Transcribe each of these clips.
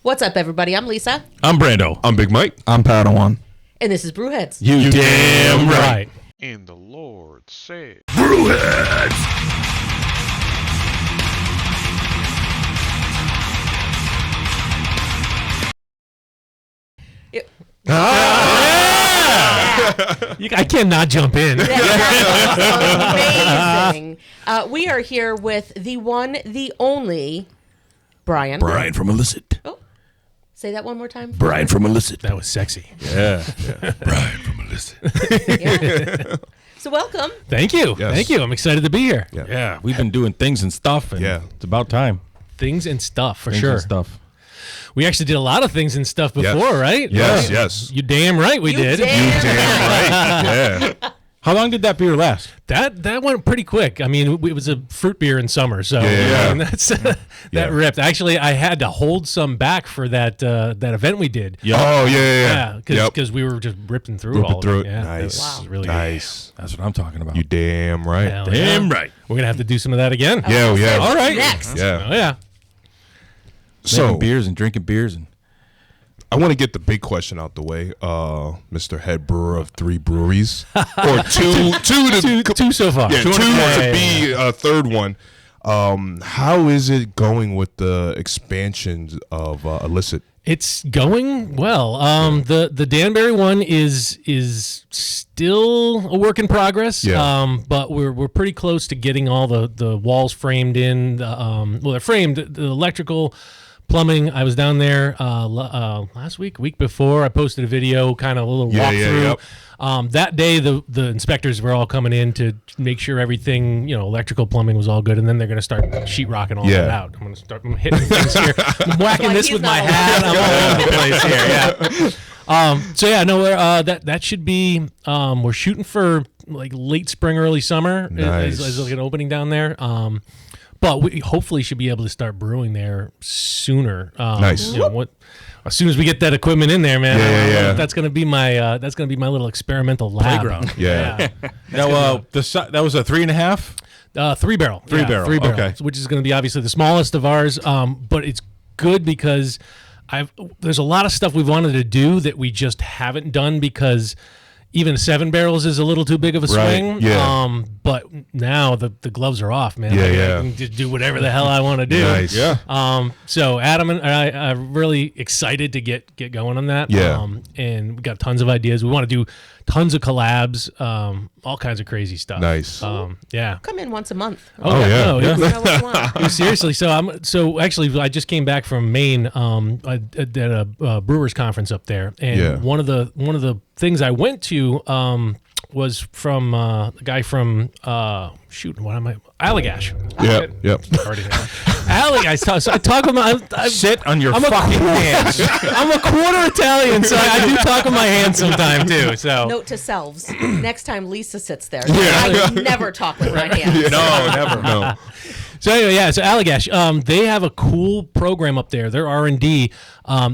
What's up, everybody? I'm Lisa. I'm Brando. I'm Big Mike. I'm Padawan. And this is Brewheads. You damn right. And the Lord said, Brewheads. I cannot jump in. Amazing. We are here with the one, the only Brian. Brian from Elicit. Oh, say that one more time. Brian from Elicit. That was sexy. Yeah. Brian from Elicit. Yeah. So welcome. Thank you. Yes. Thank you. I'm excited to be here. Yeah. We've been doing things and stuff, and Yeah. it's about time. Things and stuff, for Things sure. and stuff. We actually did a lot of things and stuff before, right? Yes, Yeah. yes. You damn right we You did. damn Damn right. Yeah. How long did that beer last? That went pretty quick. I mean, it was a fruit beer in summer, so Yeah. and that's that ripped. Actually, I had to hold some back for that event we did. Oh, yeah. because we were just ripping through all through of it. it. Yeah, Nice. It was really Nice. That's what I'm talking about. You damn right. Hell Damn yeah. right. We're gonna have to do some of that again. Yeah, yeah. All right. Next. Yeah. Oh yeah. So, Making beers and drinking beers and I want to get the big question out the way. Mr. Head Brewer of 3 breweries. Or two Two so far. Yeah, Two two and to be a third one. How is it going with the expansions of Elicit? It's going well. The Danbury one is still a work in progress. Yeah. But we're pretty close to getting all the walls framed in. They're framed. The electrical, plumbing. I was down there last week before. I posted a video, kind of a little walkthrough. That day, the inspectors were all coming in to make sure everything, electrical, plumbing was all good, and then they're going to start sheetrocking all that out. I'm hitting things here. I'm whacking this with my hat. I'm all over the place here. Yeah. That should be. We're shooting for like late spring, early summer. Nice. As like an opening down there. But we hopefully should be able to start brewing there sooner. Nice. As soon as we get that equipment in there, man. Yeah. That's gonna be my little experimental lab. Playground. Yeah. now, that was a 3.5. 3 barrel. Three barrel, okay. Which is going to be obviously the smallest of ours. But it's good because there's a lot of stuff we've wanted to do that we just haven't done because even 7 barrels is a little too big of a swing. Yeah. But now the gloves are off, man. Yeah, I can just do whatever the hell I want to do. Nice. Yeah. So Adam and I are really excited to get going on that. Yeah. And we got tons of ideas. We want to do tons of collabs, all kinds of crazy stuff. Nice. Yeah. Come in once a month. Oh, yeah. No, Yeah. You know what you want. seriously. So actually, I just came back from Maine. I did a brewers conference up there, and Yeah. one of the things I went to was from the guy from Allagash. Yep. Allagash. So I talk with my Sit on your fucking hands. I'm a quarter Italian, so I do talk with my hands sometime too. So Note to selves: next time Lisa sits there, I never talk with my hands. No, never. No. So anyway, so Allagash, they have a cool program up there. Their R&D,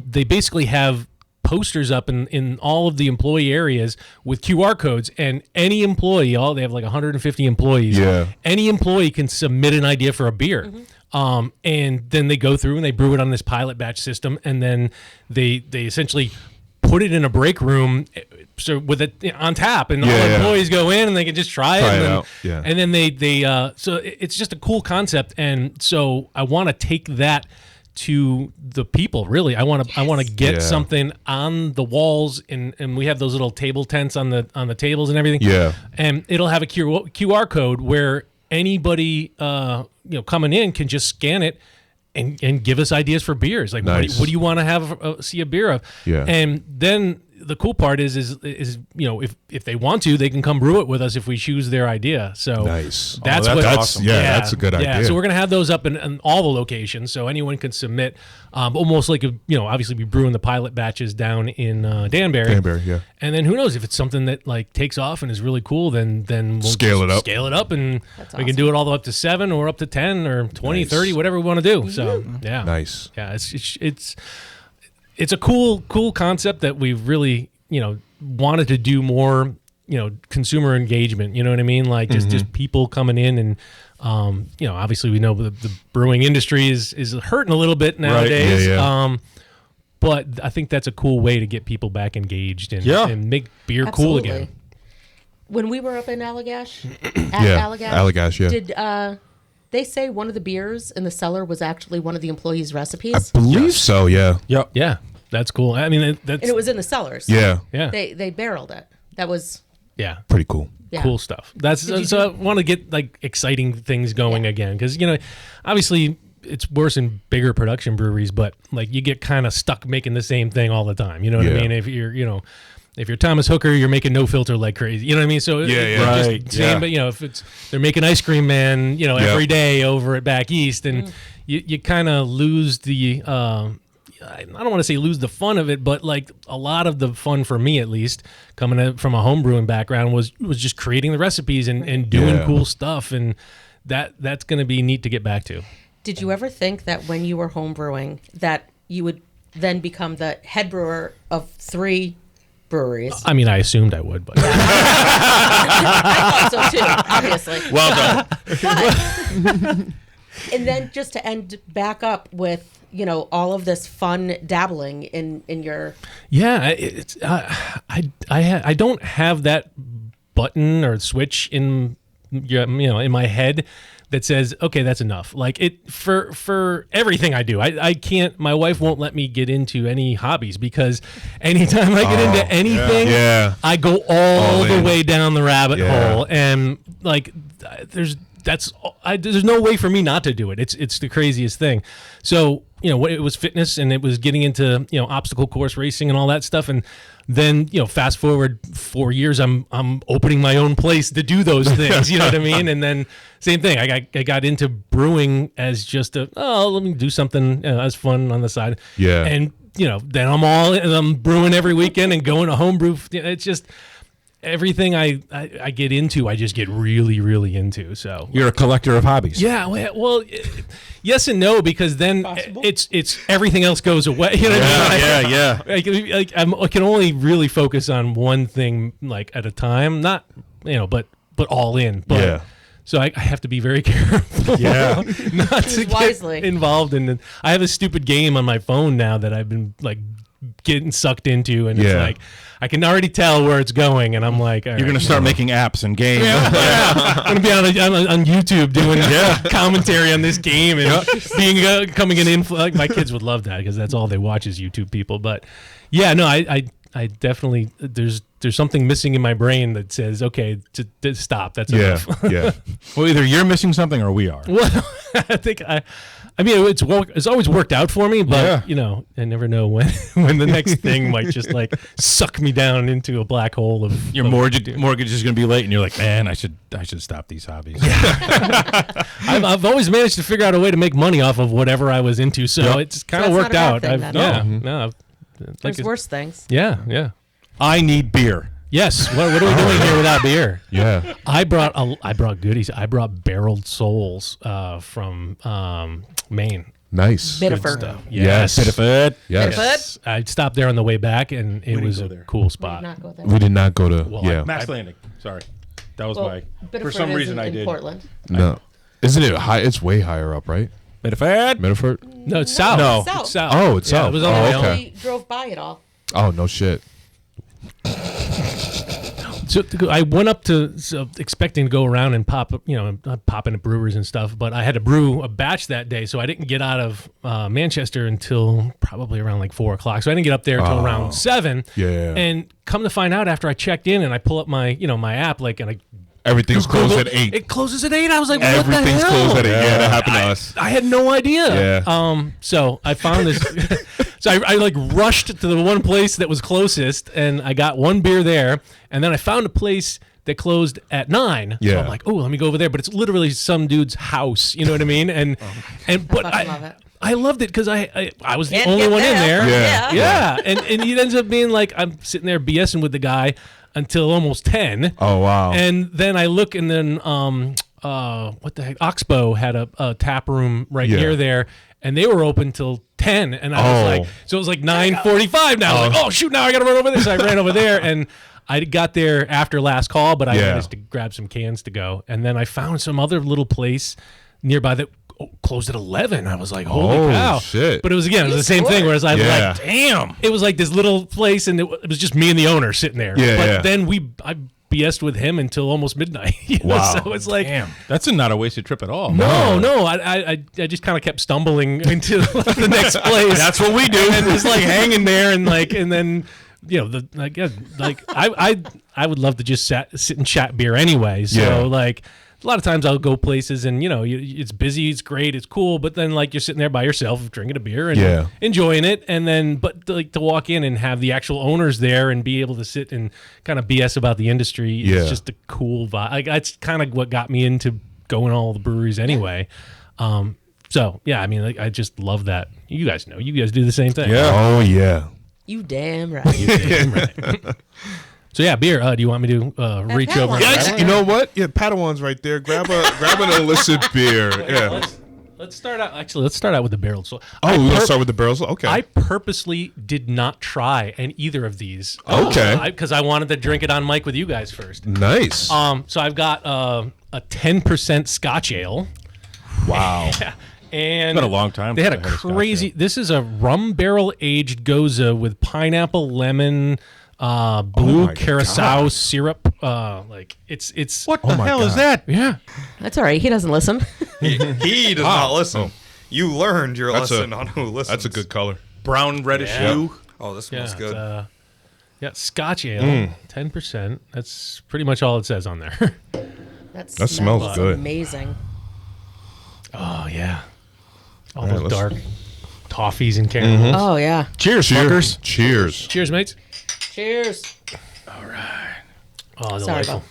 they basically have posters up in all of the employee areas with QR codes, and any employee, they have like 150 employees. Yeah. Any employee can submit an idea for a beer. And then they go through and they brew it on this pilot batch system, and then they essentially put it in a break room, so with it on tap, and all the employees go in and they can just try it. And then, out. Yeah. and then they so it's just a cool concept, and so I want to take that to the people. Really, I want to get something on the walls, and we have those little table tents on the tables and everything. Yeah. And it'll have a QR code where anybody coming in can just scan it and give us ideas for beers. Like, Nice. what do you want to have see a beer of? Yeah. And then the cool part is if they want to, they can come brew it with us if we choose their idea. So Nice. That's that's what awesome. Yeah, that's a good Yeah, idea. so we're gonna have those up in all the locations, so anyone can submit. Almost like obviously we brewing the pilot batches down in Danbury. Danbury, yeah. And then who knows if it's something that like takes off and is really cool, then we'll Scale just it up. scale it up, and That's we can awesome. do it all the way up to 7 or up to 10 or 20, Nice. 30, whatever we want to do. So yeah, Nice. yeah, it's a cool concept that we've really wanted to do more, consumer engagement, you know what I mean? Like just people coming in and, obviously we know the brewing industry is hurting a little bit nowadays. Yeah. but I think that's a cool way to get people back engaged and, Yeah. and make beer cool Absolutely. again. When we were up in Allagash, Allagash, yeah. did they say one of the beers in the cellar was actually one of the employees' I recipes? believe so. Yeah. Yep. Yeah, that's cool. I mean, that's And it was in the cellars. Yeah. yeah, They barreled it. That was yeah. Pretty cool. yeah. Cool stuff. That's Did you so I want to get like exciting things going again because obviously it's worse in bigger production breweries, but like you get kind of stuck making the same thing all the time. You know what I Yeah. mean? If you're Thomas Hooker, you're making no filter like crazy. You know what I mean? So Yeah. Right, Same, yeah. but if they're making Ice Cream Man, every day over at Back East, and you kind of lose the. I don't want to say lose the fun of it, but like a lot of the fun for me, at least, coming from a home brewing background, was just creating the recipes and doing Yeah. cool stuff, and that's going to be neat to get back to. Did you ever think that when you were home brewing that you would then become the head brewer of 3 breweries? I mean, I assumed I would, but I thought so too, obviously. Well done. And then just to end back up with, all of this fun dabbling in your yeah, it's I don't have that button or switch in in my head that says, okay, that's enough. Like it for everything I do. I can't, my wife won't let me get into any hobbies because anytime I get into anything, Yeah. I go all the in. way down the rabbit Yeah. hole. And like there's no way for me not to do it. It's the craziest thing. So, it was fitness and it was getting into, obstacle course racing and all that stuff. And then, fast forward 4 years, I'm opening my own place to do those things. You know what I mean? And then same thing. I got into brewing as just let me do something as fun on the side. Yeah. And, then I'm brewing every weekend and going to homebrew. It's just everything I get into, I just get really, really into. So You're a collector of hobbies. yeah, well, yes and no, because then it's everything else goes away. You know what I mean? Yeah. Like I can only really focus on one thing like at a time, not but all in. But Yeah. so I have to be very careful. Yeah. Not to Wisely. get involved in. I have a stupid game on my phone now that I've been like getting sucked into, and it's Yeah. like I can already tell where it's going, and I'm like, all You're going right. to start making apps and games. I'm gonna be on YouTube doing commentary on this game and being coming in. Like my kids would love that because that's all they watch is YouTube people. But yeah, no, I definitely there's something missing in my brain that says okay to stop. That's Yeah. enough. Yeah. Well, either you're missing something or we are. Well, I think I mean, it's always worked out for me, but Yeah. I never know when the next thing might just like suck me down into a black hole of Your mortgage is going to be late, and you're like, man, I should stop these hobbies. I've always managed to figure out a way to make money off of whatever I was into, so it's kind of So worked that's out. not a bad thing, then. Like there's worse things. yeah. I need beer. Yes. What are we doing here without beer? Yeah. I brought goodies. I brought barreled souls from Maine. Nice. Biddeford. Stuff. Yes. Biddeford. Yes. Biddeford? I stopped there on the way back, and it didn't was go a there. cool We did spot. not go there. We did not go to. Well, yeah. Max Landing. Sorry. That was Well, my... Biddeford For some is reason, I in did. Portland. No. Isn't it high? It's way higher up, right? Biddeford? Medford? No, it's south. No. South. It's south. Oh, it's Yeah, south. It was on Oh, the way okay. home. We drove by it all. Oh, no shit. So I went up to expecting to go around and pop into brewers and stuff, but I had to brew a batch that day, so I didn't get out of Manchester until probably around like 4 o'clock. So I didn't get up there until around 7. Yeah. And come to find out, after I checked in and I pull up my my app, like, and I Everything's closed Google, at 8. It closes at 8. I was like, what Everything's the hell? closed at 8. Yeah, that happened to us. I had no idea. Yeah. So I found this. So I like rushed to the one place that was closest, and I got one beer there, and then I found a place that closed at 9. So Yeah. I'm like, oh, let me go over there. But it's literally some dude's house. You know what I mean? And but fucking love it. I loved it because I was the Can't only get one in there. there. Yeah. Yeah. And it ends up being like I'm sitting there BSing with the guy until almost 10. Oh, wow. And then I look, and then what the heck? Oxbow had a tap room right Yeah. near there, and they were open till 10. And I was Oh. like, so it was like 9:45 now. I was like, oh shoot, now I gotta run over there. So I ran over there, and I got there after last call, but I Yeah. managed to grab some cans to go. And then I found some other little place nearby that closed at 11. I was like, holy cow. Shit. But it was the same thing, whereas I was like, damn. It was like this little place, and it was just me and the owner sitting there. But then I BS'd with him until almost midnight. Wow. So it's like, Damn, that's not a wasted trip at all. no. I just kind of kept stumbling into the next place. That's what we do. And just like hanging there, and then I would love to just sit and chat beer anyway. So like. A lot of times I'll go places and, it's busy, it's great, it's cool, but then like you're sitting there by yourself drinking a beer and enjoying it. And then, but like to walk in and have the actual owners there and be able to sit and kind of BS about the industry is just a cool vibe. Like, that's kind of what got me into going all the breweries anyway. So, yeah, I mean, I just love that. You guys know. You guys do the same thing. Yeah. Oh, yeah. You damn right. You damn right. So yeah, beer. Do you want me to reach over? Yeah, you know what? Yeah, Padawan's right there. Grab an illicit beer. Yeah. Let's start out. Actually, let's start out with the barrel. So we're gonna start with the barrels. Okay. I purposely did not try either of these. Okay. Because I wanted to drink it on mic with you guys first. Nice. So I've got a 10% Scotch ale. Wow. And it's been a long time. They had a crazy. This is a rum barrel aged goza with pineapple, lemon. Blue curacao syrup. It's what the hell is that? Yeah, That's all right. He doesn't listen. He does not listen. Oh. You learned your lesson on who listens. That's a good color. Brown reddish hue. Oh, this smells good. Scotch ale, 10%. That's pretty much all it says on there. That smells good. Amazing. Oh yeah, all right, those dark toffees and caramels. Mm-hmm. Oh yeah. Cheers, fuckers. Cheers. Cheers, mates. Cheers. All right. Oh, Sorry, delightful.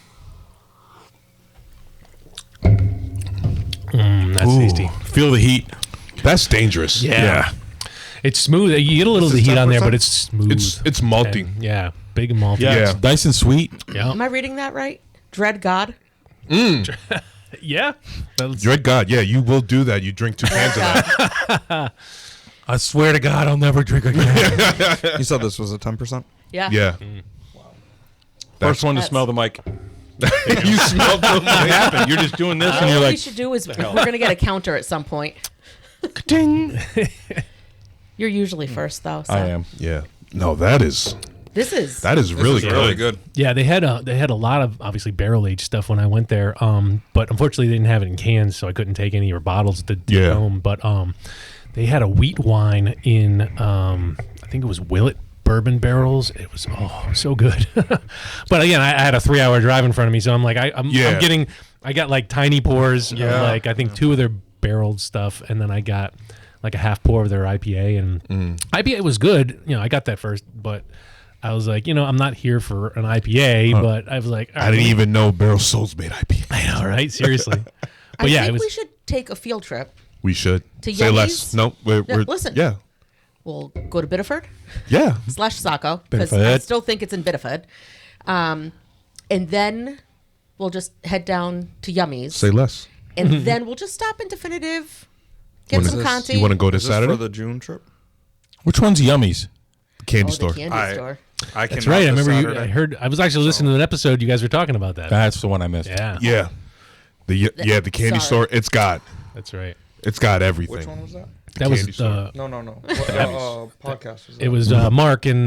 That's tasty. Feel the heat. That's dangerous. Yeah. It's smooth. You get a little of the heat on there, but it's smooth. It's malty. And, yeah, big and malty. Yeah, Yeah. it's nice and sweet. Yeah. Am I reading that right? Dread God. Yeah. Dread God, yeah, you will do that. You drink 2 cans of that. I swear to God, I'll never drink again. You said this was a 10%? Yeah. Yeah. First one to That's- smell the mic. You smelled the What happened? You're just doing this, and you're What we like, should do is we're going to get a counter at some point. ding. You're usually first, though. So. I am. Yeah. No, that is This is. really good. Really good. Yeah, they had a lot of obviously barrel aged stuff when I went there. But unfortunately they didn't have it in cans, so I couldn't take any or bottles to home. But they had a wheat wine in I think it was Willet bourbon barrels. It was so good. But again, I had a 3-hour drive in front of me, so I'm like I got like tiny pours of like I think 2 of their barreled stuff, and then I got like a half pour of their IPA, and IPA was good. I got that first, but I was like, I'm not here for an IPA, but I was like, I didn't even know Barrel Souls made IPA. I know, right? Seriously. But I yeah, think it was. we should take a field trip. We should To say Yummy's? less. No, we're listen. Yeah, We'll go to Biddeford yeah. / Saco because I Biddeford. still think it's in Biddeford. And then we'll just head down to Yummy's. Say less. And then we'll just stop in Definitive, get some Conti. You want to go this Is this Saturday? for the June trip? Which one's Yummies? Candy the store. candy store. I That's cannot right. I this remember Saturday. I heard. I was actually listening to an episode. You guys were talking about that. That's the one I missed. Yeah. Yeah, the candy Sorry. store. It's got That's right. everything. Which one was that? That was candy store. No. What podcast was that? it was Mark and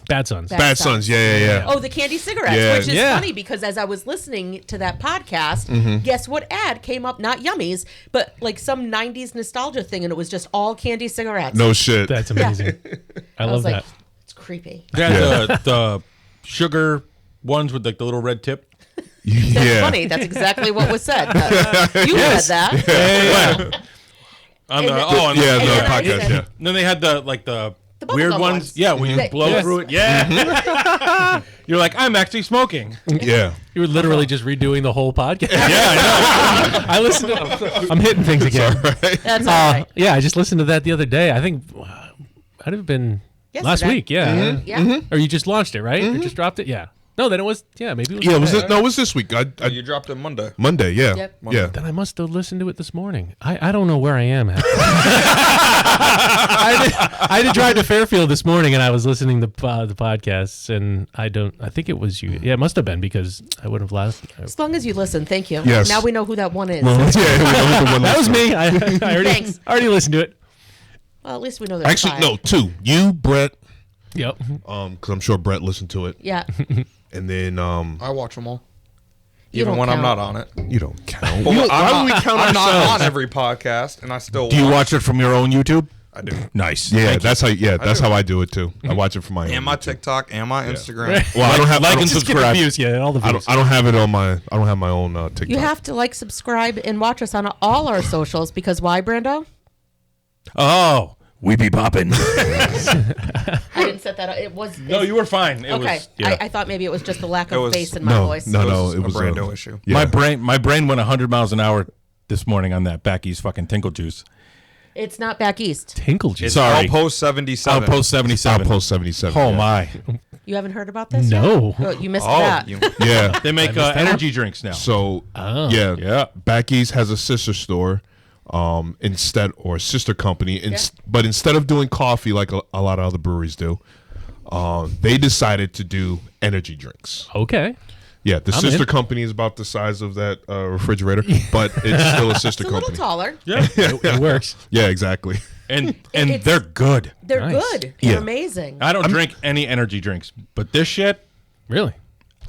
Bad Sons. Bad Bad Sons. Yeah. Oh, the candy cigarettes, Yeah. which is Yeah. funny because as I was listening to that podcast, guess what ad came up? Not Yummies, but like some 90s nostalgia thing, and it was just all candy cigarettes. No shit. That's amazing. I I love was like, that. it's creepy. Yeah, the sugar ones with like the little red tip. That's funny. That's exactly what was said. You read that. Yeah. On the, And on the, yeah, and the then I podcast. said- Yeah. Then they had the bubblegum weird ones. ones. Yeah, when you That- blow Yes. through it. Yeah. You're like, I'm actually smoking. Yeah. You were literally just redoing the whole podcast. Yeah, I know. I listened to. I'm hitting things again. That's all right. Yeah, I just listened to that the other day. I think might have been last Yesterday. week. Yeah. Yeah. Or you just launched it, right? Or just dropped it? Yeah. No, then it was. Yeah, maybe it was. Yeah, today. it was this week. You dropped it Monday. Monday, yeah. Yep. Yeah. Then I must have listened to it this morning. I don't know where I am. I had to drive to Fairfield this morning, and I was listening to the podcasts, and I think it was you. Yeah, it must have been because I would have last. As long as you listen, thank you. Yes. Now we know who that one is. That was me. I Thanks. already listened to it. Well, at least we know there's Actually, five. no, 2. You, Brett, Yep. because I'm sure Brett listened to it, Yeah. and then I watch them all. You Even don't when I'm count. not on it. you don't count. But Why would we count I'm not ourselves? on every podcast, and I still Do you watch it from your own YouTube? I do. Nice. Yeah, Thank you. that's how. Yeah, that's do. how I do it too. I watch it from my own. And my YouTube. TikTok and my Instagram. Well, I don't have. Like I don't, and Just get the subscribe. views. Yeah, all the views. I don't have it on my. I don't have my own TikTok. You have to like, subscribe, and watch us on all our socials because why, Brando? Oh, we be popping. I didn't set that up. It was. No, you were fine. It Okay. was. Yeah. I thought maybe it was just the lack of was- bass in my No, voice. no, It was a Brando issue. Yeah. My brain went 100 miles an hour this morning on that back east fucking tinkle juice. It's not back east. Tinkle juice. Sorry. Outpost 77. Outpost 77. Outpost 77. Oh yeah. my! You haven't heard about this? No. Yet? Oh, you missed Oh, that. Yeah. They make energy drinks now. So Oh. yeah, Back East has a sister store, instead or a sister company. But instead of doing coffee like a lot of other breweries do, they decided to do energy drinks. Okay. Yeah, the I'm sister in. company is about the size of that refrigerator, but it's still a sister It's a little company. taller. It works. Yeah, exactly. and It's- they're good. They're Nice. good. They're Yeah. amazing. I don't drink any energy drinks, but this shit, Really?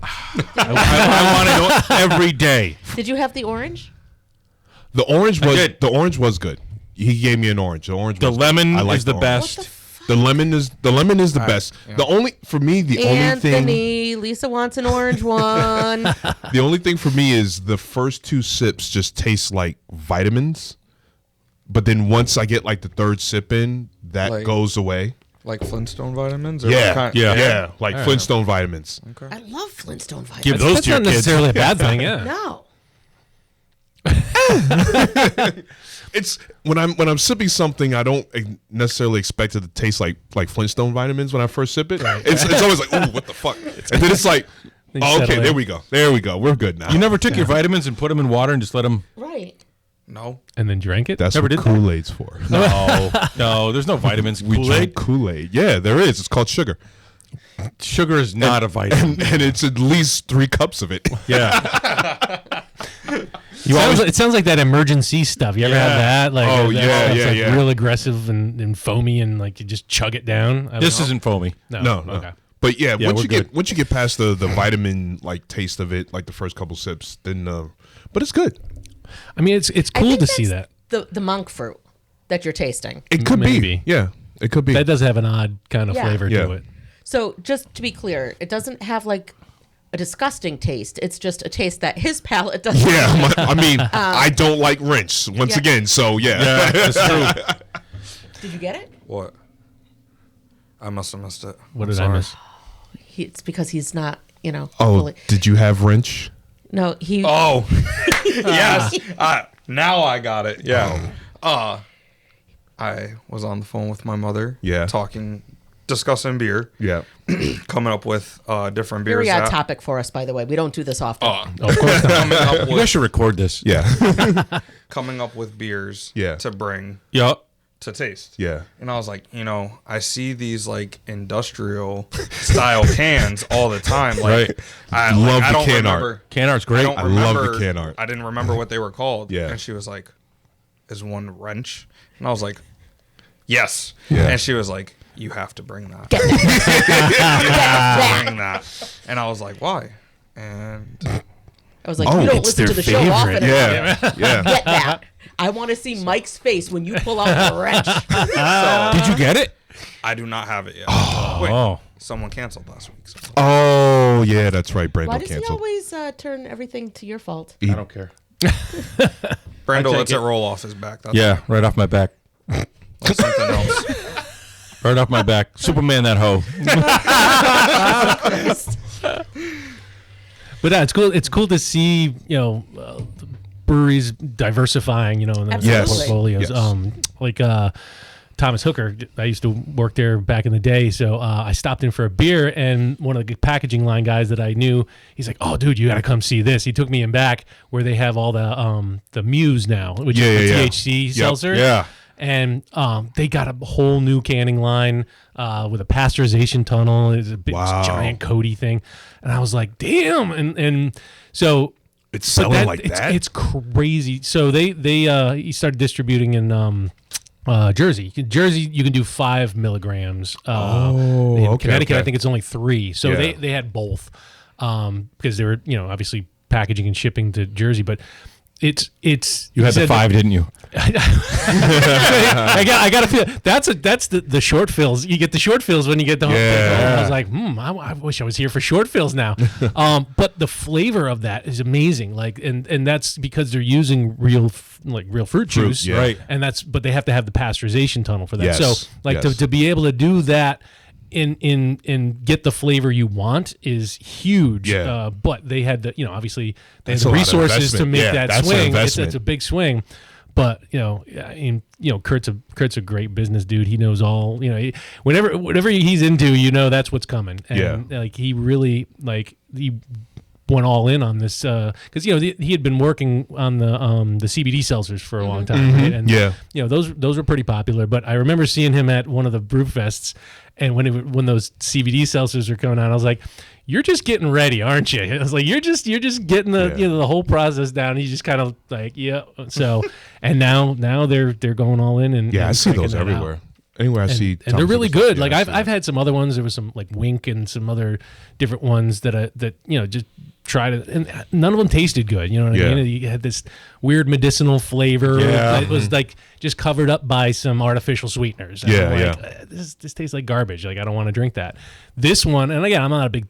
I want to know every day. Did you have the orange? The orange did. was good. He gave me an orange. The orange. The was lemon good. I like is the orange. best. The lemon is the best. yeah. The only for me the only thing Anthony, Lisa wants an orange one. the only thing for me is the first 2 sips just taste like vitamins, but then once I get like the 3rd sip in, that Like- goes away. Like Flintstone vitamins? Or Yeah, what kind? yeah, like Flintstone vitamins. I love Flintstone vitamins. Give those That's to your not kids. necessarily a bad thing. Yeah. No. It's when I'm sipping something, I don't necessarily expect it to taste like Flintstone vitamins when I first sip it. It's always like, ooh, what the fuck? And then it's like, Then you oh, okay, settle there in. we go, we're good now. You never took your vitamins and put them in water and just let them. Right. No. And then drank it. That's Never what did that. Kool-Aid's for. No, there's no vitamins. We Kool-Aid. drink Kool-Aid. Yeah, there is. It's called sugar, Sugar is not a vitamin. and it's at least 3 cups of it. Yeah. It sounds like that emergency stuff. You ever Yeah. have that? Like, Oh, that yeah, stuff's, yeah, like yeah. real aggressive and foamy, and like you just chug it down. I don't This know. isn't foamy. No. Okay. But yeah, Yeah, once we're you good. once you get past the vitamin like taste of it, like the first couple sips, then but it's good. I mean, it's I cool think to see that's that. The monk fruit that you're tasting. It could Maybe. be. Yeah, it could be. That does have an odd kind of Yeah. flavor Yeah. to it. So just to be clear, it doesn't have like a disgusting taste. It's just a taste that his palate doesn't. Yeah, I mean, I don't like rinse once Yeah. again. So yeah, Yeah, that's true. Did you get it? What? I must have missed it. What I'm did sorry. I miss? It's because he's not, Oh, fully. did you have wrench? No, he. Oh, yes. Now I got it. Yeah. I was on the phone with my mother. Yeah. Discussing beer, Yeah. coming up with different beers. Very odd that- topic for us, by the way. We don't do this often. Of course not. coming up You guys with should record this. Yeah. coming up with beers Yeah. to bring Yup. to taste. Yeah. And I was like, I see these like industrial style cans all the time. Like, Right. I Love I the don't can remember. art. Can art's I great. don't I love the remember- can art. I didn't remember what they were called. Yeah. And she was like, "Is one wrench?" And I was like, "Yes." Yeah. And she was like, "You have to bring that. Get that. Bring that." And I was like, "Why?" And I was like, Oh, you don't it's listen to their the show often. favorite. enough. Yeah. Yeah. Get that. I want to see Mike's face when you pull out the wrench. Did you get it? I do not have it yet. Wait, Oh. someone canceled last week. So. Oh, yeah, that's right. Brando Why does he canceled. always turn everything to your fault? I don't care. Brando take lets it it. roll off his back. That's Yeah, right off my back. like something else. Right off my back. Superman that hoe. But it's cool. It's cool to see breweries diversifying. In their Absolutely. portfolios. Yes. Like Thomas Hooker. I used to work there back in the day, so I stopped in for a beer, and one of the packaging line guys that I knew, he's like, "Oh, dude, you got to come see this." He took me in back where they have all the Muse now, which is the THC seltzer. Yeah. And they got a whole new canning line with a pasteurization tunnel. It's a big giant Cody thing, and I was like, "Damn!" And so It's selling like that? It's crazy. So he started distributing in Jersey. Jersey, you can do 5 milligrams. In Connecticut, I think it's only 3. So they had both because they were obviously packaging and shipping to Jersey, but. It's You had the 5, didn't you? I got to feel that's the short fills. You get the short fills when you get the home. Yeah. I was like, I wish I was here for short fills now. But the flavor of that is amazing. Like, and that's because they're using real fruit juice, yeah. Right. And but they have to have the pasteurization tunnel for that. Yes. So to be able to do that. And get the flavor you want is huge. Yeah. But they had obviously they had That's the a lot of resources to investment. make Yeah, that that's an swing. investment. It's a big swing. But Kurt's a great business dude. He knows all. Whatever he's into, that's what's coming. And he really he went all in on this because he had been working on the CBD seltzers for a long time, right? And those were pretty popular. But I remember seeing him at one of the brew fests, and when those CBD seltzers were coming out, I was like, "You're just getting ready, aren't you?" I was like, "You're just getting the the whole process down." He's just kind of like, "Yeah." So and now they're going all in and I see checking those that everywhere. out. Anywhere I see, And they're really good. Like I see I've had some other ones. There was some like Wink and some other different ones that just tried it, and none of them tasted good. You know what I mean? You had this weird medicinal flavor. Yeah. It was like just covered up by some artificial sweeteners. And I'm like, This tastes like garbage. Like I don't want to drink that. This one, and again, I'm not a big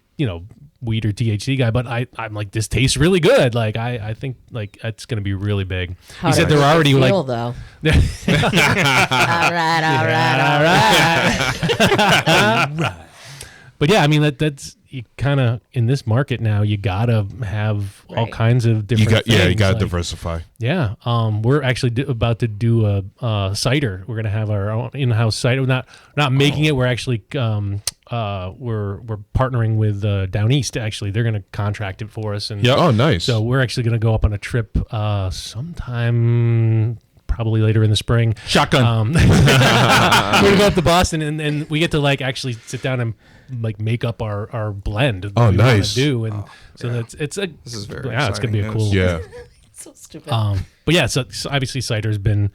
weed or THC guy, but I'm like, this tastes really good. Like I think like it's gonna be really big. He said they're already feel, like though. all right. But yeah, I mean that's you kind of in this market now. You gotta have all kinds of different. you got to like, diversify. Yeah, we're actually about to do a cider. We're gonna have our own in-house cider. We're not making it. We're actually we're partnering with Down East. Actually, they're gonna contract it for us. And Oh, nice. so we're actually gonna go up on a trip sometime. Probably later in the spring. Shotgun. We're gonna go up to Boston and we get to like actually sit down and like make up our blend. That Oh, we wanna nice. do and so that's This is very it's gonna be a exciting cool. news. Yeah. So stupid. But yeah, so obviously cider's been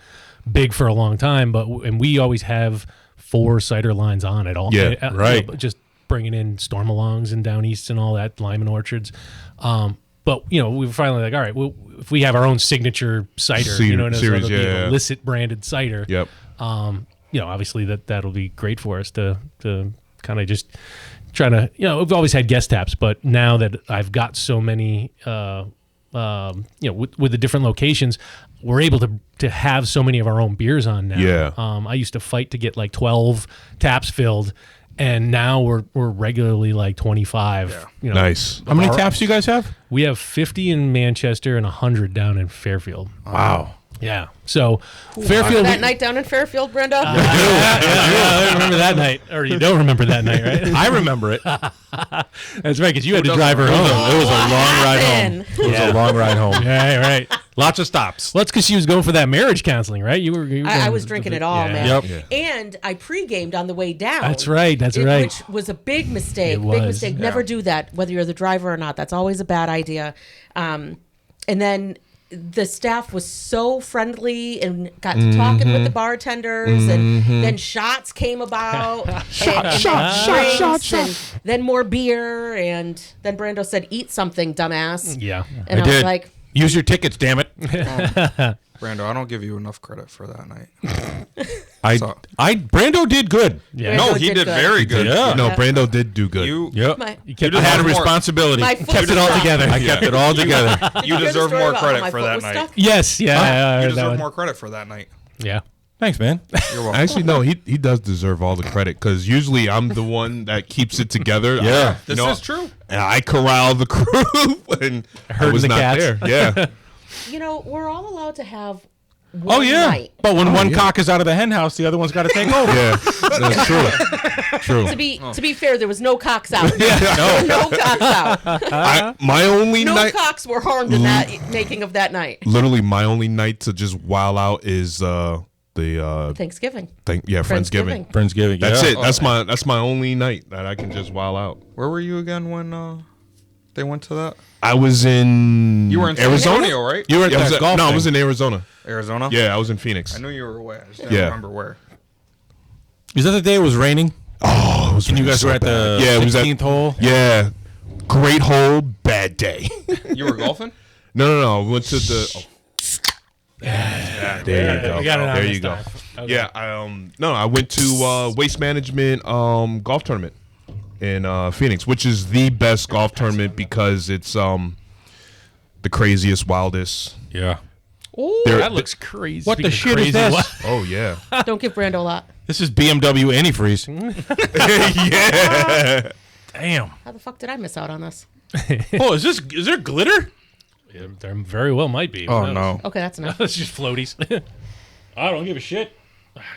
big for a long time, and we always have 4 cider lines on it all. Yeah, right. Just bringing in Stormalongs and Down East and all that, Lyman Orchards. But we were finally like, all right, well, if we have our own signature cider, and Series, it'll be yeah. an Elicit branded cider. Yep. Obviously that'll be great for us to kind of just trying to, we've always had guest taps, but now that I've got so many, with the different locations, we're able to have so many of our own beers on now. Yeah. I used to fight to get like 12 taps filled, and now we're regularly like 25. Nice. How many taps do you guys have? We have 50 in Manchester and 100 down in Fairfield. Wow. Yeah. So Fairfield. That night down in Fairfield, Brenda? I remember that night, or you don't remember that night, right? I remember it. That's right, because you had to drive her home. It was a long ride home. happened? It was a long ride home. Yeah, right. Lots of stops. Well, that's because she was going for that marriage counseling, right? You were I going- was drinking it all, Yeah. man. Yep. Yeah. And I pre-gamed on the way down. That's right. That's right. Which was a big mistake. It Big was, mistake. yeah. Never do that, whether you're the driver or not. That's always a bad idea. And then the staff was so friendly and got to talking with the bartenders, and then shots came about. Shots. And then more beer, and then Brando said, "Eat something, dumbass." Yeah. And I was like, Use your tickets, damn it. Brando, I don't give you enough credit for that night. Brando did good. Yeah. Brando No, he did good. very good. Yeah. No, Brando did do good. You Yep. My- You kept I had a more. responsibility. My foot kept it all stuck. together. I kept it all together. you hear the deserve story more about how credit my for foot that was night. stuck? Yes. Yeah. I You heard that deserve one. more credit for that night. Yeah. Thanks, man. You're welcome. Actually, no, he does deserve all the credit because usually I'm the one that keeps it together. Yeah. This is true. And I corral the crew and I Herding was the not cats. there. Yeah. We're all allowed to have Oh yeah. night. But when one cock is out of the hen house, the other one's got to take over. Yeah, that's true. True. To be fair, there was no cocks out. No cocks out. My only No night, cocks were harmed in that making of that night. literally, my only night to just wild out is the Thanksgiving. Friendsgiving. Friendsgiving. That's yeah. it. That's my only night that I can just wild out. Where were you again when they went to that? I was in. You were in San Arizona, Antonio, right? You were at Yeah, I was that golf no, I thing. was in Arizona. Arizona? Yeah, I was in Phoenix. I knew you were away. I just didn't Yeah. remember where. Is that the day it was raining? Oh, it was And you raining guys so were at the bad. It was 16th hole? Yeah, great hole, bad day. You were golfing? No. We went to the. Yeah, there you go. We got it on There this you go. time. Okay. Yeah, I went to Waste Management golf tournament in Phoenix, which is the best golf tournament because it's the craziest, wildest. Yeah. Oh, There- that looks crazy. What the Speaking of shit is crazy, this? Oh yeah, Don't give Brando a lot. This is BMW antifreeze. yeah. Damn. How the fuck did I miss out on this? Oh, is there glitter? Yeah, there very well might be. Oh, Who knows? no. Okay, that's enough. It's just floaties. I don't give a shit.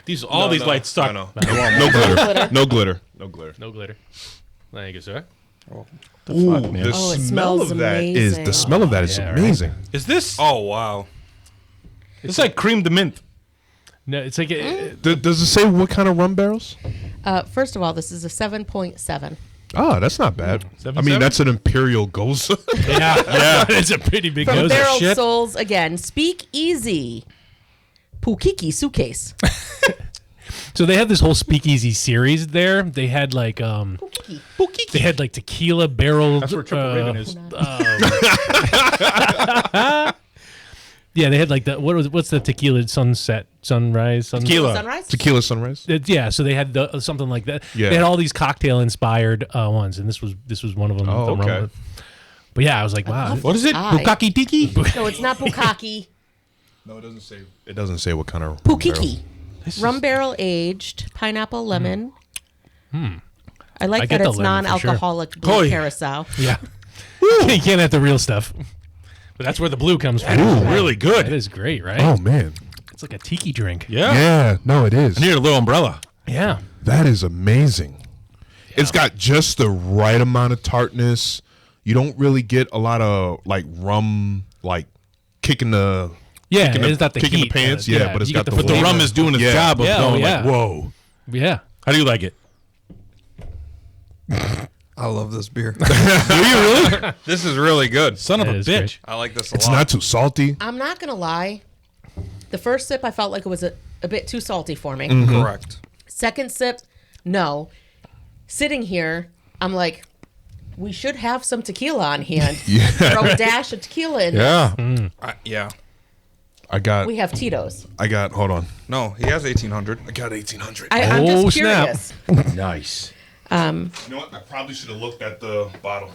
These these lights suck. No glitter. No glitter. No glitter. No glitter. Thank you, sir. Ooh, man. the Oh, it smell smells of that is amazing. the smell of that is Yeah, right. amazing. Is this? Oh, wow. It's like cream de mint. No, it's like Does it say what kind of rum barrels? First of all, this is a 7.7. Oh, that's not bad. I mean, 7.7? that's an Imperial Gose. yeah. It's a pretty big From nose. Barrel shit. Souls again. Speak Easy. Pukiki suitcase. So they had this whole speakeasy series there. They had like Pukiki. they had like tequila barrel. That's where Triple Raven is. Yeah, they had like the what's the tequila sunrise Tequila. Sunrise? Tequila Sunrise. Yeah, so they had something like that. Yeah. They had all these cocktail inspired ones, and this was one of them. Oh, the rum okay. one. But yeah, I was like, wow. What is it? Aye. Bukkake tiki? No, it's not Pukaki. No, it doesn't say. It doesn't say what kind of Pukiki. Rum barrel aged, pineapple lemon. I like I that get the it's lemon for sure. non-alcoholic blue Oh, yeah. carousel. Yeah. You can't have the real stuff. But that's where the blue comes from. Ooh, really That good. is great, right? Oh man. It's like a tiki drink. Yeah. Yeah. No, it is. I need a little umbrella. Yeah. That is amazing. It's got just the right amount of tartness. You don't really get a lot of like rum, like kicking the Yeah, kicking it's not the kicking heat. the pants. Yeah, but it's you got get the But the flavor. rum is doing its Yeah. job of Yeah, going yeah. like, whoa. Yeah. How do you like it? I love this beer. Do you really? This is really good. Son of It a is bitch. great. I like this a It's lot. not too salty. I'm not going to lie. The first sip, I felt like it was a bit too salty for me. Correct. Second sip, no. Sitting here, I'm like, we should have some tequila on hand. Yeah. Throw a dash of tequila in. Yeah. Yeah. I got. We have Tito's. Hold on. No, he has 1800. I got 1800. I'm Oh, just snap. curious. Nice. You know what? I probably should have looked at the bottle.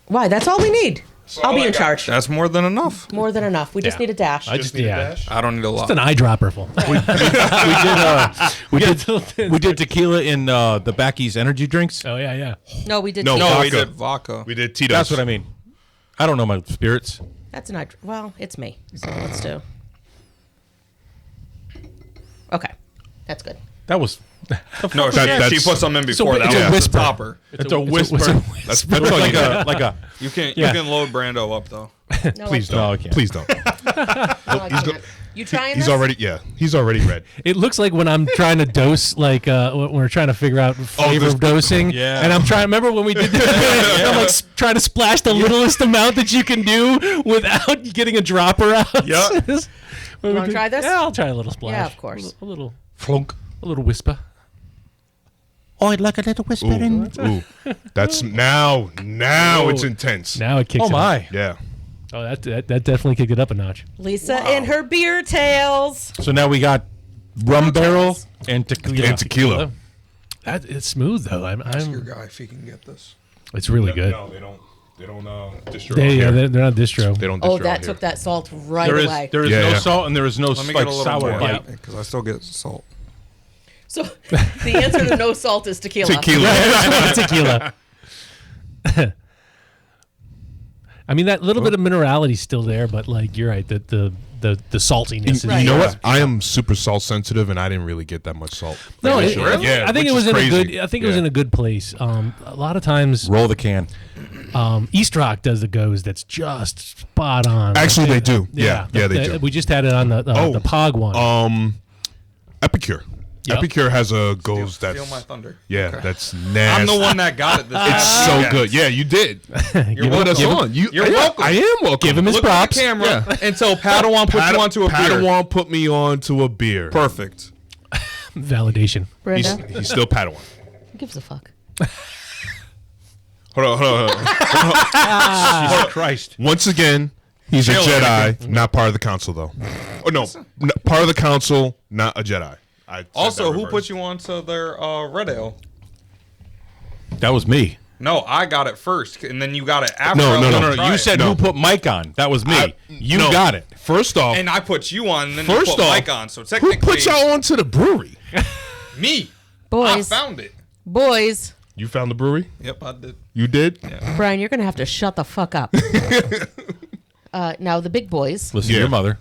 Why? That's all we need. I'll all be I in got. Charge. That's more than enough. More than enough. We just Yeah. need a dash. I just need a yeah. dash? I don't need a lot. It's an eyedropper full. We did tequila in the Backy's energy drinks. Oh yeah, yeah. No, we did No, Tito's. No, we Vodka. did vodka. We did Tito's. That's what I mean. I don't know my spirits. That's not. Well, it's me. So let's do. Okay. That's good. That was. No, she put some in before. it's That a was the whisper. topper. It's a whisper. That's all you like get. a. You can Yeah. you can load Brando up though. No, Please I don't. No, I can't. Please don't. I can't. You trying He's this? already. Yeah. He's already red. It looks like when I'm trying to dose, like when we're trying to figure out flavor this- of dosing. Yeah. And I'm trying. Remember when we did that? I'm like trying to splash the littlest amount that you can do without getting a dropper out. Yeah. You wanna try this? Yeah, I'll try a little splash. Yeah, of course. A little Flunk. whisper. Oh, I'd like a little whisper in. Ooh. That's now it's intense. Now it kicks. Oh in. my. Yeah. Oh, that definitely kicked it up a notch. Lisa and her beer tails. So now we got rum barrel and tequila. And tequila. That it's smooth though. Ask your I'm guy if he can get this. it's really good. No, they don't. They don't distro. They're not distro. They don't. Oh, distro that out took here. that salt right There is away. no Yeah. salt and there is no Let me like get a little sour more bite. because I still get salt. So the answer to no salt is tequila. Tequila. Tequila. I mean, that little bit of minerality's still there, but like you're right, that the the saltiness. You know what? I am super salt sensitive, and I didn't really get that much salt. No, Yeah, I think it which was is in crazy. a good. I think it was in a good place. A lot of times, Roll the can. East Rock does the goes that's just spot on. Actually, they do. Yeah, they do. We just had it on the Pog one. Epicure. Yep. Epicure has a goes Steal that's my thunder. yeah, Okay. that's nasty. I'm the one that got it this time. It's so good. Yeah, you did. You're Put us welcome. on. You're yeah, welcome. I am welcome. Give him his Look at props. the camera until Padawan puts you onto a beer. Padawan put me on to a beer. Perfect. Validation. Brenda, He's still Padawan. who gives a fuck? Hold on. Jesus Christ. Once again, he's a Chill, Jedi, not part of the council, though. Oh no, part of the council, not a Jedi. Also, who put you onto their red ale? That was me. No, I got it first, and then you got it after. No, I no, let no. you try You it. said No. who put Mike on. That was me. You No. got it. First off, And I put you on, and then first you put off, Mike on. So who technically, put y'all onto the brewery? me. Boys, I found it. boys. You found the brewery? Yep, I did. You did? Brian, you're going to have to shut the fuck up. Now, the big boys, Listen to Yeah. your mother.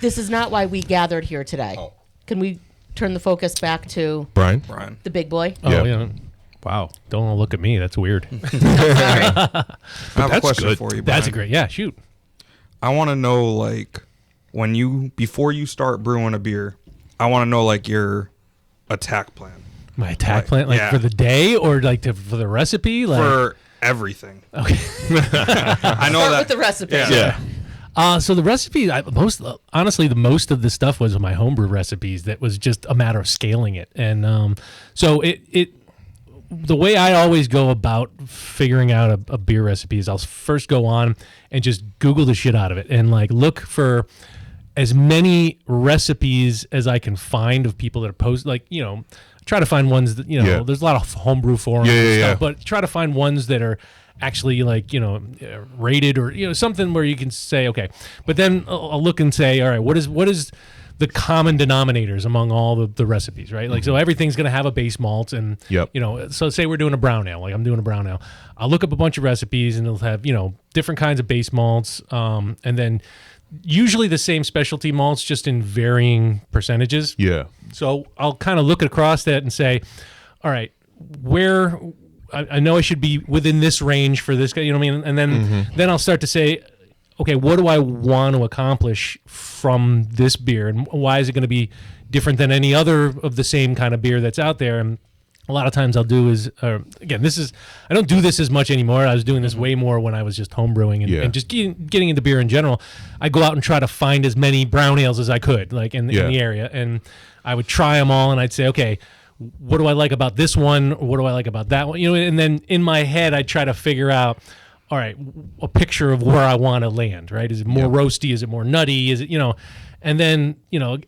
this is not why we gathered here today. Oh. Can we turn the focus back to Brian? Brian. the big boy? Oh Yeah. yeah. Wow. Don't look at me. That's weird. Sorry. I have a that's question good. for you, Brian. That's a great. Yeah. Shoot. I want to know, like, before you start brewing a beer, I want to know, like, your attack plan My attack Like, plan, like yeah. for the day or like for the recipe, like for everything. okay. I know Start that. with the recipe. Yeah. So the recipe, honestly, the most of the stuff was my homebrew recipes. That was just a matter of scaling it, and so the way I always go about figuring out a beer recipe is I'll first go on and just Google the shit out of it and like look for as many recipes as I can find of people that are post, like, you know, try to find ones that, you know, Yeah. there's a lot of homebrew forums and Yeah. stuff, but try to find ones that are actually like, you know, rated or, you know, something where you can say, okay, but then I'll look and say, all right, what is the common denominators among all the recipes, right? Like, so everything's going to have a base malt and, Yep. you know, so say we're doing a brown ale, like I'm doing a brown ale. I'll look up a bunch of recipes and it'll have, you know, different kinds of base malts. And then usually the same specialty malts, just in varying percentages. Yeah. So I'll kind of look across that and say, all right, where I know I should be within this range for this guy, you know what I mean? And then I'll start to say, okay, what do I want to accomplish from this beer, and why is it going to be different than any other of the same kind of beer that's out there? And a lot of times I'll do is, again, I don't do this as much anymore. I was doing this way more when I was just homebrewing and just getting into beer in general. I go out and try to find as many brown ales as I could, like in the area, and I would try them all, and I'd say, okay, what do I like about this one? Or what do I like about that one? You know, and then in my head, I try to figure out, all right, a picture of where I want to land, right? Is it more roasty? Is it more nutty? Is it, you know, and then, you know,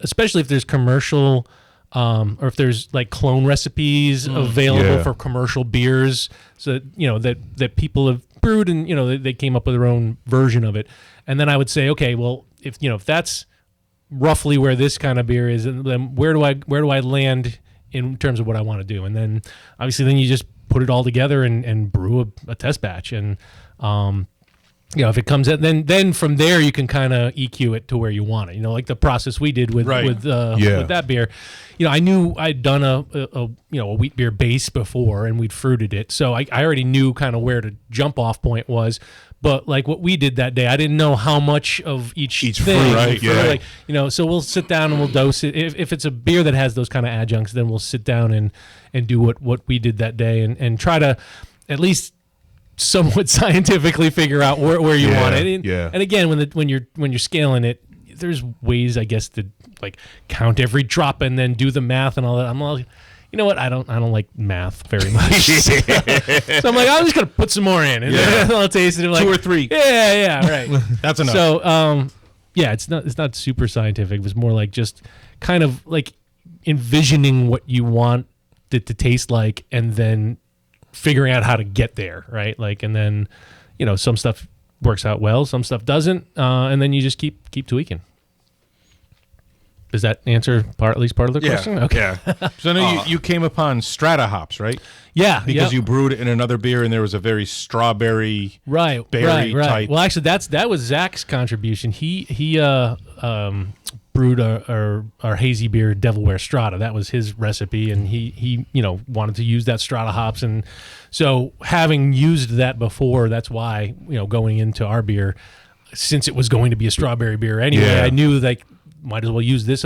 especially if there's commercial, or if there's like clone recipes available for commercial beers, so that, you know, that people have brewed and, you know, they came up with their own version of it. And then I would say, okay, well, if that's roughly where this kind of beer is, and then where do I land in terms of what I want to do? And then obviously then you just put it all together and brew a test batch. And, you know, if it comes in, then from there you can kind of EQ it to where you want it. You know, like the process we did with that beer. You know, I knew I'd done a wheat beer base before, and we'd fruited it, so I already knew kind of where the jump off point was. But like what we did that day, I didn't know how much of each thing. fruit, right? Yeah. Like, you know, so we'll sit down and we'll dose it. If it's a beer that has those kind of adjuncts, then we'll sit down and do what we did that day and try to at least somewhat scientifically figure out where you want it. And again, when you're scaling it, there's ways, I guess, to like count every drop and then do the math and all that. I'm like, you know what? I don't like math very much. So I'm like, I'm just gonna put some more in, and then I'll taste it. Like 2 or 3. Yeah, right. That's enough. So, it's not super scientific. It was more like just kind of like envisioning what you want it to taste like, and then figuring out how to get there, right? Like, and then, you know, some stuff works out well, some stuff doesn't, and then you just keep tweaking. Does that answer at least part of the question? Okay. Yeah. So I know you came upon strata hops, right? Yeah. Because you brewed it in another beer, and there was a very strawberry, berry type. Well, actually, that was Zach's contribution. He brewed our hazy beer Devilware Strata. That was his recipe, and he wanted to use that Strata hops, and so having used that before, that's why going into our beer, since it was going to be a strawberry beer anyway, I knew might as well use this.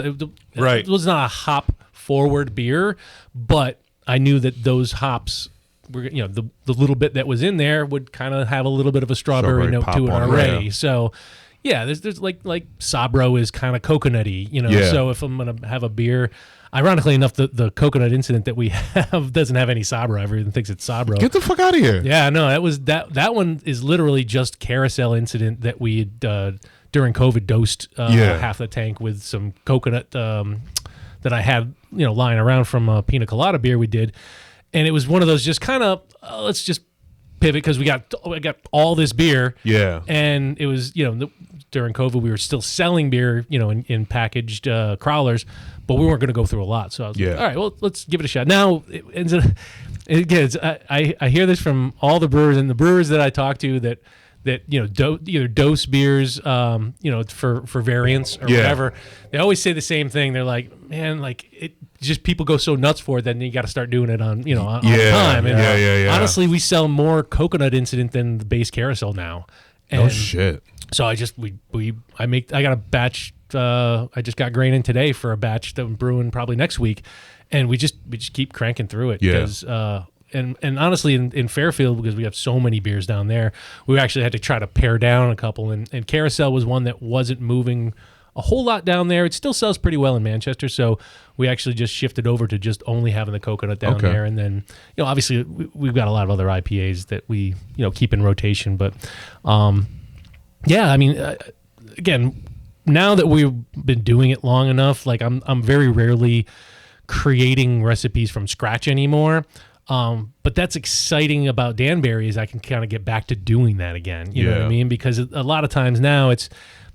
Right. It was not a hop forward beer, but I knew that those hops were, the little bit that was in there would kind of have a little bit of a strawberry note to it already. Yeah. So, yeah, there's like Sabro is kind of coconutty, So if I'm gonna have a beer, ironically enough, the coconut incident that we have doesn't have any Sabro. Everyone thinks it's Sabro. Get the fuck out of here. Yeah, no, that one is literally just carousel incident that we had during COVID dosed half the tank with some coconut that I had lying around from a pina colada beer we did, and it was one of those just kind of let's just pivot because we got all this beer, and it was during COVID we were still selling beer in packaged crawlers, but we weren't going to go through a lot, so I was like, all right, well, let's give it a shot. Now I hear this from all the brewers and the brewers that I talk to that either dose beers for variants or whatever. They always say the same thing. They're like, man, it just people go so nuts for it, then you got to start doing it on all the time. And honestly, we sell more coconut incident than the base carousel now. And no shit. So I got a batch. I just got grain in today for a batch that I'm brewing probably next week, and we just keep cranking through it because. And honestly, in Fairfield, because we have so many beers down there, we actually had to try to pare down a couple. And Carousel was one that wasn't moving a whole lot down there. It still sells pretty well in Manchester, so we actually just shifted over to just only having the coconut down there. And then, obviously, we've got a lot of other IPAs that we, keep in rotation. But, again, now that we've been doing it long enough, I'm very rarely creating recipes from scratch anymore. But that's exciting about Danbury is I can kind of get back to doing that again. You know what I mean? Because a lot of times now it's,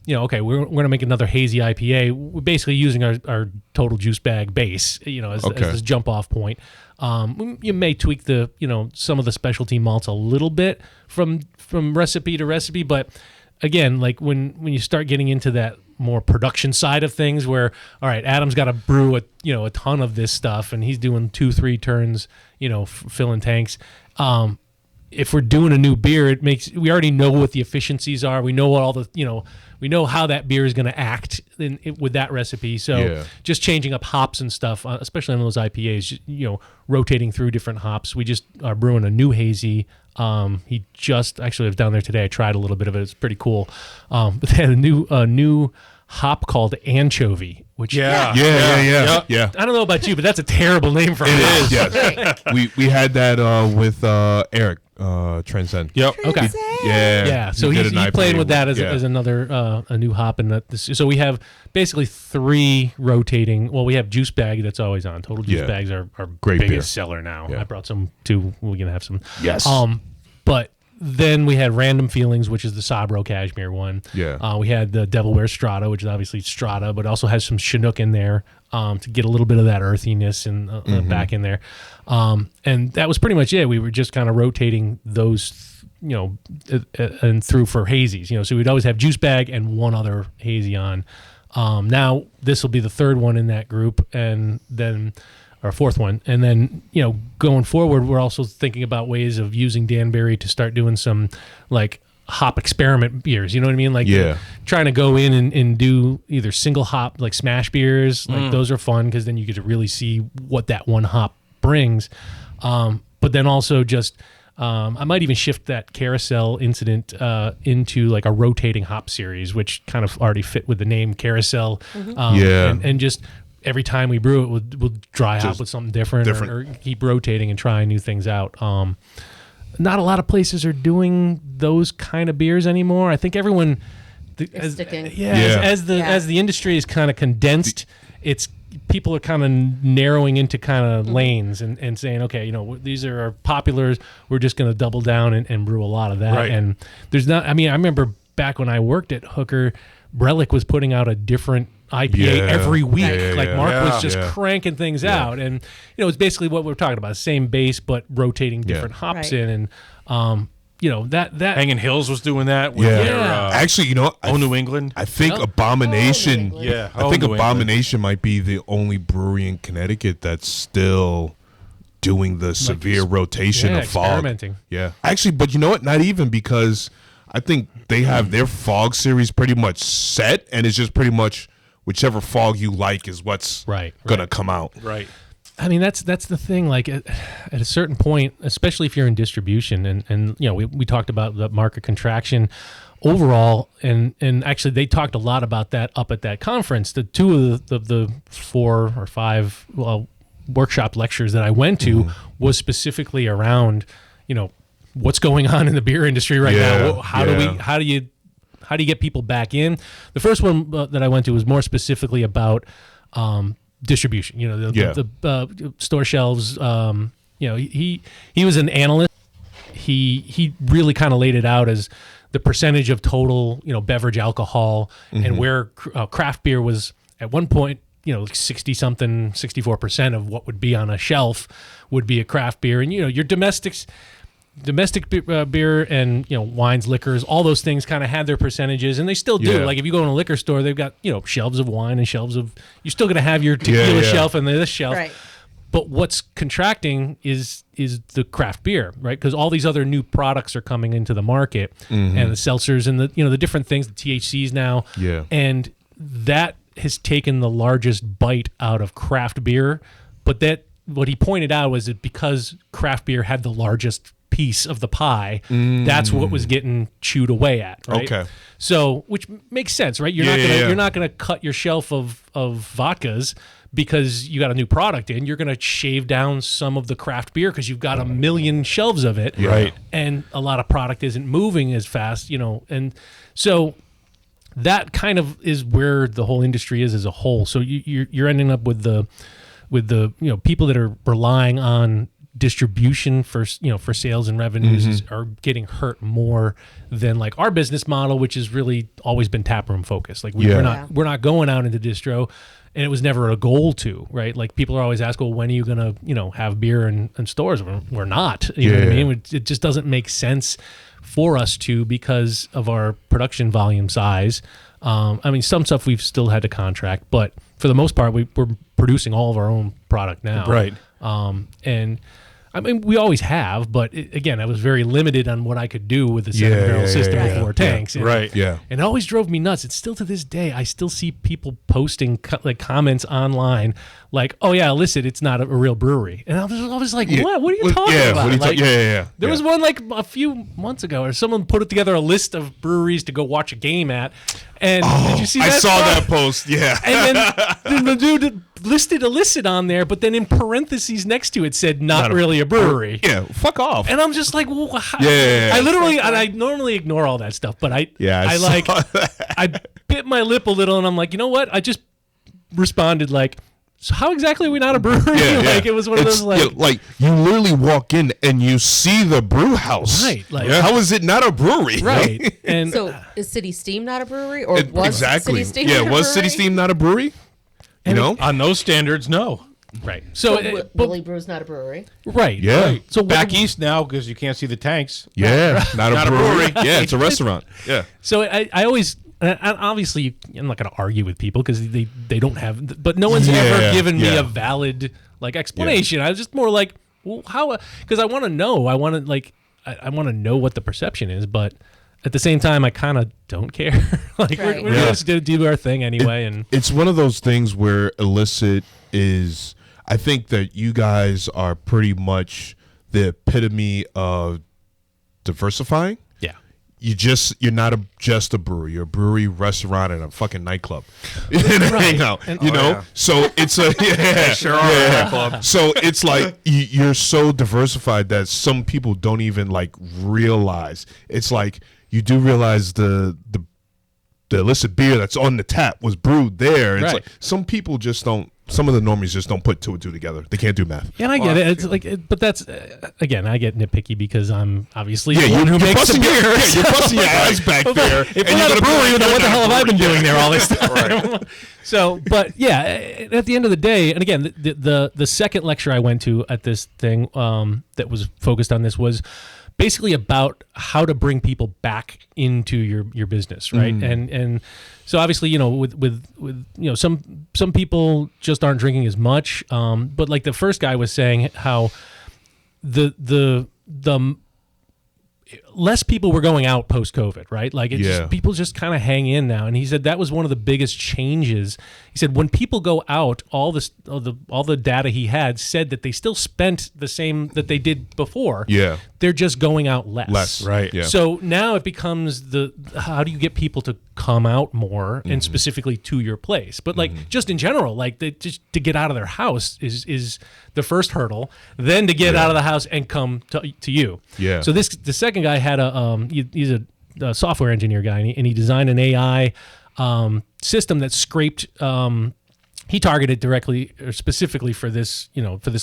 okay, we're going to make another hazy IPA. We're basically using our total juice bag base, as this jump off point. You may tweak the, some of the specialty malts a little bit from recipe to recipe, but again, when you start getting into that more production side of things where, all right, Adam's got to brew a ton of this stuff and he's doing 2-3 turns, filling tanks. If we're doing a new beer, we already know what the efficiencies are. We know what all the, we know how that beer is going to act with that recipe. So just changing up hops and stuff, especially on those IPAs, rotating through different hops. We just are brewing a new hazy. He just actually was down there today. I tried a little bit of it. It's pretty cool. But they had a new hop called anchovy, which Yeah. I don't know about you, but that's a terrible name for It it. is, yes. we had that with Eric Transcend. Yep. Okay. Yeah. So he's playing with that as another a new hop, and so we have basically 3 rotating. Well, we have Juice Bag that's always on. Total Juice Bags are Great biggest beer. seller now. Yeah. I brought some too. We're gonna have some. Yes. But then we had Random Feelings, which is the Sabro Cashmere one. Yeah. We had the Devilware Strata, which is obviously Strata, but also has some Chinook in there to get a little bit of that earthiness and back in there. And that was pretty much it. We were just kind of rotating those, and through for hazies. So we'd always have Juice Bag and one other hazy on. Now this will be the 3rd one in that group, and then or 4th one, and then going forward, we're also thinking about ways of using Danbury to start doing some hop experiment beers. You know what I mean? Trying to go in and do either single hop smash beers. Those are fun because then you get to really see what that one hop brings. But then also just I might even shift that carousel incident into a rotating hop series, which kind of already fit with the name carousel. And just every time we brew it, we'll dry hop with something different. Or keep rotating and trying new things out. Not a lot of places are doing those kind of beers anymore. I think everyone, as the industry is kind of condensed, people are kind of narrowing into kind of lanes and saying, okay, these are our populars. We're just going to double down and brew a lot of that. Right. And there's not. I mean, I remember back when I worked at Hooker, Relic was putting out a different IPA every week. Mark was just Yeah. cranking things out, and it's basically what we're talking about: same base, but rotating different hops in, and that Hanging Hills was doing that. With Yeah. their, Actually, New England. I think Abomination. Oh, New England. Yeah. I think New England. Abomination might be the only brewery in Connecticut that's still doing the severe rotation of fog. experimenting. Yeah. Actually, but you know what? Not even, because I think they have their fog series pretty much set, and it's just pretty much whichever fog you like is what's gonna come out. Right. I mean, that's the thing. Like at a certain point, especially if you're in distribution, and we talked about the market contraction overall, and actually they talked a lot about that up at that conference. The two of the 4 or 5 workshop lectures that I went to was specifically around what's going on in the beer industry right now. How do you get people back in? The first one that I went to was more specifically about distribution. The store shelves. He was an analyst. He really kind of laid it out as the percentage of total beverage alcohol, and where craft beer was at one point. 60-something, 64% of what would be on a shelf would be a craft beer, and your domestic beer and wines, liquors, all those things kind of had their percentages, and they still do. Like if you go in a liquor store, they've got shelves of wine and shelves of. You're still going to have your tequila shelf and this shelf, Right. But what's contracting is the craft beer, right? Because all these other new products are coming into the market, and the seltzers and the different things, the THCs now, and that has taken the largest bite out of craft beer. But what he pointed out was that because craft beer had the largest piece of the pie, that's what was getting chewed away at, right? Okay. So, which makes sense, right? You're not gonna cut your shelf of vodkas because you got a new product in. You're gonna shave down some of the craft beer because you've got a million shelves of it, Right? And a lot of product isn't moving as fast, and so that kind of is where the whole industry is as a whole. So you're ending up with the people that are relying on distribution for sales and revenues are getting hurt more than like our business model, which has really always been taproom focused. Like we're not going out into distro, and it was never a goal to, right? Like people are always asking, well, when are you gonna have beer in stores? We're not. You know what I mean? It just doesn't make sense for us to, because of our production volume size. I mean, some stuff we've still had to contract, but for the most part, we're producing all of our own product now. Right. And I mean, we always have, but again, I was very limited on what I could do with the 7-barrel system with 4 tanks. And, Yeah. And it always drove me nuts. It's still to this day, I still see people posting comments online like, oh yeah, Elicit, it's not a real brewery. And I was like, what? What are you talking about? There was one like a few months ago, or someone put together a list of breweries to go watch a game at. And did you see that? I saw that post. Yeah. And then the dude listed Elicit on there, but then in parentheses next to it said not really a brewery. Yeah, fuck off. And I'm just like, well, how? Yeah. I normally ignore all that stuff, but I bit my lip a little, and I'm like, you know what? I just responded like, so how exactly are we not a brewery? It was one of those like you literally walk in and you see the brew house. Right. Like how is it not a brewery? Right. And So is City Steam not a brewery, or was exactly. City Steam not a was City brewery? Steam not a brewery? On those standards, no. right. So So Willie Brew's not a brewery. right. Yeah. Right. So Back east now, because you can't see the tanks. Yeah, not a brewery. Yeah, it's a restaurant. Yeah. So I always, and obviously, I'm not going to argue with people because they don't have, but no one's ever given me a valid explanation. I was just more like, well, how? Because I want to know. I want to know what the perception is, but at the same time, I kind of don't care. Right. We're just going to do our thing anyway. And It's one of those things where Elicit is. I think that you guys are pretty much the epitome of diversifying. yeah. You're not just a brewery. You're a brewery, restaurant, and a fucking nightclub. And a hangout. So it's a club. So it's like you're so diversified that some people don't even realize. It's like you do realize the the Elicit beer that's on the tap was brewed there. It's Right. like some people just don't. Some of the normies just don't put two and two together. They can't do math. Yeah, and I get it. It's like, but that's again, I get nitpicky because I'm obviously the Yeah, one who makes the busting beer. you're busting your ass back there. If we're not a brewery, then what the hell have I been doing there all this time? Right. So, but yeah, at the end of the day, and again, the second lecture I went to at this thing that was focused on this was basically about how to bring people back into your business, right? And so obviously, you know, with you know, some people just aren't drinking as much, but like the first guy was saying how the less people were going out post COVID, right? Like people just kind of hang in now. And he said that was one of the biggest changes. He said when people go out, all the data he had said that they still spent the same that they did before. Yeah. They're just going out less. Right. Yeah. So now it becomes how do you get people to come out more and specifically to your place? But like just in general, like just to get out of their house is the first hurdle. Then to get out of the house and come to you. Yeah. So the second guy had he's a software engineer guy and he designed an AI system that scraped. He targeted directly or specifically for this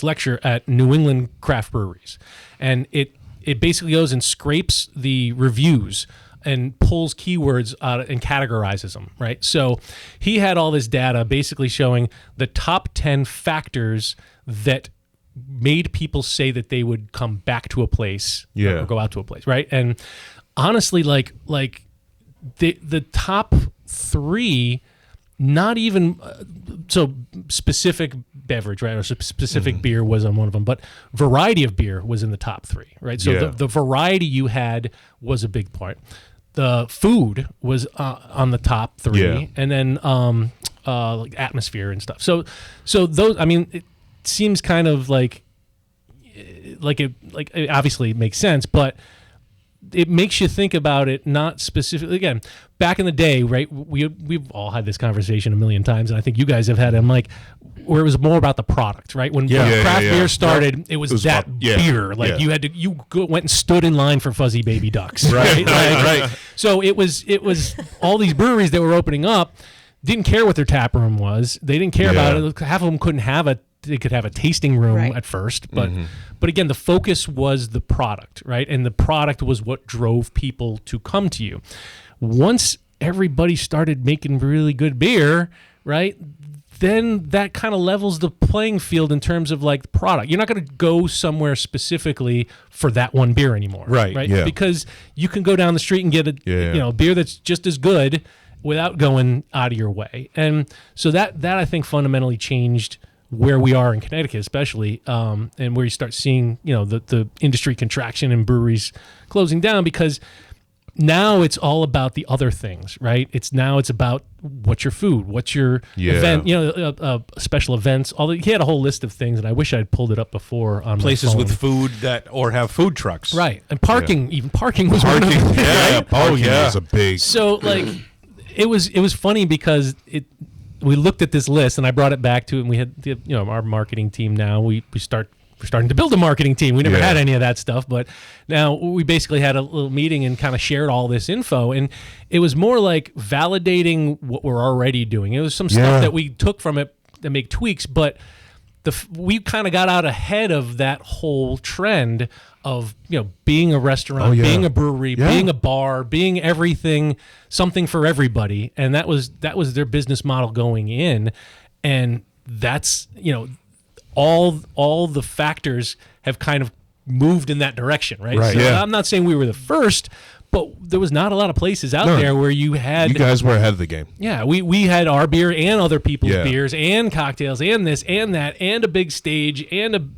lecture at New England craft breweries, and it basically goes and scrapes the reviews and pulls keywords out and categorizes them, right? So he had all this data basically showing the top 10 factors that made people say that they would come back to a place or go out to a place, right? And honestly, like the top 3, not even so specific beverage, right, or specific beer was on one of them, but variety of beer was in the top 3, right? So the variety you had was a big part. The food was on the top 3, and then like atmosphere and stuff. So those, I mean, it seems kind of like it obviously makes sense, but it makes you think about it, not specifically. Again, back in the day, right? We've all had this conversation a million times, and I think you guys have had it. I'm like, where it was more about the product, right? When craft beer started, it was that beer. Like you went and stood in line for Fuzzy Baby Ducks, right? Right. So it was all these breweries that were opening up didn't care what their tap room was. They didn't care about it. Half of them couldn't have a. They could have a tasting room at first, but again, the focus was the product, right? And the product was what drove people to come to you. Once everybody started making really good beer, right? Then that kind of levels the playing field in terms of like the product. You're not going to go somewhere specifically for that one beer anymore, right? Yeah. Because you can go down the street and get a beer that's just as good without going out of your way. And so that I think fundamentally changed where we are in Connecticut, especially, and where you start seeing, the industry contraction and breweries closing down, because now it's all about the other things, right? It's about what's your food, what's your event, special events. He had a whole list of things, and I wish I'd pulled it up before on places my phone. with food or have food trucks, right? And parking, even parking was one of them. Parking is a big. So like, it was funny because we looked at this list, and I brought it back to it, and we had our marketing team now. We're starting to build a marketing team. We never had any of that stuff, but now we basically had a little meeting and kind of shared all this info, and it was more like validating what we're already doing. It was some stuff that we took from it to make tweaks, but we kind of got out ahead of that whole trend of being a restaurant, being a brewery, being a bar, being everything, something for everybody, and that was their business model going in, and that's all the factors have kind of moved in that direction, right? Right. So I'm not saying we were the first, but there was not a lot of places out there where you guys were ahead of the game. Yeah, we had our beer and other people's beers and cocktails and this and that and a big stage and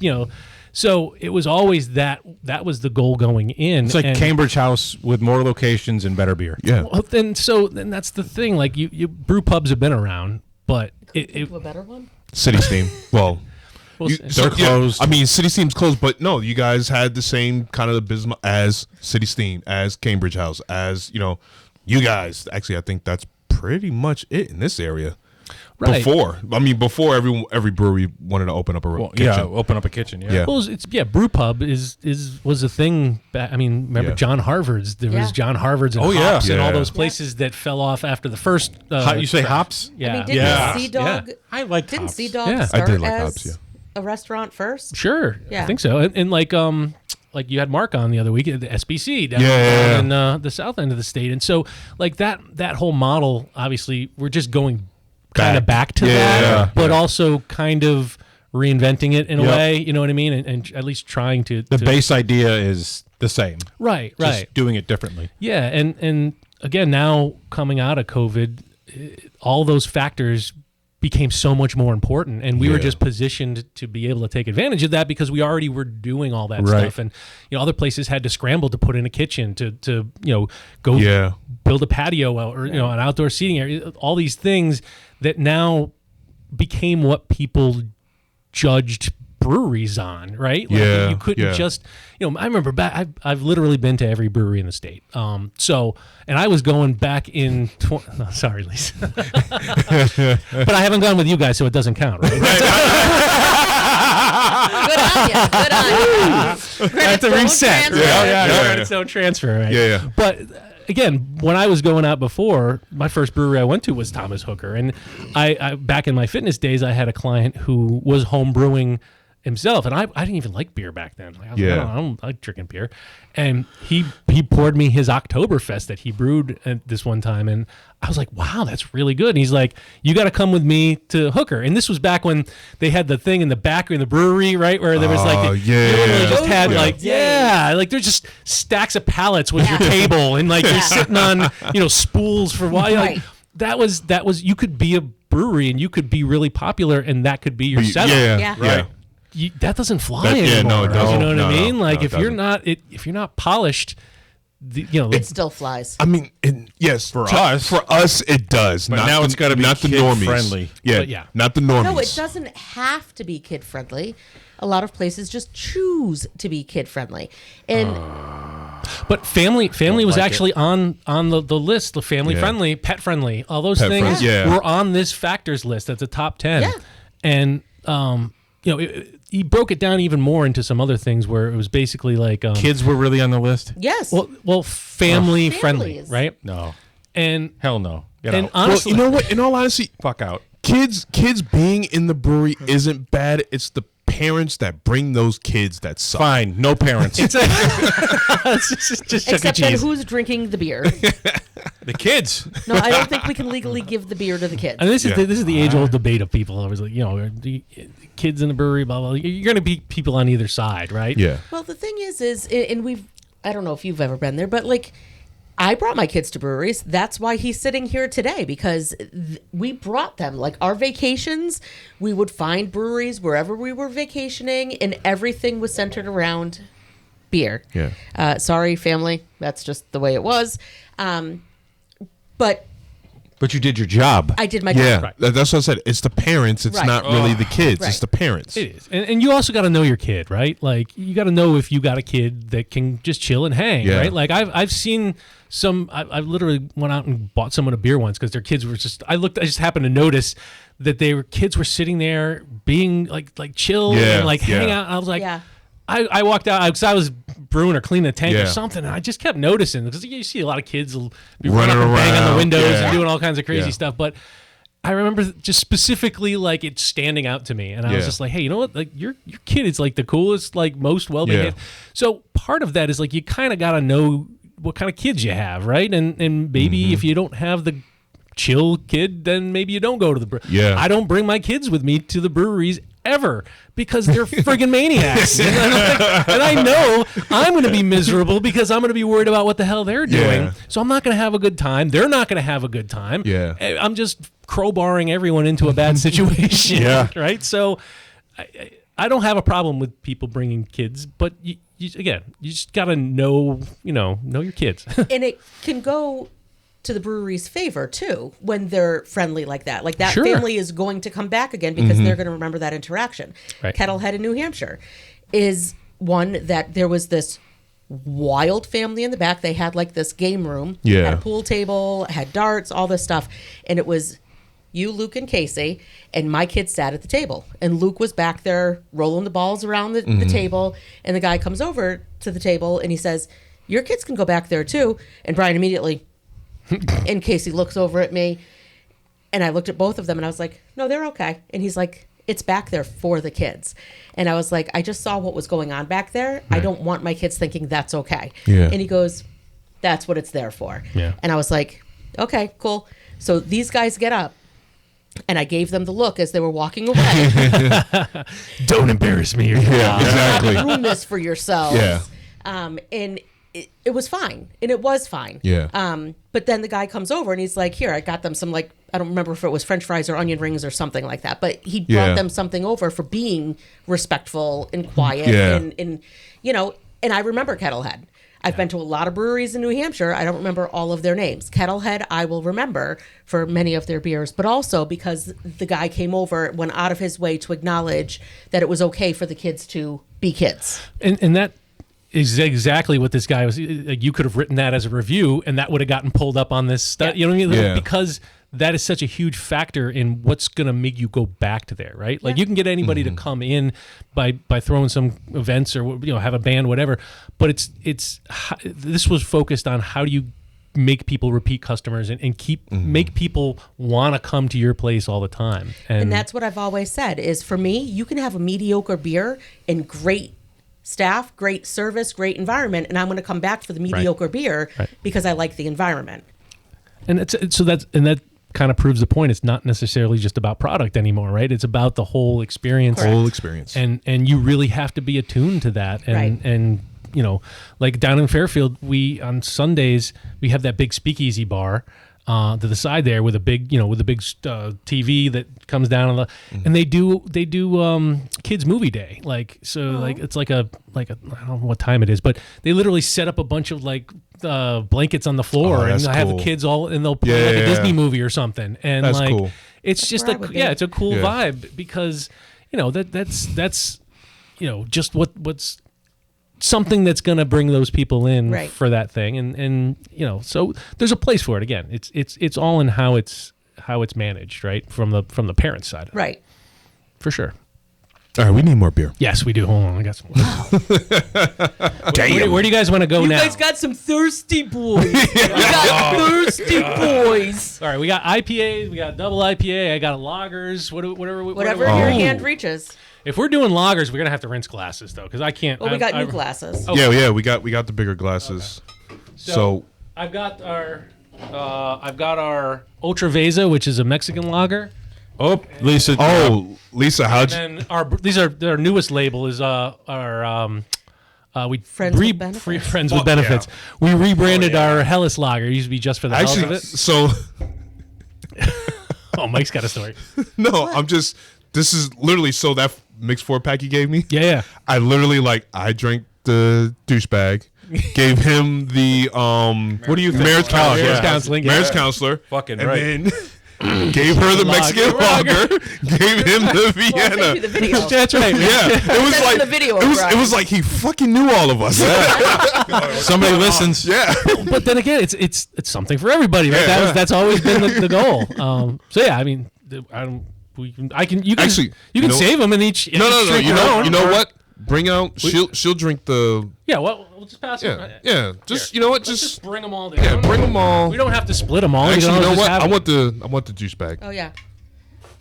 so it was always that was the goal going in. It's like Cambridge House with more locations and better beer. Yeah. Well, then that's the thing. Like you brew pubs have been around, but a better one. City Steam. Well. They're closed. I mean, City Steam's closed, but no, you guys had the same kind of business as City Steam, as Cambridge House, as you guys. Actually, I think that's pretty much it in this area. Right. Before every brewery wanted to open up a kitchen. Yeah, open up a kitchen. Yeah. Yeah. Well, brew pub was a thing. I mean, remember Yeah. John Harvard's? There Yeah. was John Harvard's and Oh, yeah. Hops and all Yeah. those places that fell off after the first. You say hops? Yeah. I mean, didn't Yeah. Sea Dog? I like Didn't hops. Sea Dog Yeah. I start did like as hops, yeah. a restaurant first? Sure. Yeah. I think so. And like you had Mark on the other week at the SBC down Yeah. in the south end of the state. And so like that whole model, obviously we're just going kind of back to Yeah, that, yeah, but yeah. also kind of reinventing it in a Yep. way, you know what I mean? And at least trying to. The base idea is the same. Right. Just doing it differently. Yeah. And again, now coming out of COVID, all those factors became so much more important, and we were Yeah. just positioned to be able to take advantage of that because we already were doing all that Right. stuff. And other places had to scramble to put in a kitchen to go Yeah. build a patio or an outdoor seating area, all these things that now became what people judged breweries on, right? Like Yeah, you couldn't yeah. just, I remember back, I've literally been to every brewery in the state. And I was going back in, no, sorry, Lisa, but I haven't gone with you guys, so it doesn't count, right? Good on you. Good on you. That's a reset. Yeah. Its own transfer, right? Yeah. But again, when I was going out before, my first brewery I went to was Thomas Hooker, and I back in my fitness days, I had a client who was home brewing himself, and I didn't even like beer back then. Like, I was like, I don't like drinking beer, and he poured me his Oktoberfest that he brewed at this one time, and I was like, wow, that's really good. And he's like, you got to come with me to Hooker, and this was back when they had the thing in the back in the brewery, right, where there was like you literally just had like there's just stacks of pallets with your table, and like you're sitting on spools for why Right. that was you could be a brewery and you could be really popular, and that could be your setup. Yeah. Right. That doesn't fly That- yeah, anymore. no, it doesn't. You know what No, I mean? no, Like no, if it you're doesn't. if you're not polished, It still flies. I mean, yes, for us, it does. But now it's gotta be not the kid normies. friendly. Yeah, But yeah. not the normies. No, it doesn't have to be kid friendly. A lot of places just choose to be kid friendly. And but family was like actually on the list, the family Yeah. friendly, pet friendly, all those Pet things friendly, yeah. were on this factors list at the top 10. Yeah. And he broke it down even more into some other things where it was basically like Kids were really on the list? yes. well family friendly, Families. right? No. And Hell no. Get and out. honestly, Well, you know what? In all honesty, Fuck out. kids being in the brewery isn't bad. It's the parents that bring those kids that suck. Fine. No parents. it's just Chuck E. Except then Cheese. who's drinking the beer? The kids. No, I don't think we can legally give the beer to the kids. And this is Yeah. this is the age old debate of people. I was like, the kids in the brewery, blah blah. You're going to be people on either side, right? Yeah. Well, the thing is, and I don't know if you've ever been there, but like, I brought my kids to breweries. That's why he's sitting here today, because we brought them. Like our vacations, we would find breweries wherever we were vacationing, and everything was centered around beer. Yeah. Sorry, family. That's just the way it was. But But you did your job. I did my Yeah. job. That's what I said. It's the parents. It's Right. not really the kids. Right. It's the parents. It is, and you also got to know your kid, right? Like you got to know if you got a kid that can just chill and hang, Yeah. right? Like I've seen some. I literally went out and bought someone a beer once because their kids were just. I just happened to notice that kids were sitting there being like chill Yeah, and like hang yeah. out. I was like, Yeah. I walked out because I was brewing or cleaning a tank or Yeah. something, and I just kept noticing because you see a lot of kids will be Running running up and banging on the around, windows yeah. and doing all kinds of crazy Yeah. stuff, but. I remember just specifically like it standing out to me, and I was Yeah. just like, "Hey, you know what? Like your kid is like the coolest, like most well behaved." Yeah. So part of that is like you kind of got to know what kind of kids you have, right? And maybe Mm-hmm. if you don't have the chill kid, then maybe you don't go to the brewery. Yeah. I don't bring my kids with me to the breweries ever because they're friggin' maniacs, and I know I'm going to be miserable because I'm going to be worried about what the hell they're doing. Yeah. So I'm not going to have a good time. They're not going to have a good time. Yeah. I'm just crowbarring everyone into a bad situation. Yeah. Right. So I don't have a problem with people bringing kids, but you just got to know your kids. And it can go to the brewery's favor too when they're friendly like that. Like that Sure. family is going to come back again because they're going to remember that interaction. Right. Kettlehead in New Hampshire is one that there was this wild family in the back. They had like this game room, Yeah. had a pool table, had darts, all this stuff, and it was you, Luke, and Casey, and my kids sat at the table. And Luke was back there rolling the balls around the table. And the guy comes over to the table and he says, your kids can go back there too. And Brian immediately, and Casey looks over at me. And I looked at both of them and I was like, no, they're okay. And he's like, it's back there for the kids. And I was like, I just saw what was going on back there. I don't want my kids thinking that's okay. Yeah. And he goes, that's what it's there for. Yeah. And I was like, okay, cool. So these guys get up and I gave them the look as they were walking away. Don't embarrass me. Yeah, exactly. Ruin this for yourselves. Yeah. And it was fine. And it was fine. Yeah. But then the guy comes over and he's like, here, I got them some, like, I don't remember if it was French fries or onion rings or something like that. But he brought them something over for being respectful and quiet. Yeah. And you know, and I remember Kettlehead. I've been to a lot of breweries in New Hampshire. I don't remember all of their names. Kettlehead, I will remember for many of their beers, but also because the guy came over, went out of his way to acknowledge that it was okay for the kids to be kids. And that is exactly what this guy was. Like, you could have written that as a review, and that would have gotten pulled up on this stuff. You know what I mean? Yeah. Because that is such a huge factor in what's going to make you go back to there, right? Like, you can get anybody to come in by throwing some events or have a band, whatever. But this was focused on how do you make people repeat customers and keep make people want to come to your place all the time. And that's what I've always said is, for me, you can have a mediocre beer and great staff, great service, great environment, and I'm going to come back for the mediocre beer because I like the environment. And that kind of proves the point. It's not necessarily just about product anymore, right? It's about the whole experience. Whole experience. And you really have to be attuned to that. And like down in Fairfield, on Sundays we have that big speakeasy bar to the side there with a big TV that comes down on and they do kids movie day, like it's like a I don't know what time it is, but they literally set up a bunch of blankets on the floor and have the kids all, and they'll play a Disney movie or something, and that's cool. It's just it's a cool vibe because that's just what's something that's going to bring those people in for that thing, and so there's a place for it. Again, it's all in how it's managed, right, from the parents' side, right? For sure. All right, we need more beer. Yes, we do. Hold on, I got some. Where do you guys want to go now? You guys got some thirsty boys. We got thirsty boys. All right, we got IPAs, we got double IPA, I got lagers, whatever your hand reaches. If we're doing lagers, we're gonna have to rinse glasses though, because I can't. Well, we got new glasses. Oh. Yeah, we got the bigger glasses. Okay. So I've got our Ultra Veza, which is a Mexican lager. Oh, Lisa. Lisa, how'd you? And our newest label is our Friends with Benefits. Friends with Benefits. We rebranded our Hellas Lager. It used to be just for the hell of it. So Oh, Mike's got a story. no, this is literally that mixed 4-pack you gave me. Yeah. I literally I drank the douchebag, gave him the what do you think? marriage counselor, marriage counselor, fucking and right. then gave her the Mexican lager, gave him the Vienna. Well, the video. That's right. Yeah, it was That's like the video, it was like he fucking knew all of us. Somebody listens. Yeah. But then again, it's something for everybody, right? Yeah. That's always been the goal. So yeah, I mean, you can save them in each. No. You know what? Bring out. She'll drink the. Yeah. Well, we'll just pass them. Yeah. Just you know what? Just bring them all. Down. Yeah. Bring them all. We don't have to split them all. Actually, you know what? I want. want the juice bag. Oh yeah.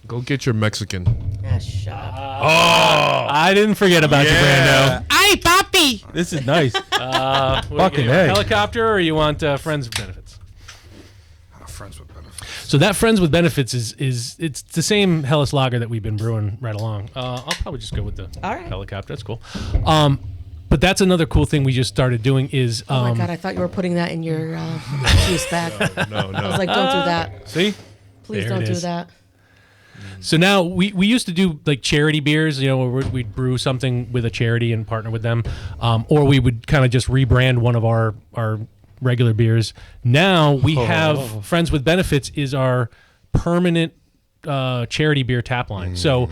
Go get your Mexican. Ah, shut up. I didn't forget about you, Brando. Ay, papi. This is nice. Fucking helicopter, or you want Friends with Benefits? Friends with benefits. So that Friends with Benefits is it's the same Hellas Lager that we've been brewing right along. I'll probably just go with the helicopter. That's cool. But that's another cool thing we just started doing is. Oh my god! I thought you were putting that in your juice bag. No. I was like, don't do that. See, Please There don't it do is. that. So now we used to do like charity beers, where we'd brew something with a charity and partner with them, or we would kind of just rebrand one of our regular beers. Now we have Friends with Benefits is our permanent charity beer tap line. So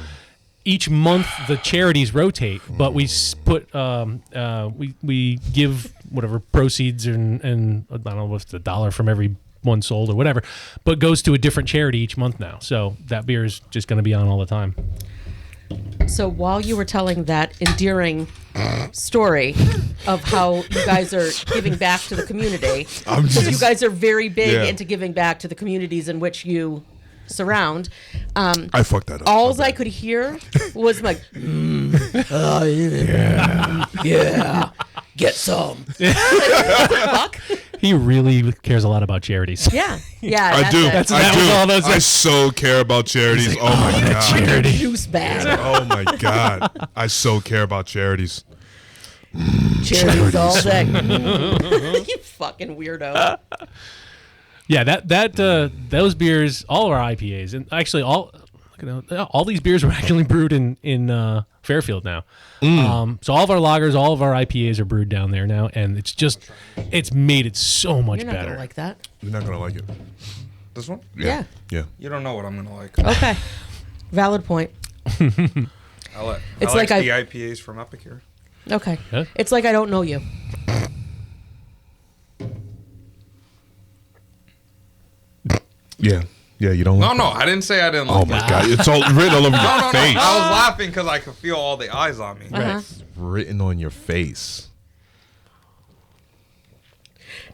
each month the charities rotate, but we put we give whatever proceeds and I don't know what's the dollar from every one sold or whatever, but goes to a different charity each month now. So that beer is just going to be on all the time. So while you were telling that endearing story of how you guys are giving back to the community, because you guys are very big into giving back to the communities in which you surround. I fucked that up. All I could hear was like, oh, yeah, get some. Fuck? He really cares a lot about charities. Yeah. I do. It. That was all those- I so care about charities. Oh my god. Charity. Juice bag. Oh my god. I so care about charities. Charities all day. You fucking weirdo. Yeah, those beers, all of our IPAs, and actually all these beers were actually brewed in Fairfield now. So all of our lagers, all of our IPAs are brewed down there now, and it's made it so much You're not better. gonna like that. You're not gonna like it. This one? Yeah. Yeah. You don't know what I'm gonna like. Okay. Valid point. It's I like the IPAs from Epic here. Okay. Huh? It's like I don't know you. Yeah. Yeah, you don't like No, I didn't say I didn't like Oh my it. god. It's all written all over your No. face. I was laughing because I could feel all the eyes on me. It's written on your face.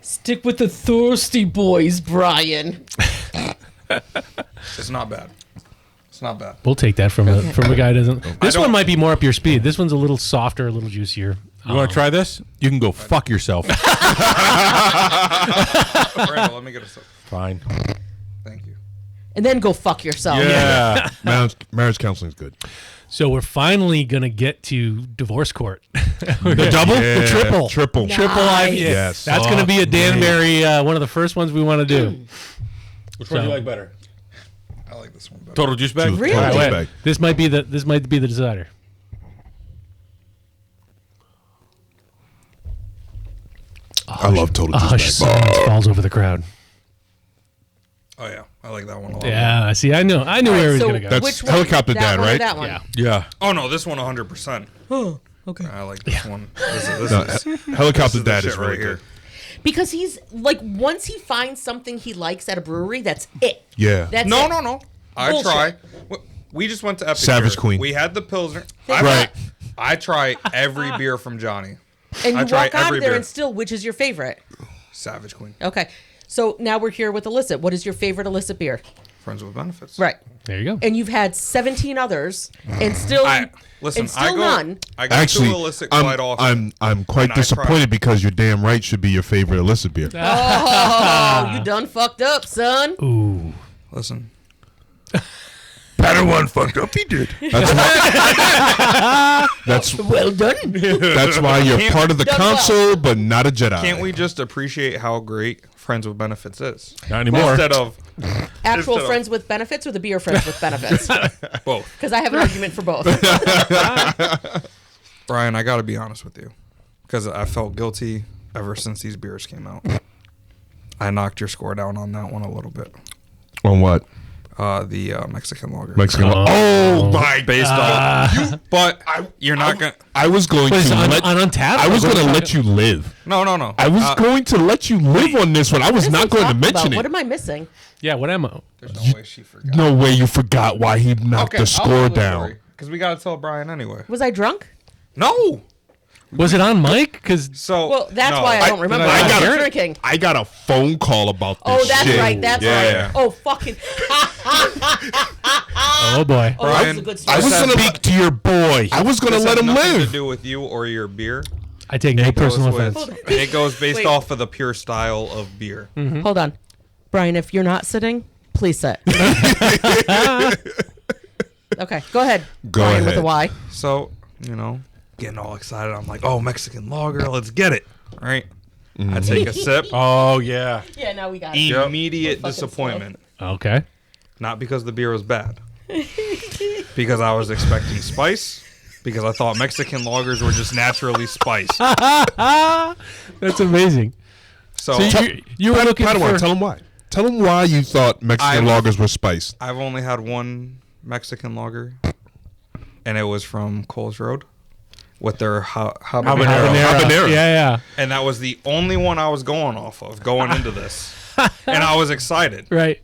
Stick with the thirsty boys, Brian. It's not bad. It's not bad. We'll take that from a guy who doesn't. This don't- one might be more up your speed. This one's a little softer, a little juicier. You want to try this? You can go fuck yourself. Randall, let me get a sip. Fine. Thank you. And then go fuck yourself. Yeah. Marriage counseling is good. So we're finally gonna get to divorce court. The double, Yeah, the triple, triple. Nice. triple IPA. Yes. That's gonna be a Danbury, one of the first ones we want to do. Which one do you like better? I like this one better. Total juice bag? Really? Total Wait. juice bag. This might be the decider. I love total Oh, juice bag. silence falls over the crowd. Oh yeah, I like that one a lot. Yeah, see, I knew where he was So gonna go. That's which one? Helicopter That Dad, one or right? That one. Yeah. Yeah. Oh no, this one 100%. Oh, okay. I like this one. This No, is Helicopter the Dad shit is really right here. good. Because he's like, once he finds something he likes at a brewery, that's it. Yeah. That's No. it. I Bullshit. try. We just went to Epic Savage here. Queen. We had the Pilsner. Right. I try every beer from Johnny. And I you try walk out every of there beer. and still, which is your favorite? Savage Queen. Okay. So now we're here with Elicit. What is your favorite Elicit beer? Friends with benefits. Right. There you go. And you've had 17 others, and still, Listen, and still I go, none. I go Actually, to Elicit quite often. I'm quite And I try. disappointed because you're damn right should be your favorite Elicit beer. Oh, you done fucked up, son. Ooh. Listen, Padawan fucked up. He did. That's Well done. that's why you're part of the Done well. council, but not a Jedi. can't we just appreciate how great Friends with Benefits is? Not anymore. Instead of Actual Instead of- friends with benefits or the beer friends with benefits? both. Because I have an argument for both. Brian, I got to be honest with you, because I felt guilty ever since these beers came out. I knocked your score down on that one a little bit. On what? The Mexican lager. Mexican. Oh my! Based on, but you're not gonna. I was going What is to it, let. on Untapped? I was Or going to what? let you live. No. I was going to let you live on this one. I was What not is he going to talking mention about? What it. am I missing? Yeah, what am I? There's no way she forgot. No way you forgot why he knocked the score down. Because we got to tell Brian anyway. Was I drunk? No. Was it on mic? Because So Well, that's no, why I don't remember. I I got was it. drinking. I got a phone call about this Oh, that's shit. right. That's Yeah. right. Oh, fucking. oh boy, Oh, that's a Brian, good I story. was going to Speak to your boy. I was going to This let has him nothing to live. do with you or your beer. I take no It goes personal with- offense. It goes based Wait. off of the pure style of beer. Hold on. Brian, if you're not sitting, please sit. Okay, go ahead. Go Brian with ahead. a Y. So, getting all excited. I'm like, oh, Mexican lager, let's get it. All right. I take a sip. Oh, yeah. Yeah, now we got it. Immediate Fucking disappointment. Okay. Not because the beer was bad. Because I was expecting spice. Because I thought Mexican lagers were just naturally spiced. That's amazing. So, So you were looking Padawan, for. tell him why. Tell him why you thought Mexican lagers were spiced. I've only had one Mexican lager. And it was from Coles Road. With their habanero. Habanero. Yeah, yeah. And that was the only one I was going off of going into this. and I was excited. Right.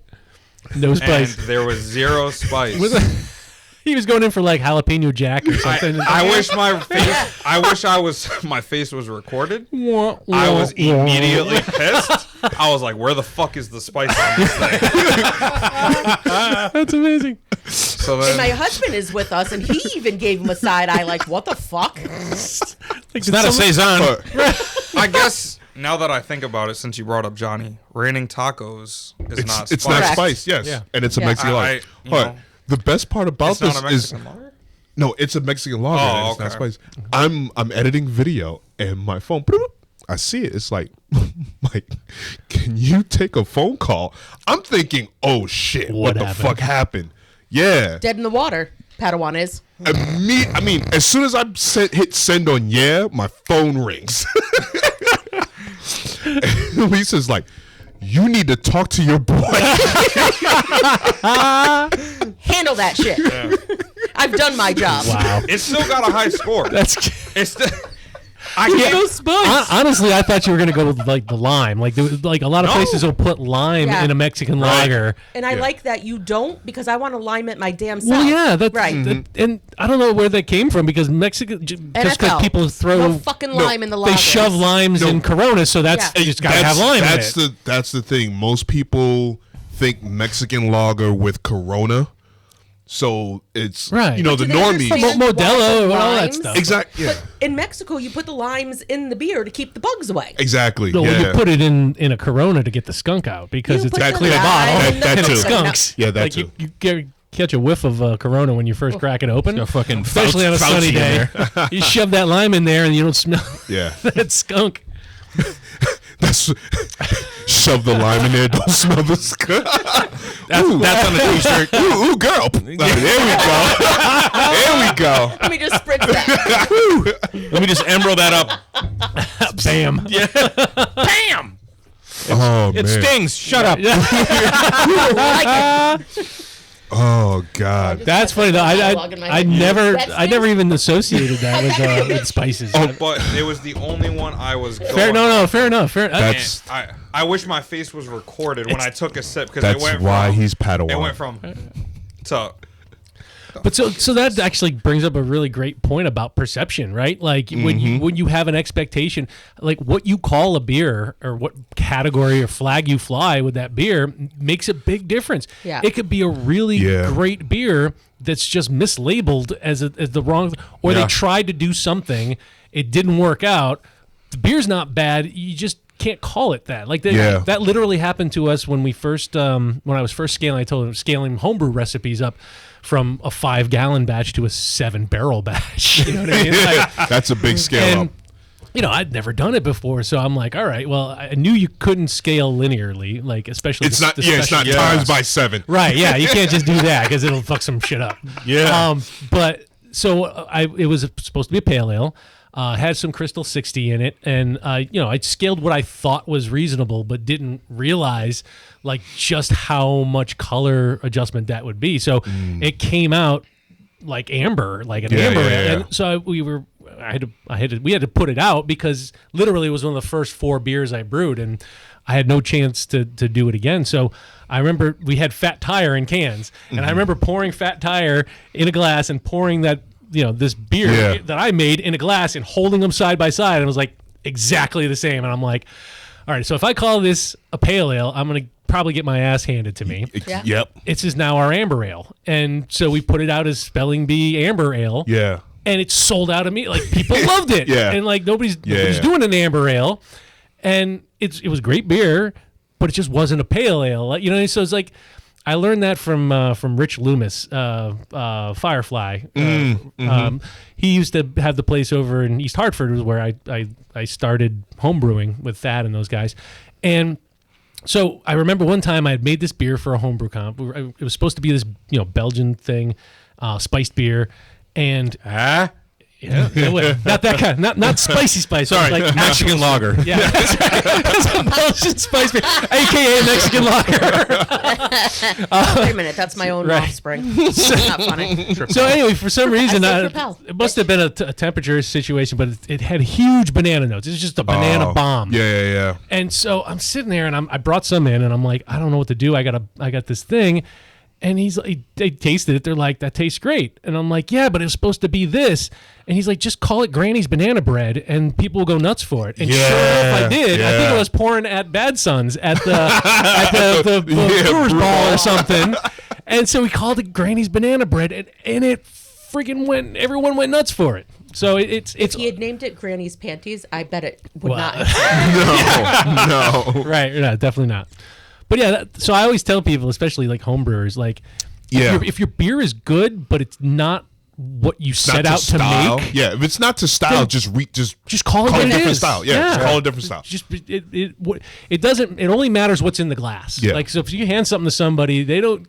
No And spice. there was zero spice. He was going in for like jalapeno jack or something. I wish my face was recorded. I was immediately pissed. I was like, where the fuck is the spice on this thing? That's amazing. So And my then, husband is with us, and he even gave him a side eye, like, "What the fuck?" It's not a saison. I guess now that I think about it, since you brought up Johnny, raining tacos is not spice. It's not Correct. spice, yes. Yeah. And it's a Yeah. Mexican lager. you But know, the best part about it's not this a is Mexican lager? no, it's a Mexican lager. Oh, and it's not okay. spice. I'm editing video and my phone. Bloop, I see it. It's like, can you take a phone call? I'm thinking, oh shit, what the happened? fuck happened? Yeah. Dead in the water. Padawan is. I mean, as soon as I hit send on my phone rings. And Lisa's like, you need to talk to your boy. Handle that shit. I've done my job. Wow. It still got a high score. That's It's still, I can't. honestly, I thought you were gonna go with like the lime. Like there was, like a lot of No. places will put lime Yeah. in a Mexican lager. And I Yeah. like that you don't, because I want to lime it my damn self. Well, yeah, that's right. and I don't know where that came from because Mexican just because NFL. people throw No fucking lime in the lager. they shove limes in Coronas, so that's Yeah. you just gotta have lime in it. That's the thing. Most people think Mexican lager with Corona, so it's Right. You know, Do the they normies. understand Mo- why Modelo the and all that limes? stuff. Exactly. Yeah. But in Mexico, you put the limes in the beer to keep the bugs away. Exactly. No, yeah. you put it in a Corona to get the skunk out because You it's put a the clear lime bottle in the That and too. it skunks. Yeah, that like too. You catch a whiff of Corona when you first crack it open, Got fucking especially on a Fauci sunny in day. there. You shove that lime in there and you don't smell Yeah. that skunk. That's shove the lime in there. Don't smell the skunk. That's on the t-shirt. Ooh, girl. There we go. There we go. Let me just spritz that. Let me just emerald that up. Bam. Bam! Oh It man. stings. Shut up. I like it. Oh god. That's funny though. Dialogue in my I head. never That's never even associated that with spices. But it was the only one I was going. Fair enough. That's I wish my face was recorded when I took a sip because it that's went why from, he's Padawan. it went from to But so that actually brings up a really great point about perception, right? Like when you have an expectation, like what you call a beer or what category or flag you fly with that beer makes a big difference. Yeah. It could be a really great beer that's just mislabeled as the wrong, or they tried to do something, it didn't work out. The beer's not bad. You just can't call it that. Like that literally happened to us when we first when I was first scaling. I told him scaling homebrew recipes up from a 5-gallon batch to a 7-barrel batch. You know what I mean? Like, That's a big scale and up. you know, I'd never done it before, so I'm like, all right, well, I knew you couldn't scale linearly, like especially It's not. Yeah, it's not special- times by 7. Right, yeah, you can't just do that because it'll fuck some shit up. Yeah. But so it was supposed to be a pale ale. Had some Crystal 60 in it, and you know, I scaled what I thought was reasonable, but didn't realize like just how much color adjustment that would be. So it came out like amber, like an amber ale. yeah. And so we had to put it out because literally it was one of the first 4 beers I brewed, and I had no chance to do it again. So I remember we had Fat Tire in cans, and I remember pouring Fat Tire in a glass and pouring that, you know, this beer that I made in a glass and holding them side by side, and it was like exactly the same. And I'm like, all right, so if I call this a pale ale, I'm gonna probably get my ass handed to me. Yeah. Yep. It's is now our amber ale, and so we put it out as Spelling Bee Amber Ale. Yeah. And it sold out immediately. Like people loved it. Yeah. And like nobody's Yeah. doing an amber ale, and it was great beer, but it just wasn't a pale ale. Like, you know, so it's like I learned that from Rich Loomis, Firefly. He used to have the place over in East Hartford, was where I started homebrewing with Thad and those guys, and so I remember one time I had made this beer for a homebrew comp. It was supposed to be this, you know, Belgian thing, spiced beer, and Yeah, not that kind. Not spicy spice. Sorry, like Mexican lager. Yeah, that's right. That's a Belgian spice beer, aka Mexican lager. Wait a minute, that's my own Right. offspring. Not funny. So anyway, for some reason, I said Propel. it must have been a temperature situation, but it had huge banana notes. It was just a banana bomb. Yeah. And so I'm sitting there, and I brought some in, and I'm like, I don't know what to do. I got this thing. And he's like, they tasted it. They're like, that tastes great. And I'm like, yeah, but it was supposed to be this. And he's like, just call it Granny's banana bread, and people will go nuts for it. And sure enough, I did. I think I was pouring at Bad Sons at the Brewers Ball or something. And so we called it Granny's banana bread, and it freaking went. Everyone went nuts for it. So it's If he had named it Granny's Panties, I bet it would Well, not. No. right. No, definitely not. But yeah, so I always tell people, especially like home brewers, like if your beer is good, but it's not what you set out to make. Yeah, if it's not to style, Then just call it what a it different is. style. Yeah, just call it a different style. Just it doesn't. It only matters what's in the glass. Yeah. Like, so if you hand something to somebody, they don't.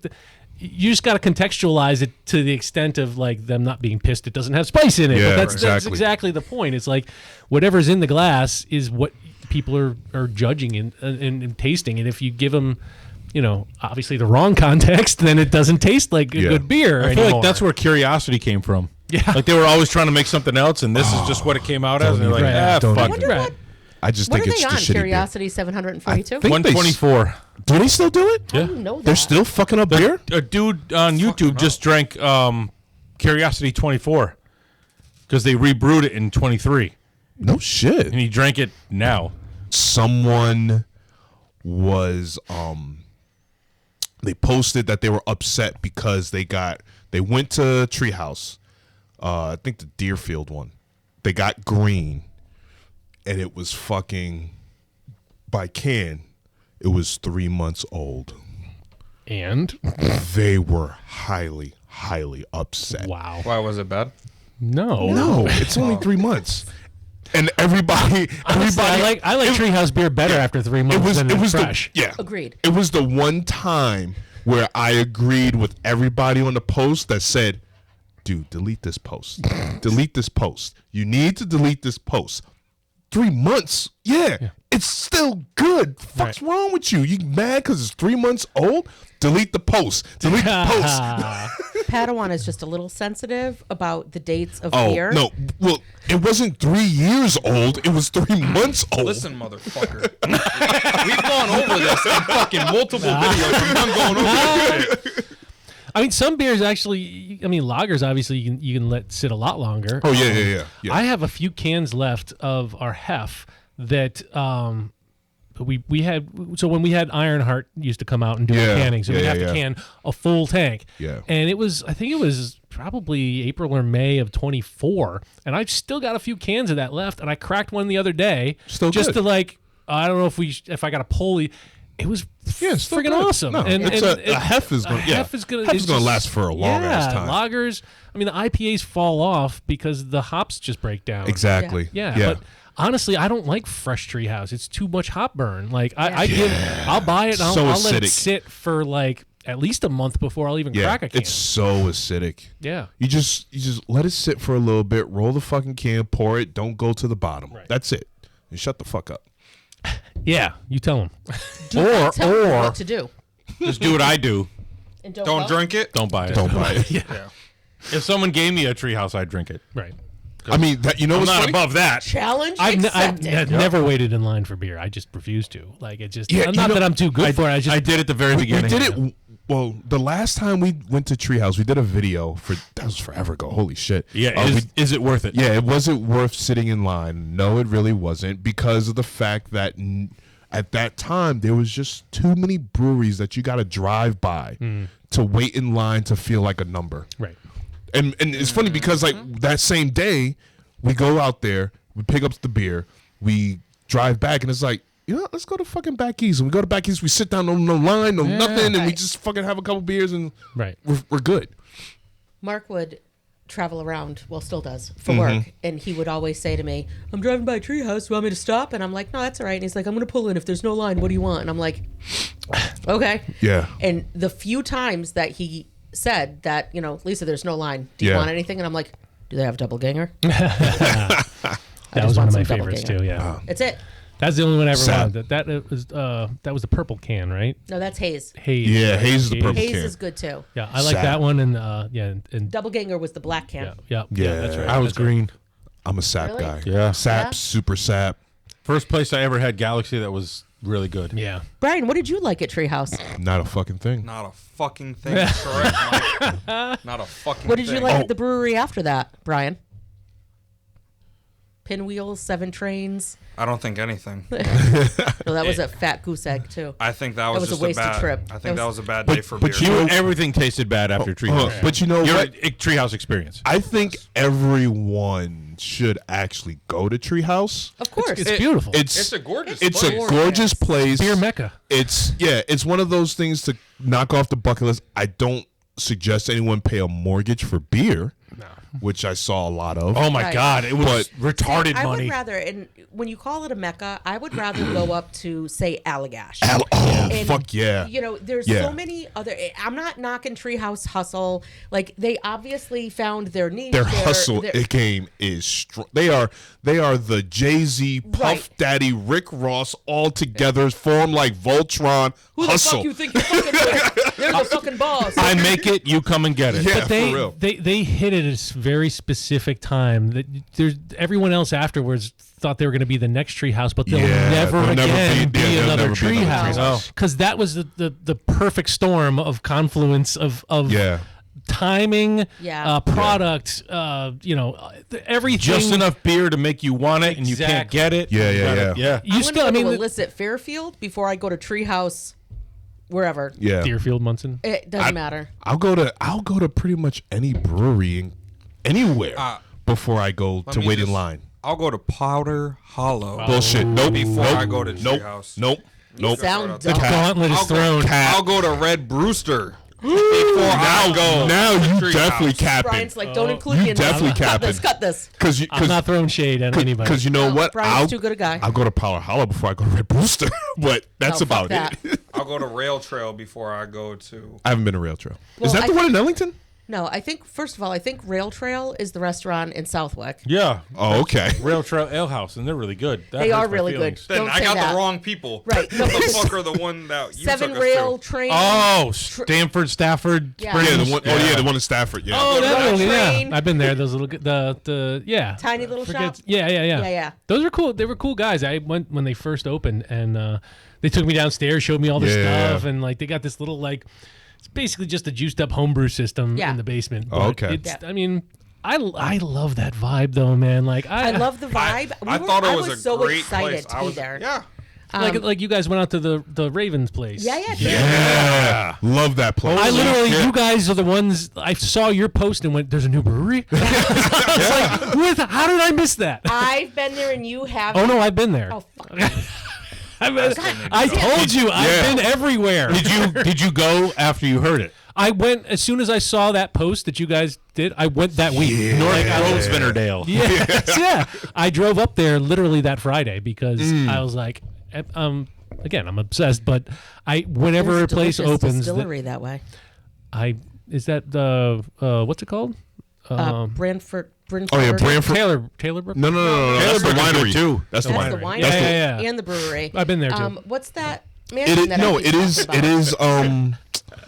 You just got to contextualize it to the extent of like them not being pissed. It doesn't have spice in it. Yeah, But that's exactly. exactly the point. It's like whatever's in the glass is what people are judging and tasting. And if you give them, obviously the wrong context, then it doesn't taste like a good beer I feel anymore. like that's where curiosity came from. Yeah. Like they were always trying to make something else, and this is just what it came out as. And they're like, Right. Don't fuck even- it. right. I just What think are it's they the on? shitty beer. Curiosity 742? I think 124. Do they still do it? I didn't know that. They're still fucking up beer? A dude on YouTube just drank Curiosity 24 because they rebrewed it in 23, No shit. and he drank it now. Someone was they posted that they were upset because they went to Treehouse, I think the Deerfield one. They got green, and it was fucking by can. It was 3 months old. And They were highly, highly upset. wow, Why was it bad? No, it's only 3 months, and everybody. Honestly, I like Treehouse beer better after 3 months than it's fresh. Agreed. It was the one time where I agreed with everybody on the post that said, dude, delete this post. Delete this post. You need to delete this post. 3 months. Yeah. It's still good. Fuck's wrong with you? You mad because it's 3 months old? Delete the post. Delete the post. Padawan is just a little sensitive about the dates of Oh, beer. no. Well, it wasn't 3 years old. It was 3 months old. Listen, motherfucker. We've gone over this in fucking multiple videos. And I'm going over this shit. I mean, some beers actually. I mean, lagers obviously you can let sit a lot longer. Oh, yeah. I have a few cans left of our Hef that we had. So when we had Ironheart used to come out and do our canning, so we'd have to can a full tank. Yeah. And I think it was probably April or May of 24, and I've still got a few cans of that left, and I cracked one the other day. Still just good. to like, I don't know if I got a pulley. It was It's still freaking good. awesome. No, a Hef is going to last for a long ass time. Lagers, I mean, the IPAs fall off because the hops just break down. Exactly. Yeah. But honestly, I don't like fresh Treehouse. It's too much hop burn. Like I'll buy it and So I'll let it acidic. sit for like at least a month before I'll even crack a can. It's so acidic. Yeah. You just let it sit for a little bit, roll the fucking can, pour it, don't go to the bottom. Right. That's it. And shut the fuck up. Yeah, you tell them. Tell me what to do. Just do what I do. And Don't vote. drink it. Don't buy it. Don't buy it. If someone gave me a Treehouse, I'd drink it. Right. I mean, that I'm what's not funny? above that. Challenge I've accepted. never waited in line for beer. I just refuse to. Like it just. Yeah, Not that I'm too good for it. I did at the very We beginning. did it. Well, the last time we went to Treehouse, we did a video that was forever ago. Holy shit. Yeah, is it worth it? Yeah, it wasn't worth sitting in line. No, it really wasn't, because of the fact that at that time there was just too many breweries that you got to drive by to wait in line to feel like a number. Right. And it's funny because like that same day we go out there, we pick up the beer, we drive back, and it's like, let's go to fucking Back East. And we go to Back East, we sit down, no line, no nothing, and we Right. just fucking have a couple beers, and Right. we're good. Mark would travel around, well, still does, for work, and he would always say to me, I'm driving by Treehouse, you want me to stop? And I'm like, no, that's all right. And he's like, I'm going to pull in. If there's no line, what do you want? And I'm like, okay. Yeah. And the few times that he said that, Lisa, there's no line. Do you Yeah. want anything? And I'm like, Do they have double ganger? That was one of my favorites too. Yeah, That's it. that's the only one I ever Sad. wanted. That was the purple can, right? No, that's Haze. Haze. Yeah, right? Haze is the purple Haze can. is good too. Yeah, I like Sad. that one, and Double ganger was the black can. yeah, that's right. I was that's right. green. I'm a sap Really? guy. Yeah. Sap, Yeah? super sap. First place I ever had Galaxy that was really good. Yeah. Brian, what did you like at Treehouse? Not a fucking thing. Not a fucking thing. Correct, Mike. Not a fucking What did you thing. like at the brewery after that, Brian? Pinwheels, 7 trains. I don't think anything. No, that was a fat goose egg too. I think that was, was a just wasted bad trip. I think that was a bad But- day for but beer. Everything tasted bad after Treehouse. But you know Your what? Treehouse experience. I think everyone should actually go to Treehouse. Of course. It's beautiful. It's a gorgeous It's place. a gorgeous place. beer mecca. It's one of those things to knock off the bucket list. I don't suggest anyone pay a mortgage for beer, which I saw a lot of. Oh my Right. God! It was retarded I money. would rather, and when you call it a mecca, I would rather go up to say Allagash. And, fuck yeah. You know, there's Yeah. so many other. I'm not knocking Treehouse Hustle. Like they obviously found their niche. Their hustle their- game is strong. They are the Jay-Z, Puff Right. Daddy, Rick Ross all together, form like Voltron. Who hustle. the fuck you think you're fucking with? They're the fucking boss. I make it, you come and get it. Yeah, But they, for real. they hit it at a very specific time. That there's everyone else afterwards thought they were going to be the next treehouse, but they'll Yeah, never they'll never again be- yeah, be they'll another never be another treehouse. treehouse. Because that was the perfect storm of confluence of Yeah. timing, Yeah. product, everything. Just enough beer to make you want it, and you can't Exactly. get it. Yeah, You yeah, gotta- yeah. yeah. You I'm still, gonna I go mean, to Elicit Fairfield before I go to Treehouse, wherever. Yeah. Deerfield, Munson. It doesn't matter. I'll go to pretty much any brewery anywhere before I go to me wait in just- line. I'll go to Powder Hollow. Bullshit. Nope. Before nope, I go to nope, Treehouse. Nope. Nope. Sound The dumb. gauntlet is thrown. I'll go to Red Brewster before I go. Now to you Treehouse. definitely capping. Brian's like, don't include You me in this. definitely Cut capping. this. Cut this. I'm not throwing shade at anybody. Because you know No, what? Brian's too good a guy. I'll go to Power Hollow before I go to Red Brewster. But that's No, fuck about that. it. I'll go to Rail Trail before I go to. I haven't been to Rail Trail. Well, Is that I the one think- in Ellington? No, I think first of all, I think Rail Trail is the restaurant in Southwick. Yeah. Oh, okay. Rail Trail Ale House, and they're really good. That They hurts are my really feelings. good. Then Don't I say got that. the wrong people. Right. No, the fuck are the one that you 7 took us rail to. train. Oh, Stanford, Stafford. Yeah. Yeah, Springs. the one. Oh, yeah, the one in Stafford. Yeah. Oh, Rail definitely, yeah. train. I've been there. Those little, yeah, Tiny little shop. Yeah. Yeah. Those are cool. They were cool guys. I went when they first opened, and they took me downstairs, showed me all the Yeah. stuff, and like they got this little it's basically just a juiced up homebrew system Yeah. in the basement. Oh, But okay. It's, Yeah. I mean, I love that vibe though, man. Like I love the vibe. I thought it was, I a was so great excited place. to I be was there. Yeah. like you guys went out to the Ravens place. Yeah. Yeah. Love that place. I literally, you guys are the ones. I saw your post and went, "There's a new brewery." It's like, how did I miss that? I've been there and you haven't. Oh no, I've been there. Oh, fuck. I told you, I've been everywhere. Did you go after you heard it? I went as soon as I saw that post that you guys did. I went that week. North Like, I was- Grosvenor-Dale. yeah. I drove up there literally that Friday because I was like, again, I'm obsessed. But whenever There's a place delicious opens, distillery that way. is that the what's it called? Brantford. Oh yeah, Brantford. Taylor. No. That's the Taylorburg's good winery too. That's the That's winery. the winery. That's the- Yeah. And the brewery. I've been there too. What's that? It mansion is that I no. keep It is. talking It about? is.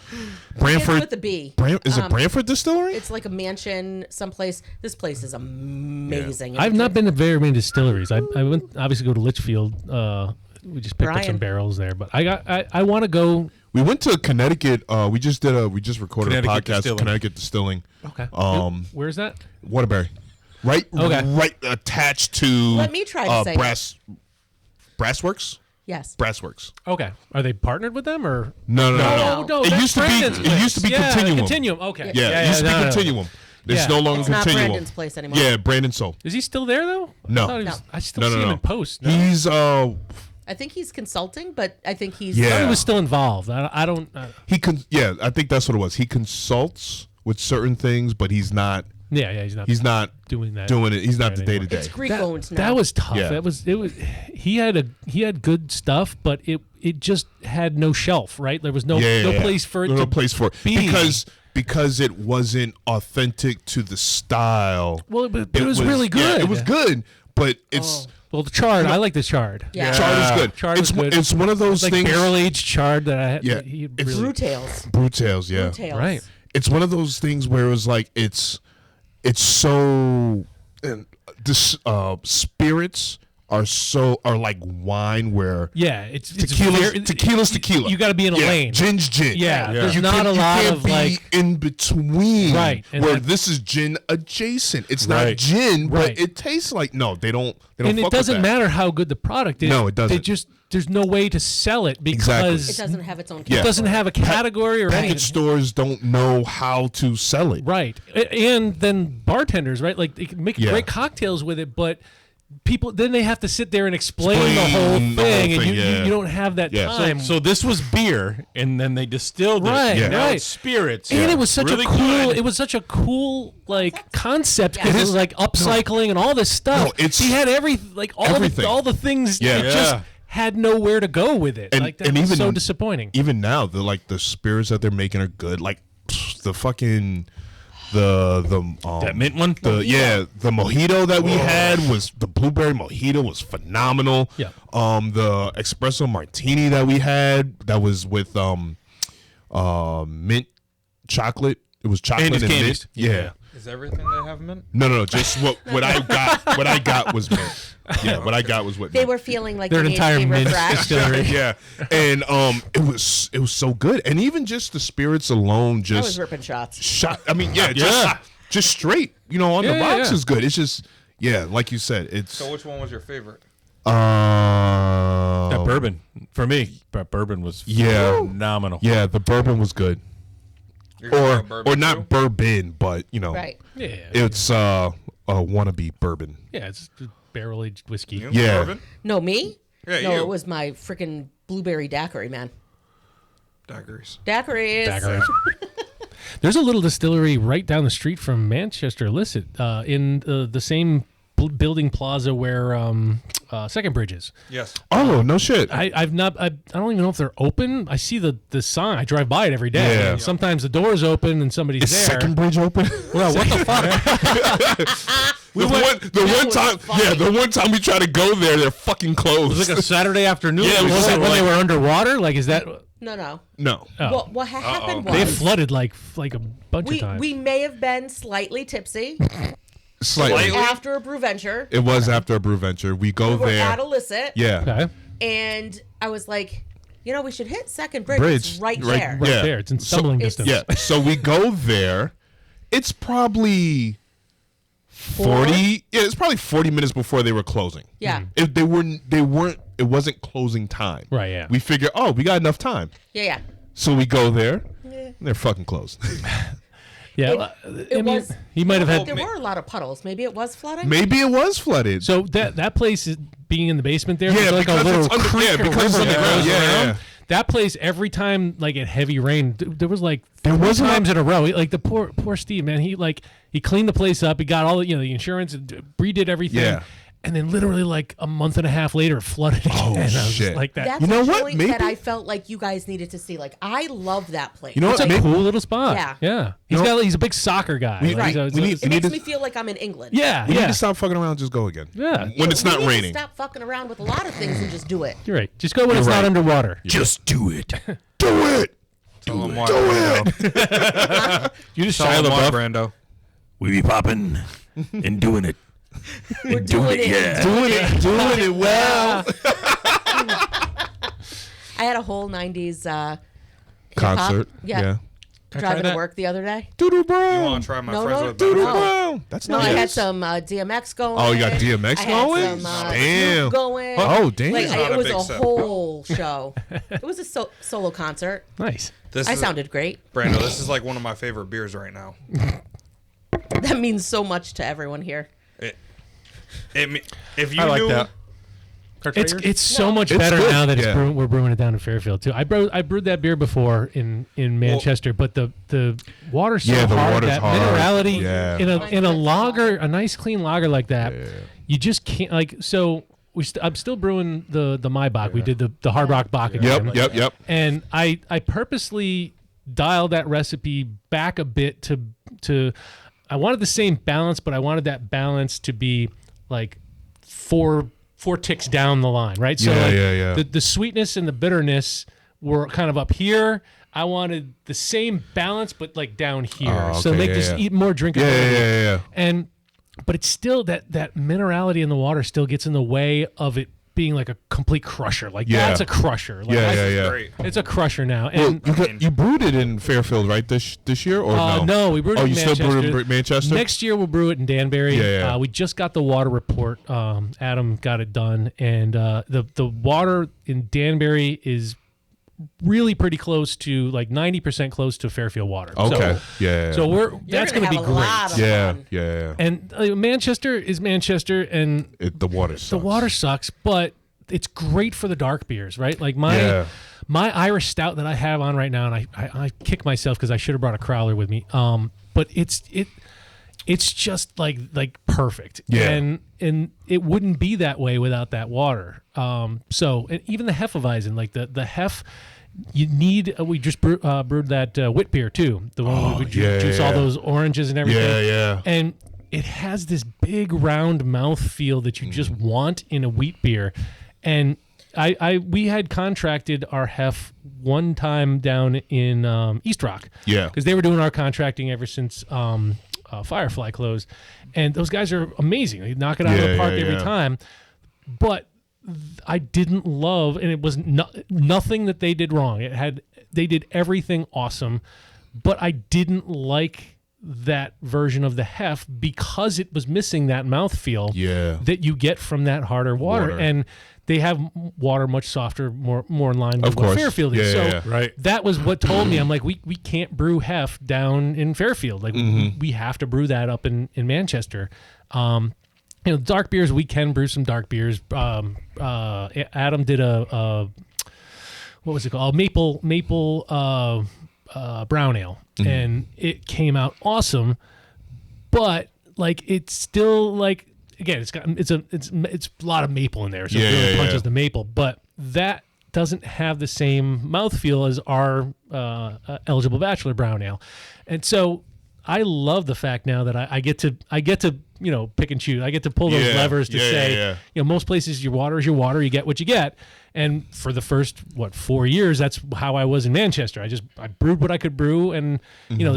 It's Brantford. with a B. Is it Brantford Distillery? It's like a mansion someplace. This place is amazing. I've not been to very many distilleries. I went obviously go to Litchfield. We just picked up some Brian. barrels there, but I want to go. We went to Connecticut. We just recorded a Connecticut podcast. Distilling. Connecticut Distilling. Okay. Where's that? Waterbury. Right. Okay. Right attached to. Let me try to say it. Brassworks. Yes. Brassworks. Okay. Are they partnered with them or? No. No. It that's used to be. Brandon's It place. used to be Yeah, Continuum. Continuum. Okay. Yeah. It used to be no. Continuum. It's Yeah. no longer It's not Continuum. Brandon's place anymore. Yeah, Brandon sold. Is he still there though? No. I, thought he was- No. I still No, see no, him no. in post. No? He's I think he's consulting, but I think he's. Yeah. I thought he was still involved. I don't. yeah, I think that's what it was. He consults with certain things, but he's not He's not doing that. it. He's not the day to anymore. day. It's Greek owned now. That was tough. Yeah. It was. He had good stuff, but it just had no shelf. Right. There was no place for it. No to place for it be. because it wasn't authentic to the style. Well, it was really good. Yeah, it was good, but it's Well, the chard. I like the chard. Yeah. chard is good. Chard it's is good. It's one of those Like things. barrel aged chard that I had. Yeah, he it's really, Brewtails. Brewtails, yeah. Brewtails. right. It's one of those things where it was like it's so and this spirits are like wine where Yeah, it's tequila's tequila. You got to be in a yeah, lane. gin's gin. Yeah, there's You not can't- a lot you can't of be like. in between. Right, and where that- this is gin adjacent. It's Right. not gin, Right. but it tastes like they don't And fuck it with doesn't that. matter how good the product is. No, it doesn't. They just there's no way to sell it Exactly. because It doesn't have its own. Yeah. it doesn't have a category or anything. Package stores don't know how to sell it. Right, and then bartenders, right? Like they can make Yeah. great cocktails with it, but people then they have to sit there and explain the whole Explain the thing, whole and thing, yeah. you don't have that Yeah. time. So this was beer, and then they distilled Right, it. Yeah. Now right. it's spirits. And it was such Really a cool. good. It was such a cool like concept because Yeah. it was like upcycling and all this stuff. No, it's- he had everything. all the things. Yeah. It just Yeah. had nowhere to go with it. And- Like that and was even- so disappointing. Even now, the spirits that they're making are good. Like the fucking the That mint one? the mojito that we had was the blueberry mojito was phenomenal. Yeah. The espresso martini that we had that was with mint chocolate. It was chocolate Andes and mint. candies. Yeah. Is everything they have mint? No, just what I got. What I got was mint. Yeah, what I got was what They mint. were feeling like Their they needed entire to be mint refreshed. distillery. Yeah, and it was so good, and even just the spirits alone, I was just ripping shots. shot. I mean, just straight, on the Yeah, rocks yeah. is good. It's just, like you said, it's So which one was your favorite? That bourbon. For me, that bourbon was Yeah. phenomenal. Yeah, the bourbon was good, You're talking or about bourbon or too? not bourbon, but Right. Yeah, it's a wannabe bourbon. yeah, it's barrel aged whiskey. You? Yeah. Bourbon? No, me? Yeah, no, you. it was my freaking blueberry daiquiri, man. Daiquiris. Daiquiris. Daiquiris. There's a little distillery right down the street from Manchester, Elicit, in the same building plaza where Second Bridge is. Yes. Oh no shit! I don't even know if they're open. I see the sign. I drive by it every day. Yeah. And sometimes the door's open and somebody's Is there. Second Bridge open? Well, what the fuck? The one time we tried to go there, they're fucking closed. It was like a Saturday afternoon. Yeah, it was Was just that when they were underwater? Like, is that No. no. Oh. What happened They was flooded like a bunch of we times. we may have been slightly tipsy Slightly. after a brew venture. It was after a brew venture. We go We were there. at Elicit, Yeah. Okay. and I was like, we should hit Second Bridge. Bridge. It's right Right- there. Right Yeah. there. It's in So- stumbling It's- distance. Yeah. So we go there. It's probably 40. Yeah, it's probably 40 minutes before they were closing. Yeah. If they weren't. It wasn't closing time. Right, yeah. We figure, we got enough time. Yeah. So we go there. And they're fucking closed. Yeah. It was. He might have had. There were a lot of puddles. Maybe it was flooding. Maybe it was flooded. So that place is being in the basement there. Yeah, there's like a because little it's under- creek yeah, or because it's river that underground. goes Yeah, around. yeah. That place every time like at heavy rain, there was like There three wasn't a- times in a row. Like the poor Steve, man. He cleaned the place up. He got all the the insurance, and redid everything. Yeah. And then literally like a month and a half later, it flooded again. Oh, I was just shit. like that. That's You know a what? joint Maybe- that I felt like you guys needed to see. Like, I love that place. You know It's what? a Maybe- cool little spot. Yeah. Yeah. No. He's a big soccer guy. We- Like, right. so- we need- It we makes to- me feel like I'm in England. Yeah. We yeah. need to stop fucking around and just go again. Yeah. When it's not We need to raining. Stop fucking around with a lot of things and just do it. You're right. Just go when it's You're not right. underwater. Just do it. Do it. Tell them why, Do Brando. it. You just Tell Shia them why, LaBeouf. Brando. We be popping and doing it. We're doing it. yeah. Doing it well. I had a whole 90s hip-hop. Concert. Yeah. try Driving to that? work the other day. Doodoo You Brown. want to try my No, friends no, with Doodoo no. benefits? Brown. That's No, nice. I had some DMX going. Oh, you got DMX I had going? some, Damn. Snoop going. Oh, damn. Like, Not it a was big a set. whole show. It was a solo concert. Nice. This I is- sounded great. Brando, this is like one of my favorite beers right now. That means so much to everyone here. If you I like knew, that. It's so much It's better good. now that Yeah. we're brewing it down in Fairfield too. I brewed that beer before in Manchester, but the water's so Yeah, the hard, water's that hard. minerality Yeah. in a lager, a nice clean lager like that, you just can't like. So I'm still brewing the Maibach. We did the Hard Rock Bach again. Yep. And I purposely dial that recipe back a bit to I wanted the same balance, but I wanted that balance to be like four ticks down the line, right? So the sweetness and the bitterness were kind of up here. I wanted the same balance, but like down here. So make this eat more drinkability. But it's still that minerality in the water still gets in the way of it being like a complete crusher. Like that's a crusher. Like, Great. it's a crusher now. And You brewed it in Fairfield, right? This year or no? No, we brewed it in Manchester. Still brewed it in Manchester? Next year we'll brew it in Danbury. We just got the water report. Adam got it done, and the water in Danbury is really pretty close to like 90% close to Fairfield water. Okay. So that's going to be great. Yeah. And Manchester is Manchester, and The water sucks. the water sucks, but it's great for the dark beers, right? Like my Irish Stout that I have on right now, and I kick myself because I should have brought a crowler with me. But it's just like perfect. Yeah. And it wouldn't be that way without that water. So and even the Hefeweizen, like the Hef, you need. We just brewed that wit beer too. The one where we juice all those oranges and everything. Yeah. And it has this big round mouth feel that you just want in a wheat beer. And we had contracted our Hef one time down in East Rock. Yeah. Because they were doing our contracting ever since Firefly closed. And those guys are amazing. They knock it out of the park every time. But I didn't love, and it was nothing that they did wrong. They did everything awesome, but I didn't like that version of the Hef because it was missing that mouthfeel that you get from that harder water. And they have water much softer, more in line with what Fairfield is. Right. That was what told me, I'm like, we can't brew Hef down in Fairfield. Like we have to brew that up in Manchester. Dark beers, we can brew some dark beers. Adam did a what was it called? Maple brown ale, and it came out awesome. But like, it's still like, again, it's a lot of maple in there, so it really punches the maple. But that doesn't have the same mouthfeel as our eligible bachelor brown ale, and so I love the fact now that I get to pick and choose. I get to pull those levers to say, most places your water is your water. You get what you get. And for the first 4 years, that's how I was in Manchester. I brewed what I could brew, and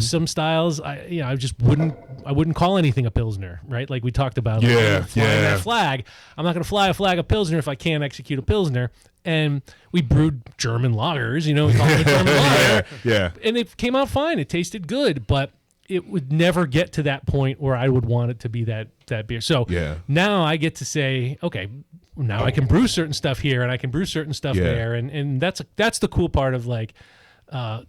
some styles I wouldn't call anything a pilsner, right? Like we talked about, flying that flag. I'm not going to fly a flag of pilsner if I can't execute a pilsner. And we brewed German lagers, we call it a German lager. And it came out fine. It tasted good, but it would never get to that point where I would want it to be that beer. So now I get to say, okay, now I can brew certain stuff here and I can brew certain stuff there, and that's the cool part of like, part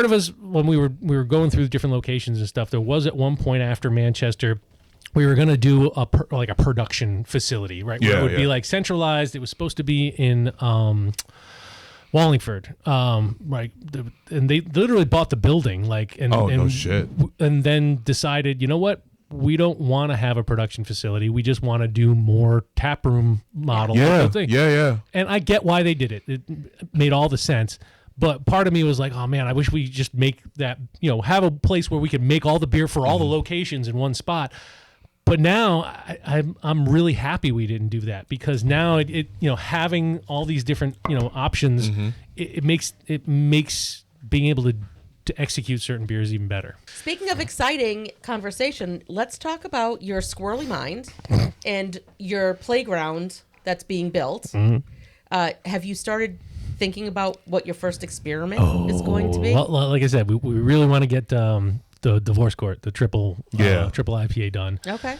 of us when we were going through different locations and stuff. There was at one point after Manchester, we were going to do a production facility, right? Where it would be like centralized. It was supposed to be in Wallingford, right? And they literally bought the building, no shit. And then decided, you know what? We don't want to have a production facility. We just want to do more taproom model. Yeah. And I get why they did it. It made all the sense. But part of me was like, oh man, I wish we just make that, have a place where we could make all the beer for all the locations in one spot. But now I'm really happy we didn't do that, because now it having all these different options, it makes being able to execute certain beers even better. Speaking of exciting conversation, let's talk about your squirrely mind and your playground that's being built. Have you started thinking about what your first experiment is going to be? Well, like I said, we really want to get the divorce court, the triple IPA done. Okay.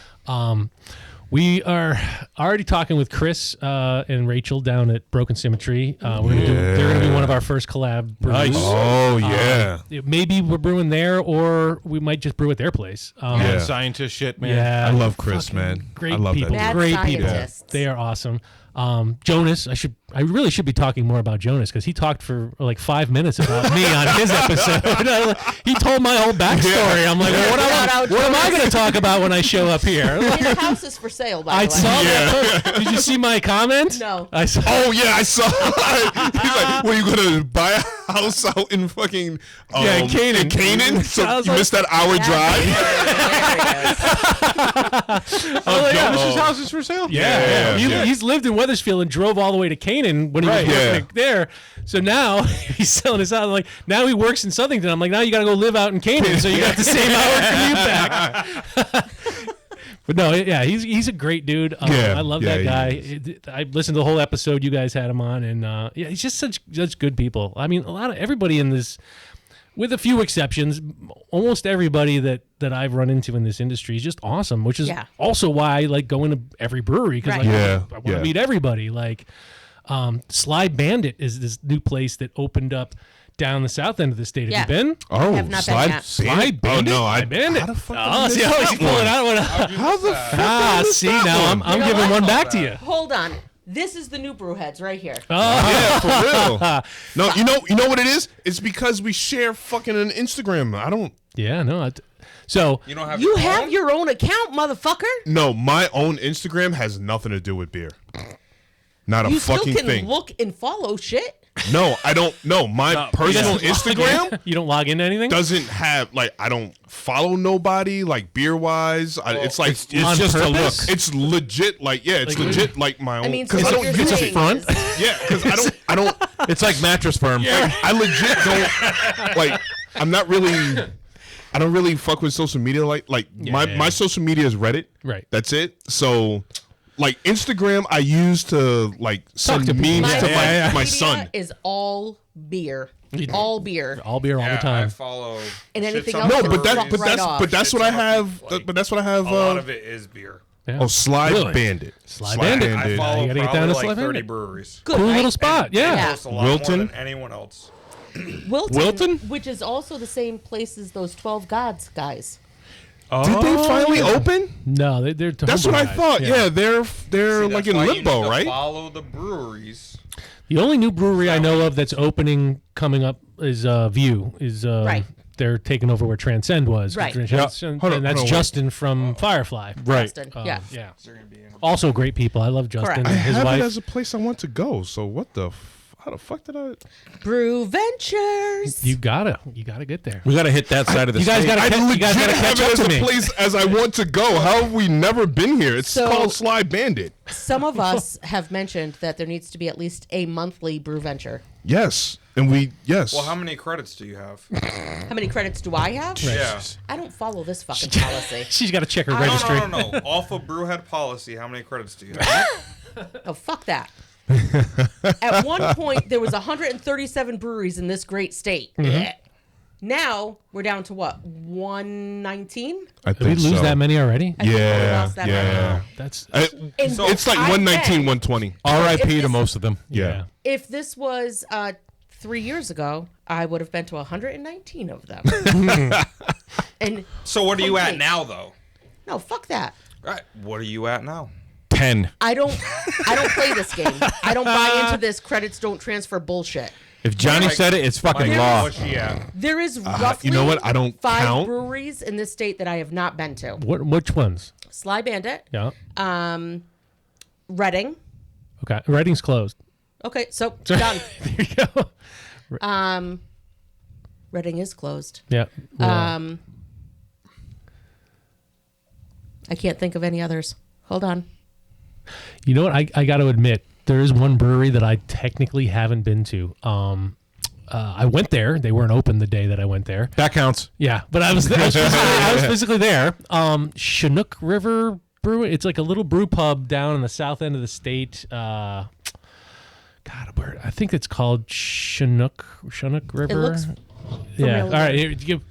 We are already talking with Chris and Rachel down at Broken Symmetry. They're going to be one of our first collab brews. Nice. Oh yeah. Maybe we're brewing there, or we might just brew at their place. Scientist shit, man. Yeah, I love Chris, man. Great I love people. that. Mad Great scientists. people. They are awesome. Jonas, I really should be talking more about Jonas, because he talked for like 5 minutes about me on his episode. He told my whole backstory. I'm like, well, what am I going to talk about when I show up here? Your house is for sale, by I the way. saw that. Did you see my comment? No. I saw. Oh yeah, I saw. He's like, "Were you gonna buy a house out in fucking in Canaan? In Canaan, so I was you like- missed that hour drive." Jonas' house is for sale? Yeah. He's lived in Wethersfield and drove all the way to Canaan when he was working there. So now he's selling his house. Like now he works in Southington. I'm like, now you got to go live out in Canaan, so you got the same hour commute back. But no, yeah, he's a great dude. I love that guy. I listened to the whole episode you guys had him on, and yeah, he's just such good people. I mean, everybody in this, with a few exceptions, almost everybody that I've run into in this industry is just awesome. Which is also why I like going to every brewery because I want to meet everybody. Like Sly Bandit is this new place that opened up down the south end of the state. Have you been? Oh, have not been yet. Slide Bandit. Oh no, Slide Bandit. How the fuck Oh, see how he's pulling out one. How the fuck? See now I'm giving one back to you. Hold on. This is the new Brewheads right here. Yeah, for real. No, you know what it is? It's because we share fucking an Instagram. I don't. Yeah, no. So You don't have. You your have own? your own account, motherfucker. No, my own Instagram has nothing to do with beer. Not a You still fucking can thing. look and follow shit. No, I don't. No, my personal Instagram you don't log into anything. doesn't have I don't follow nobody like beer wise. It's like It's just a look. purpose? It's legit. It's legit. Like my own. I mean, Because so I what don't you're use saying it. front? is- Yeah, because I don't. It's like Mattress Firm. I legit don't like. I'm not really. I don't really fuck with social media. My social media is Reddit. Right. That's it. So, like Instagram, I use to send to people. memes to My my media son. is all beer. All beer. All beer all Yeah, the time. I follow. And anything shit else ton No, of but Fuck breweries. right off. that's what I have. Like, But that's what I have. A lot of it is beer. Yeah. Oh, Slide Really? Bandit. Slide Bandit. I follow You gotta get probably down to like Slide 30 Bandit. breweries. Good, Cool right? little spot. They Yeah. post a lot Wilton? more than anyone else. Wilton, which is also the same place as those 12 Gods guys. Did they finally open? No, they're That's what I guys. thought. Yeah, they're See, like that's in why you limbo, need to right? Follow the breweries. The only new brewery I know of that's opening coming up is View. Right. They're taking over where Transcend was. Right. Transcend, Hold on, and that's hold on, wait. Justin from Firefly. Justin, yeah. Yeah. They're gonna be in. Also great people. I love Justin Correct. and I his have wife. it as a place I want to go. So what the? How the fuck did I? Brew Ventures. You gotta get there. We got to hit that side of the You guys state. gotta I catch- you legit guys gotta have catch it up as to a me. place as I want to go. How have we never been here? It's So- called Slide Bandit. Some of us have mentioned that there needs to be at least a monthly Brew Venture. Yes, and yes. Well, how many credits do you have? How many credits do I have? Yeah. I don't follow this fucking policy. She's got to check her No, registry. No. Off of Brewhead policy, how many credits do you have? Oh, fuck that. At one point, there was 137 breweries in this great state. Now, we're down to what? 119? I Did we think lose so. that many already? I think we Yeah, lost that yeah. many. That's And It's like I 119, bet 120. R.I.P. If to this- most of them. Yeah. If this was 3 years ago, I would have been to 119 of them. And So what are you at Complete. now, though? no, fuck that. Right. What are you at now? 10. I don't play this game. I don't buy into this credits don't transfer bullshit. If Johnny said it, it's fucking Mike, law. what's she at? There is roughly you know what? I don't 5 count. breweries in this state that I have not been to. which ones? Sly Bandit, Yeah. Reading. Okay. Reading's closed. Okay, so done. There you go. Reading is closed. Yeah. I can't think of any others. Hold on. You know what? I got to admit, there is one brewery that I technically haven't been to. I went there. They weren't open the day that I went there. That counts. Yeah, but I was physically there. Chinook River Brewery. It's like a little brew pub down in the south end of the state. God, where I think it's called Chinook River. It looks yeah. All familiar. right,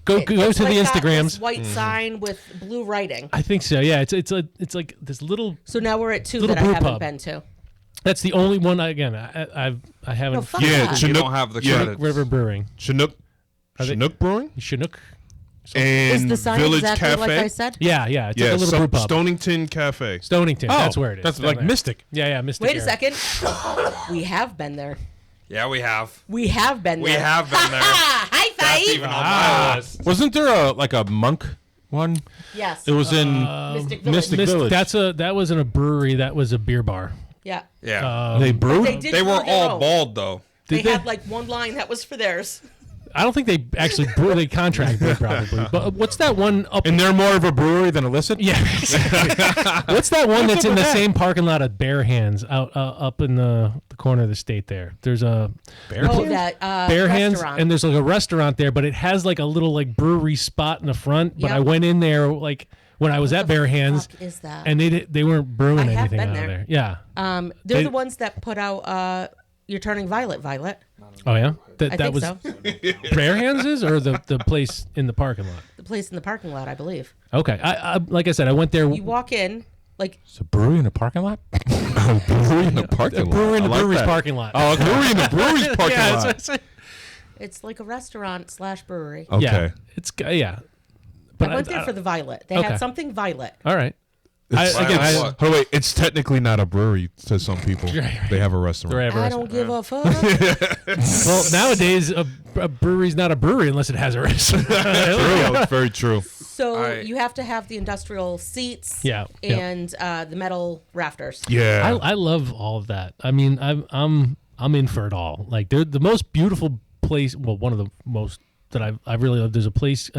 go It's to the like got this Instagrams. white sign with blue writing. I think so. Yeah, it's like this little. So now we're at 2 Little that I brew haven't pub. been to. That's the only one. I haven't. No, fuck Yeah, that. Chinook- You don't have the yeah. credits. River Brewing. Chinook Brewing Chinook. and Is the sign Village exactly Cafe. like I said? Yeah. It's like a little brew pub. Stonington Cafe. Stonington. That's where it is. That's down like there. Mystic. Yeah, Mystic. Wait a area. second. We have been there. Yeah, we have. We have been We there. have been there. High That's five. even on my list. Wasn't there a monk one? Yes. It was in Mystic Village. Mystic Village. That wasn't a brewery. That was a beer bar. Yeah. Yeah. They brewed. They did They were brew their all own. bald though. They they? had like one line that was for theirs. I don't think they actually brew. They contract brew probably. But what's that one up? And they're more of a brewery than Elicit? Yeah. Exactly. What's that one that's in the same parking lot of Bare Hands out up in the corner of the state there? There's a That Bare Hands, restaurant. and there's like a restaurant there, but it has like a little like brewery spot in the front. But Yep. I went in there like when I was at Bare Hands, fuck is that? and they weren't brewing I have anything been out there. of there. Yeah. They're they- the ones that put out You're Turning Violet. Oh yeah. I That think was so. Bare Hands is, or the place in the parking lot. The place in the parking lot, I believe. Okay. I like I said, I went there. You walk in, like It's a brewery in a parking lot? Brewery in the parking lot. brewery in the I like brewery's that. parking lot. Oh, okay. Brewery in the brewery's parking yeah, lot. that's what I said. it's like a restaurant / brewery. Okay. Yeah. It's yeah. But I went there for the Violet. They Okay. had something Violet. All right. It's, again, it's- oh wait, it's technically not a brewery to some people. Right. They have a restaurant. Right, I don't give a fuck. Well, nowadays a brewery's not a brewery unless it has a restaurant. True. It's very true. So I- you have to have the industrial seats Yeah, yeah. and the metal rafters. Yeah. I love all of that. I mean, I'm in for it all. Like they're the most beautiful place. Well, one of the most that I really love. There's a place,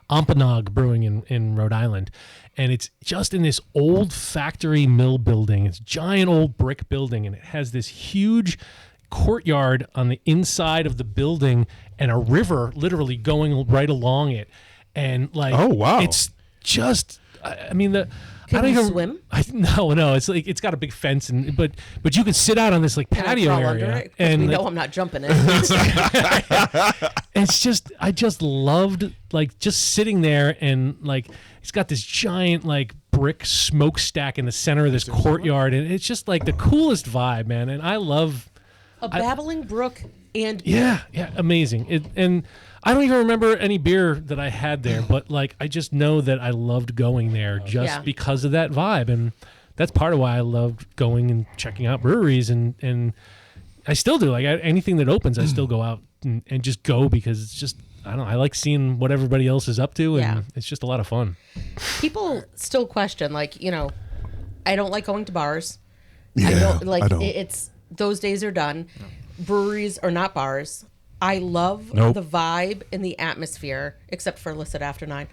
Ampanog Brewing in Rhode Island, and it's just in this old factory mill building. It's a giant old brick building, and it has this huge courtyard on the inside of the building and a river literally going right along it. And like, Oh, wow. it's just. I mean the. Can I don't you even swim? No. It's like it's got a big fence, and but you can sit out on this like Can I patio crawl area, under it? 'Cause and we like, know I'm not jumping it. it's just I just loved like just sitting there and like it's got this giant like brick smokestack in the center of this courtyard, and it's just like the coolest vibe, man. And I love A babbling brook and yeah, amazing. And I don't even remember any beer that I had there, but like I just know that I loved going there just Yeah. because of that vibe, and that's part of why I loved going and checking out breweries, and I still do. Like anything that opens, I still go out and just go because it's just I don't know. I like seeing what everybody else is up to, and Yeah. it's just a lot of fun. people still question, like, you know, I don't like going to bars. Yeah, I don't like I don't. it's those days are done. Breweries are not bars. I love Nope. the vibe and the atmosphere, except for Elicit after 9.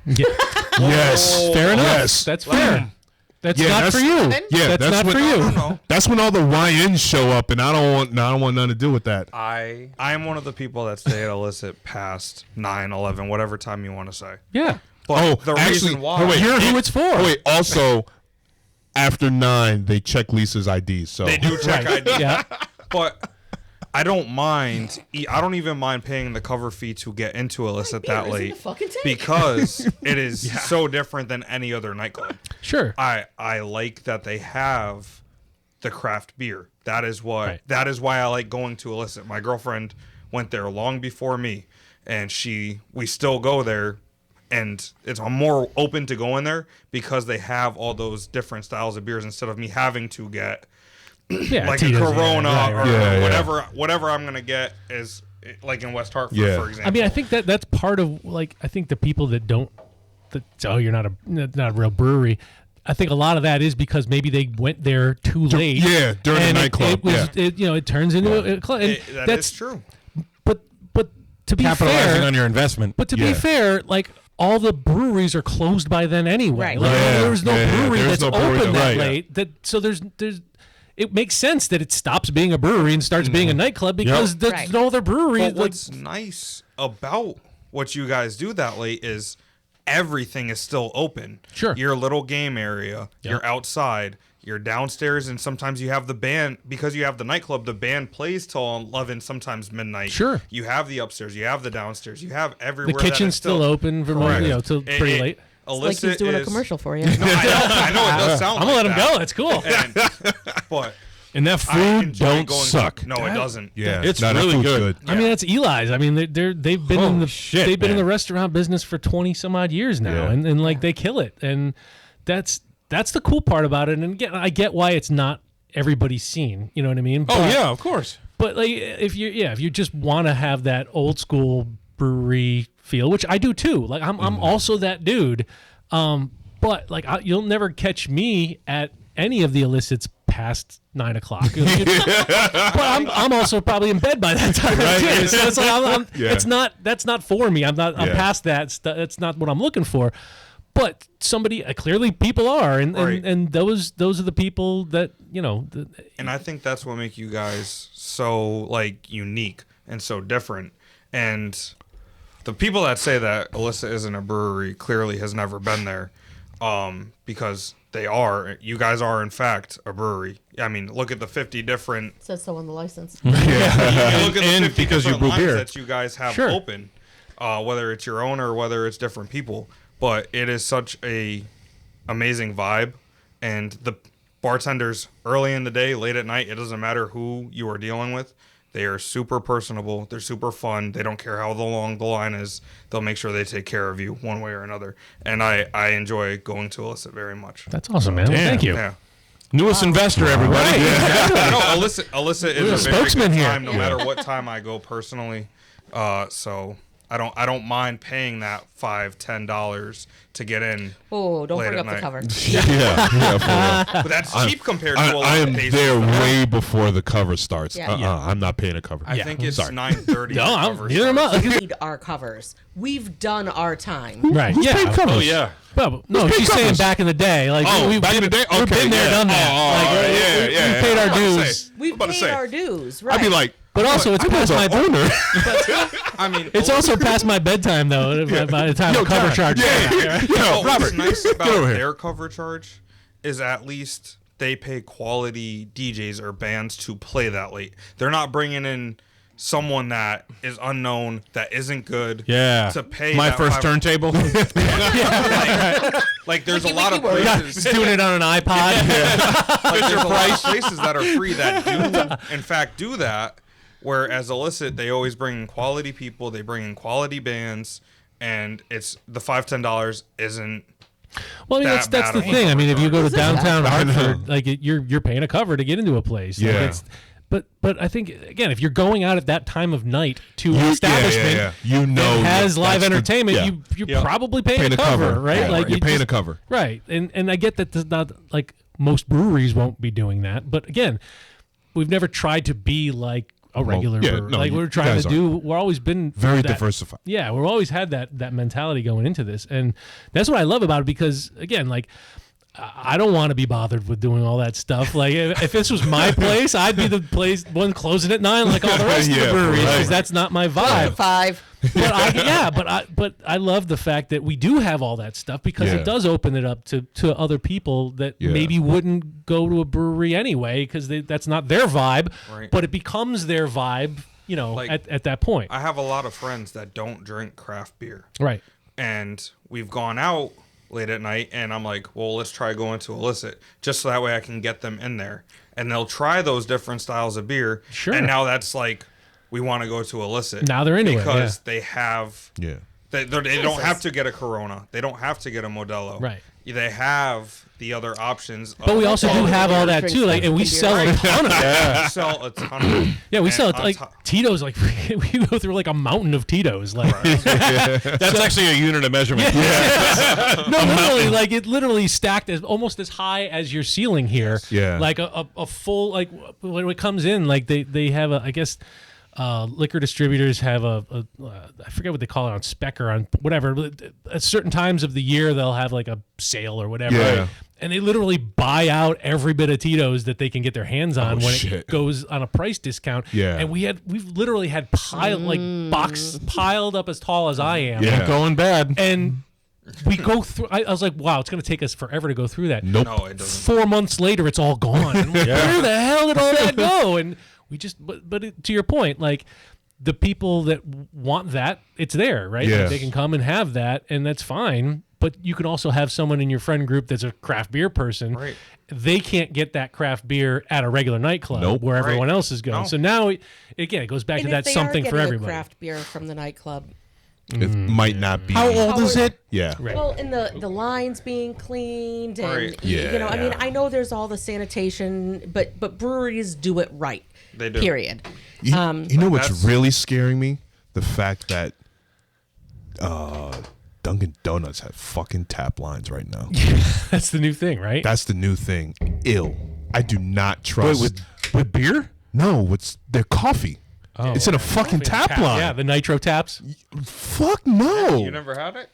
Yes. Fair enough. Yes. That's fair. That's Yeah, not that's- for you. Yeah, that's not when, for you. No. That's when all the YNs show up, and I don't want nothing to do with that. I am one of the people that stay at Elicit past 9, 11, whatever time you want to say. Yeah. But the reason why oh, wait, You're who it's for. Oh, wait, also, after 9, they check Lisa's ID. So they do check Right. ID, Yeah. but I don't mind. I don't even mind paying the cover fee to get into Elicit beer that is in late the fucking tank. because it is so different than any other nightclub. Sure. I like that they have the craft beer. That is what Right. that is why I like going to Elicit. My girlfriend went there long before me, and we still go there, and I'm more open to going there because they have all those different styles of beers instead of me having to get Yeah. like a Tito's, yeah, Corona right, right. or Yeah. whatever I'm gonna get is like in West Hartford, Yeah. for example. I mean, I think that's part of like I think the people that don't you're not a real brewery. I think a lot of that is because maybe they went there too late. yeah, during the and nightclub, It was, yeah. it turns into a club. And That's true. But to be Capitalizing fair, on your investment. but to Yeah. be fair, like all the breweries are closed by then anyway. Right. Like, Yeah, there's no yeah, brewery there's that's no brewery open that- that right. late. So there's it makes sense that it stops being a brewery and starts being a nightclub because there's Right. no other brewery. But Like, what's nice about what you guys do that late is everything is still open. Sure. Your little game area, you're outside, you're downstairs, and sometimes you have the band, because you have the nightclub, the band plays till 11, sometimes midnight. Sure. You have the upstairs, you have the downstairs, you have the everywhere. that kitchen's is still open for Correct. till pretty late. Like he's doing a commercial for you. No, I know it does sound I'm like gonna let him that. go. That's cool. But And that I food enjoy don't going suck. No, it doesn't. yeah, It's that really food's good. I mean, that's Eli's. I mean, they've been in the shit, they've been in man. the restaurant business for 20 some odd years now, Yeah. and like they kill it, and that's the cool part about it. And again, I get why it's not everybody's scene. You know what I mean? Oh But- yeah, of course. But like, if you just want to have that old school brewery feel, which I do too. Like I'm also that dude. But like you'll never catch me at any of the Elicits past 9 o'clock. But I'm also probably in bed by that time. Too. So it's like that's not for me. I'm past that. That's not what I'm looking for. But somebody clearly people are, and those are the people that and I think that's what makes you guys so like unique and so different. And the people that say that Elicit isn't a brewery clearly has never been there, because they are. You guys are in fact a brewery. I mean, look at the 50 different. It says so on the license. Look at the 50 because you different brew lines beer that you guys have open, whether it's your own or whether it's different people. But it is such a amazing vibe, and the bartenders early in the day, late at night, it doesn't matter who you are dealing with. They are super personable. They're super fun. They don't care how long the line is. They'll make sure they take care of you one way or another. And I enjoy going to Elicit very much. That's awesome, man. Well, thank you. Yeah. Newest investor, everybody. No, Elicit is a very spokesman good here. time, no matter what time I go personally. So I don't mind paying that $5-10 to get in. Oh, don't late bring at up the night. cover. But that's cheap compared to a lot I of am places. there way before the cover starts. Yeah. I'm not paying a cover. I think it's Sorry. 9:30. No, neither am I. We need our covers. We've done our time. Right? Who's paying covers? Oh yeah. Well, no, paid she's saying covers? back in the day. Like, Back in the day? we've Okay, been there, yeah. done that. Yeah. We paid our I'm about to dues. say, We've about to paid say. our dues, right? I'd be like, But also, it's I'm past the my owner. I mean, it's also past my bedtime though. By the time the cover charge. Yo, what's nice about over here. their cover charge is at least they pay quality DJs or bands to play that late. They're not bringing in someone that is unknown, that isn't good. Yeah. To pay my that first turntable. Like there's a Wiki, lot of wiki word. places. Just doing it on an iPod. Like there's a lot of places that are free that do in fact do that. Whereas Elicit, they always bring in quality people, they bring in quality bands, and it's the $5-10 isn't. Well, I mean, That that's the bad. thing. I mean, if you go to This is downtown bad. Hartford, like you're paying a cover to get into a place. Like, Yeah. but I think again, if you're going out at that time of night to an establishment You know that has live that's the- entertainment, yeah. you're probably paying a cover, right? Yeah, Like you're you paying just- a cover. right? And I get that there's not like most breweries won't be doing that, but again, we've never tried to be like a regular yeah, brewery. no, Like you we're trying guys to do. We're always been Very that- diversified. Yeah, we've always had that mentality going into this, and that's what I love about it. Because again, like I don't want to be bothered with doing all that stuff. Like if this was my place, I'd be the one closing at 9, like all the rest of Yeah, the breweries, because right. that's not my vibe. 5. But I love the fact that we do have all that stuff because Yeah. it does open it up to other people that Yeah. maybe wouldn't go to a brewery anyway because that's not their vibe, Right. but it becomes their vibe. Like, at that point, I have a lot of friends that don't drink craft beer. right? And we've gone out late at night, and I'm like, well, let's try going to Elicit, just so that way I can get them in there. And they'll try those different styles of beer. Sure. And now that's like, we want to go to Elicit. Now they're into it, because yeah. they have. Yeah. They don't have to get a Corona. They don't have to get a Modelo. Right. They have the other options. But we also do have all that too, like, and we sell a ton of it. We sell a ton of them. Yeah, we And sell it on like top- Tito's. Like we go through like a mountain of Tito's. Like That's actually a unit of measurement. no, literally, like it literally stacked as almost as high as your ceiling here. Yeah. like a full like when it comes in, like they have a I guess. Liquor distributors have I forget what they call it on spec or on whatever. But at certain times of the year, they'll have like a sale or whatever. Yeah. Right? And they literally buy out every bit of Tito's that they can get their hands on when shit. it goes on a price discount. Yeah. And we've literally had box piled up as tall as I am. Yeah. Going bad. And we go through. I was like, wow, it's going to take us forever to go through that. Nope. No, it doesn't. 4 months later, it's all gone. And where the hell did all that go? And we just, to your point, like the people that want that, it's there, right? Yeah. Like, they can come and have that, and that's fine. But you can also have someone in your friend group that's a craft beer person. Right. They can't get that craft beer at a regular nightclub Nope. where Right. everyone else is going. No. So now, again, it goes back to And if that they something are for getting everybody. a craft beer from the nightclub. It might not be. How old is it? Yeah. Right. Well, and the lines being cleaned, and Right. you know, I mean, Yeah. I know there's all the sanitation, but breweries do it right. They do. Period. You know what's That's- really scaring me? The fact that Dunkin' Donuts have fucking tap lines right now. That's the new thing, right? That's the new thing. Ill. I do not trust. Wait, with beer? No, it's their coffee. Oh. It's in a fucking tap line. Yeah, the nitro taps. Fuck no. You never had it?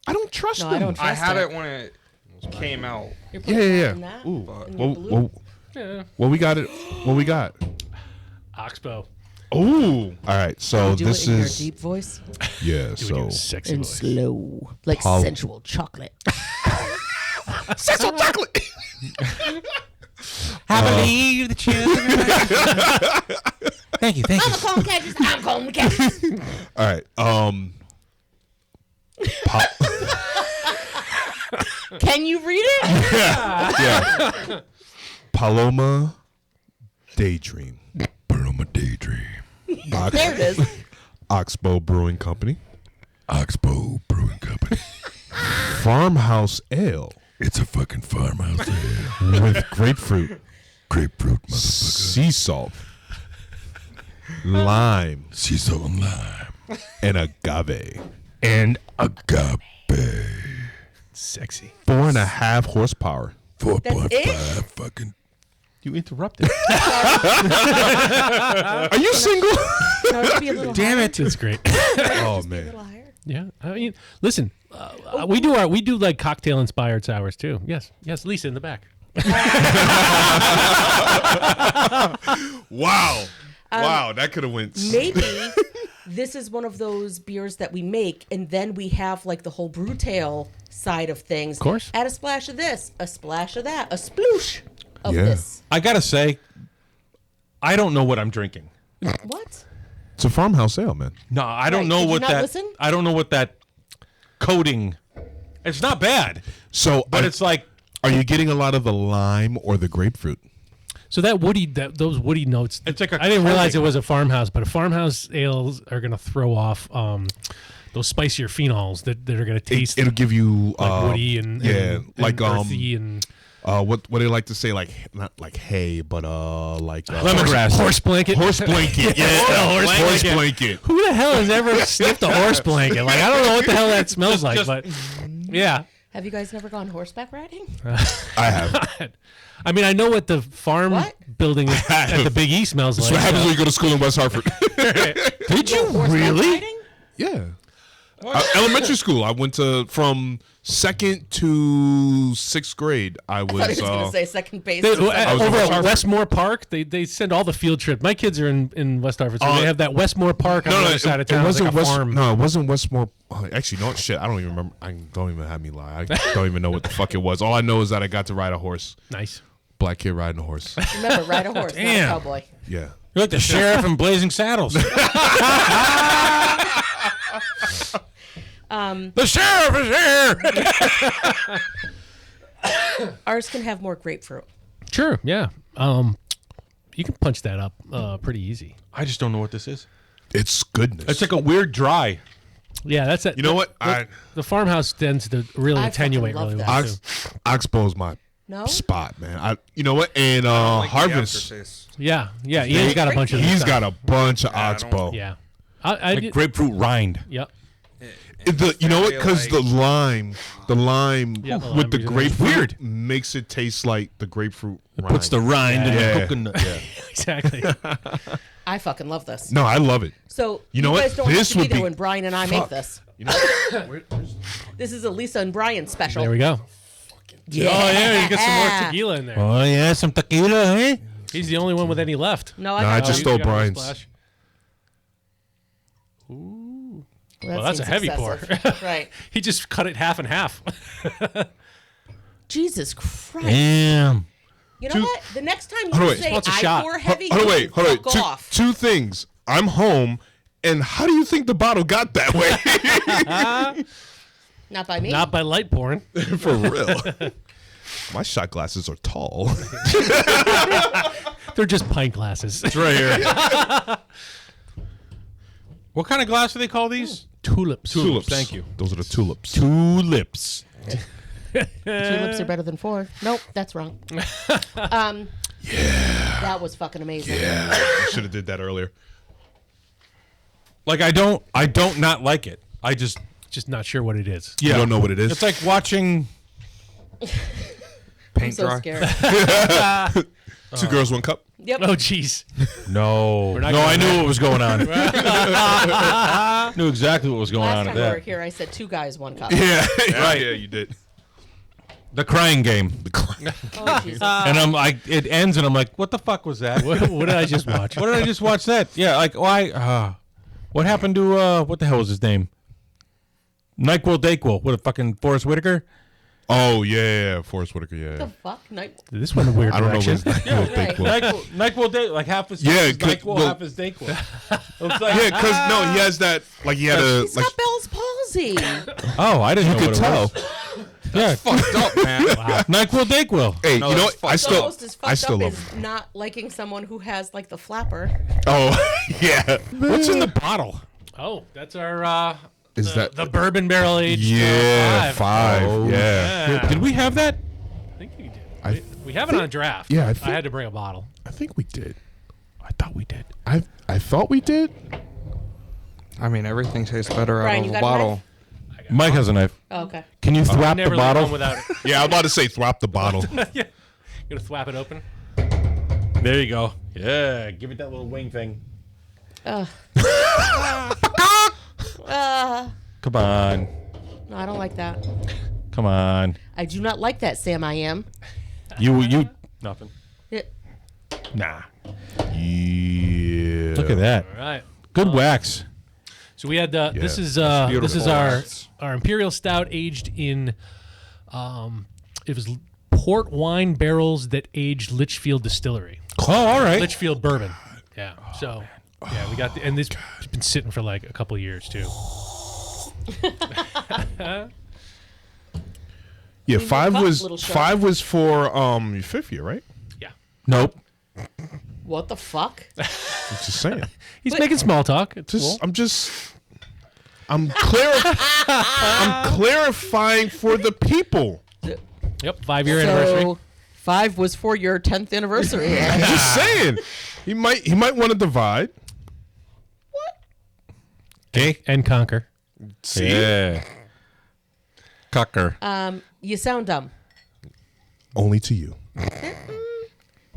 I don't trust No, them. I don't I trust had it when it came out. You're Yeah, putting yeah, that in yeah. that? Ooh. In your blue? Yeah. What we got? What we got? Oxbow. Ooh. All right. So Do this it in your is deep voice yeah. Do So a sexy and voice. slow, like Pol- sensual chocolate. sensual chocolate. I believe the children. Thank you. I'm a comb catches. I'm comb catches. All right. Can you read it? Yeah. Paloma Daydream. Paloma Daydream. There it is. Oxbow Brewing Company. Oxbow Brewing Company. Farmhouse Ale It's a fucking farmhouse ale. with grapefruit, Grapefruit, motherfucker. sea salt, lime, Sea salt and lime. and agave. And agave. Sexy. 4.5 horsepower. 4.5 fucking. You interrupted. Are you single? No, it should be a little Damn higher. it. It's great. Oh A man. little higher. Yeah. I mean, listen, we do like cocktail inspired sours too. Yes. Lisa in the back. Wow. Wow, that could have went. Maybe this is one of those beers that we make, and then we have like the whole brew tail side of things. Of course. Add a splash of this, a splash of that, a sploosh of Yeah. this. I gotta say, I don't know what I'm drinking. What? It's a farmhouse ale, man. No, I don't Right, know did you what not that. listen? I don't know what that coating. It's not bad, So, but it's like are you getting a lot of the lime or the grapefruit? So those woody notes. It's like a I didn't realize it coating. was a farmhouse, but a farmhouse ales are going to throw off those spicier phenols that are going to taste It'll give you like woody and like earthy and what do they like to say, like not like hay, but like lemongrass. horse blanket. horse blanket. Yeah, horse blanket. Who the hell has ever sniffed a horse blanket? Like, I don't know what the hell that smells like, but yeah. Have you guys never gone horseback riding? I have. I mean, I know what the farm What? building at the Big E smells That's like. what happens when you go to school in West Hartford. Did you Horseback really? riding? Yeah. Elementary school. I went to from 2nd to 6th grade. I I thought he was was going to say second base. They, or something. was in over West at Hartford. Westmore Park, they send all the field trips. My kids are in West Hartford, so they have that Westmore Park on the other side of town. It It's wasn't like a West. farm. No, it wasn't Westmore. Actually, no shit. I don't even remember. I don't even have me lie. I don't even know what the fuck it was. All I know is that I got to ride a horse. Nice. Black kid riding a horse. Remember, ride a horse, Damn. not a cowboy. Yeah. You're like the sheriff in Blazing Saddles. The sheriff is here. Ours can have more grapefruit. Sure, yeah. You can punch that up pretty easy. I just don't know what this is. It's goodness. It's like a weird dry. Yeah, that's it. You know what? The farmhouse tends to really I attenuate fucking really love well. that. Too. Oxbow's my No? spot, man. You know what? And Like the Harvest, aftertaste. Yeah, Ian's got a bunch of he's stuff. got a bunch of I Oxbow. Yeah. I Like did, grapefruit rind. yep. You know what? very, Because like- the lime Yeah, the with the lime grapefruit weird. makes it taste like the grapefruit. Puts the rind in Yeah. the coconut. Yeah. Exactly. I fucking love this. No, I love it. So You know what? guys don't This have to be would there be- when Brian and I make Fuck. this. You know, This is a Lisa and Brian special. There we go. Yeah. Oh yeah, you get some more tequila in there. Oh, yeah, some tequila, eh? He's the only one with any left. No, No, I got just you stole got a Brian's. splash. Well, that's a heavy pour. Right. He just cut it half and half. Jesus Christ. Damn. You know what? The next time Hold on, you wait. say What's a I shot? pour heavy, hold on, you wait, hold on. fuck off. Two things. I'm home, and how do you think the bottle got that way? Not by me. Not by light pouring. For real. My shot glasses are tall. They're just pint glasses. It's right here. What kind of glass do they call these? Tulips. Tulips. Thank you. Those are the tulips. Tulips. Tulips are better than 4. Nope, that's wrong. That was fucking amazing. I should have did that earlier. Like I don't not like it. Just not sure what it is. You don't know what it is. It's like watching. I'm Paint so dry. scared. Two girls, one cup. Yep. Oh, jeez. No, not no, I going knew there. what was going on. Knew exactly what was going Last on time at we were that. here, I said 2 guys, 1 cup. Yeah, Right. Yeah, you did. The crying game, Oh, Jesus. and I'm like, it ends, and I'm like, what the fuck was that? What did I just watch? What did I just watch that? Yeah, like why? What happened to what the hell was his name? NyQuil Dayquil. What a fucking Forrest Whitaker. Oh yeah, Forrest Whitaker. Yeah. What the fuck? Night. This went a weird I don't know direction. what his Right. NyQuil Day, like half his Yeah, is good- NyQuil, well- half his Dayquil. It's like, Yeah, because no, he has that. Like he had a. He's Like, got Bell's palsy. oh, I didn't know could what it tell. was. Yeah, Fucked up, man. NyQuil Dayquil. hey, No, you know that's what? I fucked The still, most is I fucked still up love is him. not liking someone who has like the flapper. Oh yeah. What's in the bottle? Oh, that's our Is that the bourbon barrel aged Yeah, 5. Oh, yeah. Did we have that? I think we did. I We have it on draft. Yeah, I I think- had to bring a bottle. I think we did. I thought we did. I thought we did. I mean, everything tastes better Brian, out you of a got a bottle. Mike has a knife. Oh, okay. Can you thwap Never the leave bottle? home without it. Yeah, I'm about to say throp the bottle. Yeah. You gonna thwap it open? There you go. Yeah, give it that little wing thing. Come on. No, I don't like that. Come on. I do not like that, Sam. I am. You nothing. It, Nah. Yeah. Look at that. All right. Good wax. So we had this is beautiful. our imperial stout aged in it was port wine barrels that aged Litchfield Distillery. Oh, all right. Litchfield bourbon. Yeah. So yeah, we got and this has been sitting for like a couple of years too. Yeah, Leave five your cup, was little shark. 5 was for your 5th year, right? Yeah. Nope. what the fuck? I'm just saying. He's But- making small talk. It's Just cool. I'm clarifying for the people. Yep, 5-year anniversary. So 5 was for your 10th anniversary. I'm just saying. He might want to divide. Okay. And conquer. See? Yeah. Cucker. You sound dumb. Only to you.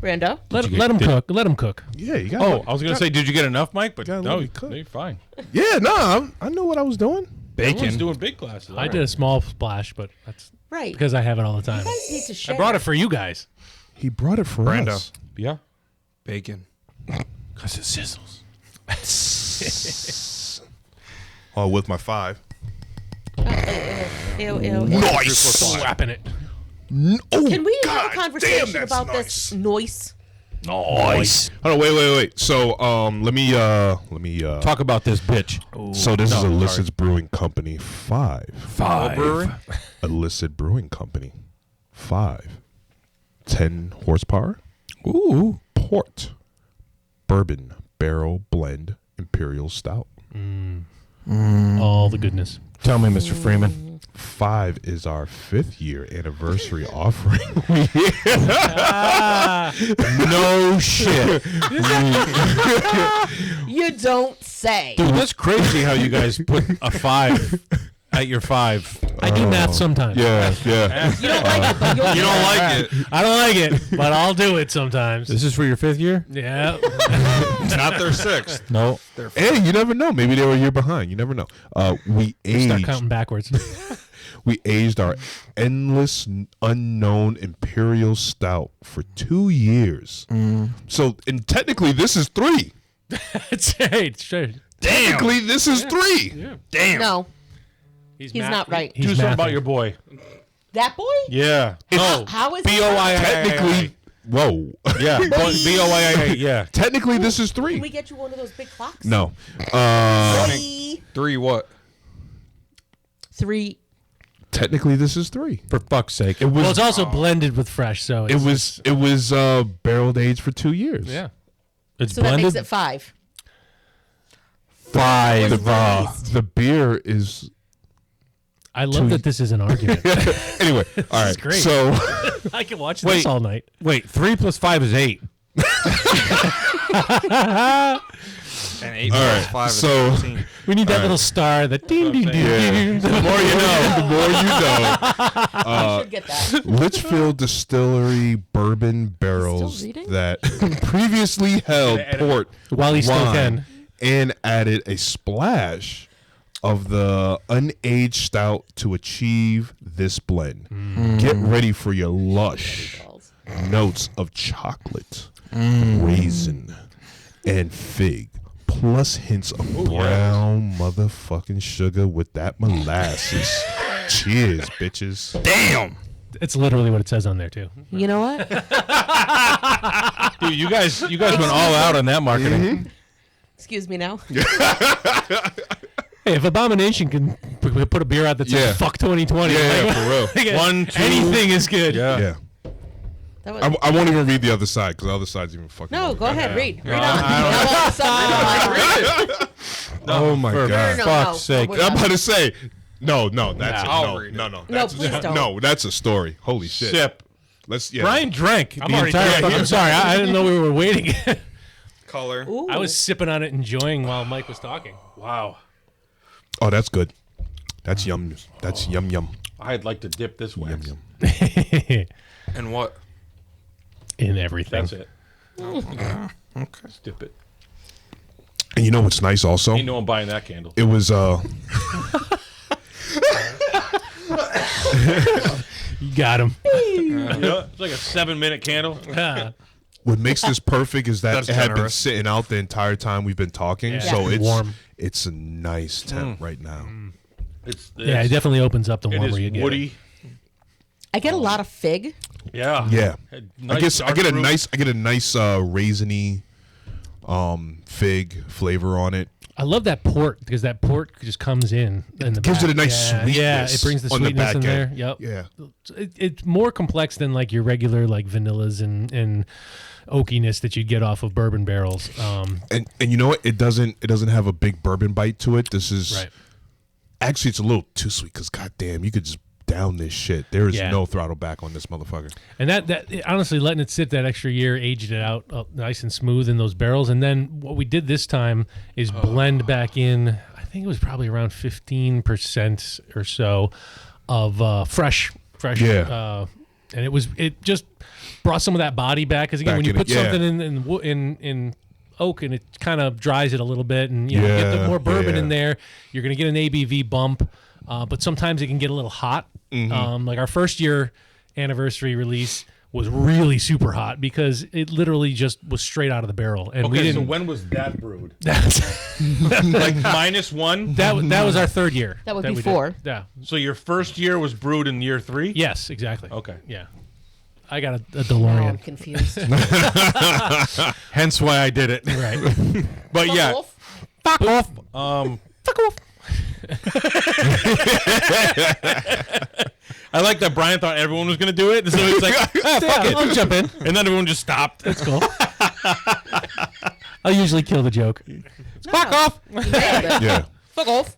Brando? Let you him get- cook. Let him cook. Yeah, you got. Oh, I was gonna say, did you get enough, Mike? But Gotta no, let me cook. you're fine. Yeah, no, I knew what I was doing. Everyone's doing big glasses. I did a small splash, but that's Right. because I have it all the time. You guys need to share. I brought it for you guys. He brought it for Brando. us. Yeah. Bacon. Because it sizzles. Oh, with my 5. Ew, ew, ew. Nice. Slapping it. Oh, Can we God have a conversation damn, that's about nice. this noise? Nice. Hold on, wait. So, let me Talk about this bitch. So this is No, Elicit Brewing Company 5. Brewery? Elicit Brewing Company 5. 10 horsepower. Ooh. Port. Bourbon barrel blend imperial stout. All the goodness. Tell me, Mr. Freeman. 5 is our 5th year anniversary offering. No shit. You don't say. Dude, that's crazy how you guys put a 5 at your 5. I do math sometimes. yeah. You don't like it, but you'll You don't like it. I don't like it, but I'll do it sometimes. This is for your 5th year? Yeah. Not their 6th. No. Hey, you never know. Maybe they were a year behind. You never know. We Start aged. counting backwards. We aged our endless unknown imperial stout for 2 years. So, and technically, this is 3. it's straight. Technically, this is 3. Damn. No, He's not right. Do something about mathing. your boy. that boy? Yeah. No. How is B-O-I. Technically, whoa. Yeah. B-O-I-I. Yeah. Technically, this is Can 3. we get you one of those big clocks? No. 3 what? 3. Technically, this is 3. For fuck's sake. It was. Well, it's also blended with fresh, so it's, it was barreled aged for 2 years. yeah. It's So that blended. makes it 5. 5. The beer is I love that this is an argument. anyway. All right. great. So I can watch Wait. this all night. Wait, 3 plus 5 is 8. And 8 All plus right, 5 is so- 14. We need that little star. That ding ding ding. Yeah. ding. The more you know. The more you know. You should get that. Litchfield Distillery bourbon barrels reading? that previously held port, While he still wine, can. and added a splash of the unaged stout to achieve this blend. Get ready for your lush notes of chocolate, raisin, and fig, plus hints of brown motherfucking sugar with that molasses. Cheers, bitches. Damn. It's literally what it says on there too. You know what? Dude, you guys went all out on that marketing. Excuse me now. Hey, if Abomination can put a beer out that says Yeah. "fuck 2020," Yeah, for real. like, 1, 2. anything is good. Yeah. Yeah. That was, I won't even read the other side because the other side's even fucking. no, go ahead. Read. Read on. I don't- Now all of a sudden, I'm like, read. Oh my For god. No, fuck's sake. we're I'm not. about to say, no, that's I'll no, read it. no. No, That's please don't. No, that's a story. Holy shit. Sip. Let's. Yeah. Brian drank I'm the already entire done. I'm sorry. I didn't know we were waiting. Color. Ooh. I was sipping on it, enjoying while Mike was talking. Wow. Oh, that's good. That's yum. That's yum yum. I'd like to dip this Yum wax. yum. And what? In everything. That's it. Okay. Let's dip it. And you know what's nice also? Ain't no one buying that candle. It was You got him. Yeah, it's like a 7-minute candle. what makes this perfect is that That's it had been generous. sitting out the entire time we've been talking. Yeah. So Yeah. it's Warm. It's a nice temp right now. It's Yeah, it definitely opens up the it warmer is you get. woody. I get a lot of fig. Yeah. Yeah. Nice I get a dark nice raisiny fig flavor on it. I love that port because that port just comes in the Gives back. it a nice Yeah, sweetness. Yeah, it brings the on sweetness back in there. end. Yep. Yeah. It's more complex than like your regular like vanillas and oakiness that you'd get off of bourbon barrels. And you know what? It doesn't have a big bourbon bite to it. This is Right. actually it's a little too sweet because goddamn, you could just down this shit. There is Yeah. no throttle back on this motherfucker. And that honestly, letting it sit that extra year, aged it out nice and smooth in those barrels. And then what we did this time is blend back in, I think it was probably around 15% or so of fresh. Yeah. And it just brought some of that body back. Because again, Back when you in put it, yeah. something in oak and it kind of dries it a little bit and you know, get the Yeah, more bourbon yeah. in there, you're going to get an ABV bump. But sometimes it can get a little hot. Like our first year anniversary release was really super hot because it literally just was straight out of the barrel. And we Okay, didn't. so when was that brewed? That's- Like -1? that was our third year. That would we be did. 4. Yeah. So your first year was brewed in year 3? Yes, exactly. Okay. Yeah. I got a Oh, I'm DeLorean. confused. Hence why I did it. Right. But yeah. Wolf. Fuck off. Fuck off. I like that Brian thought everyone was going to do it. So he's like, fuck it. I'll jump in. And then everyone just stopped. That's cool. I'll usually kill the joke. Fuck off. You nailed it. Yeah. Fuck off.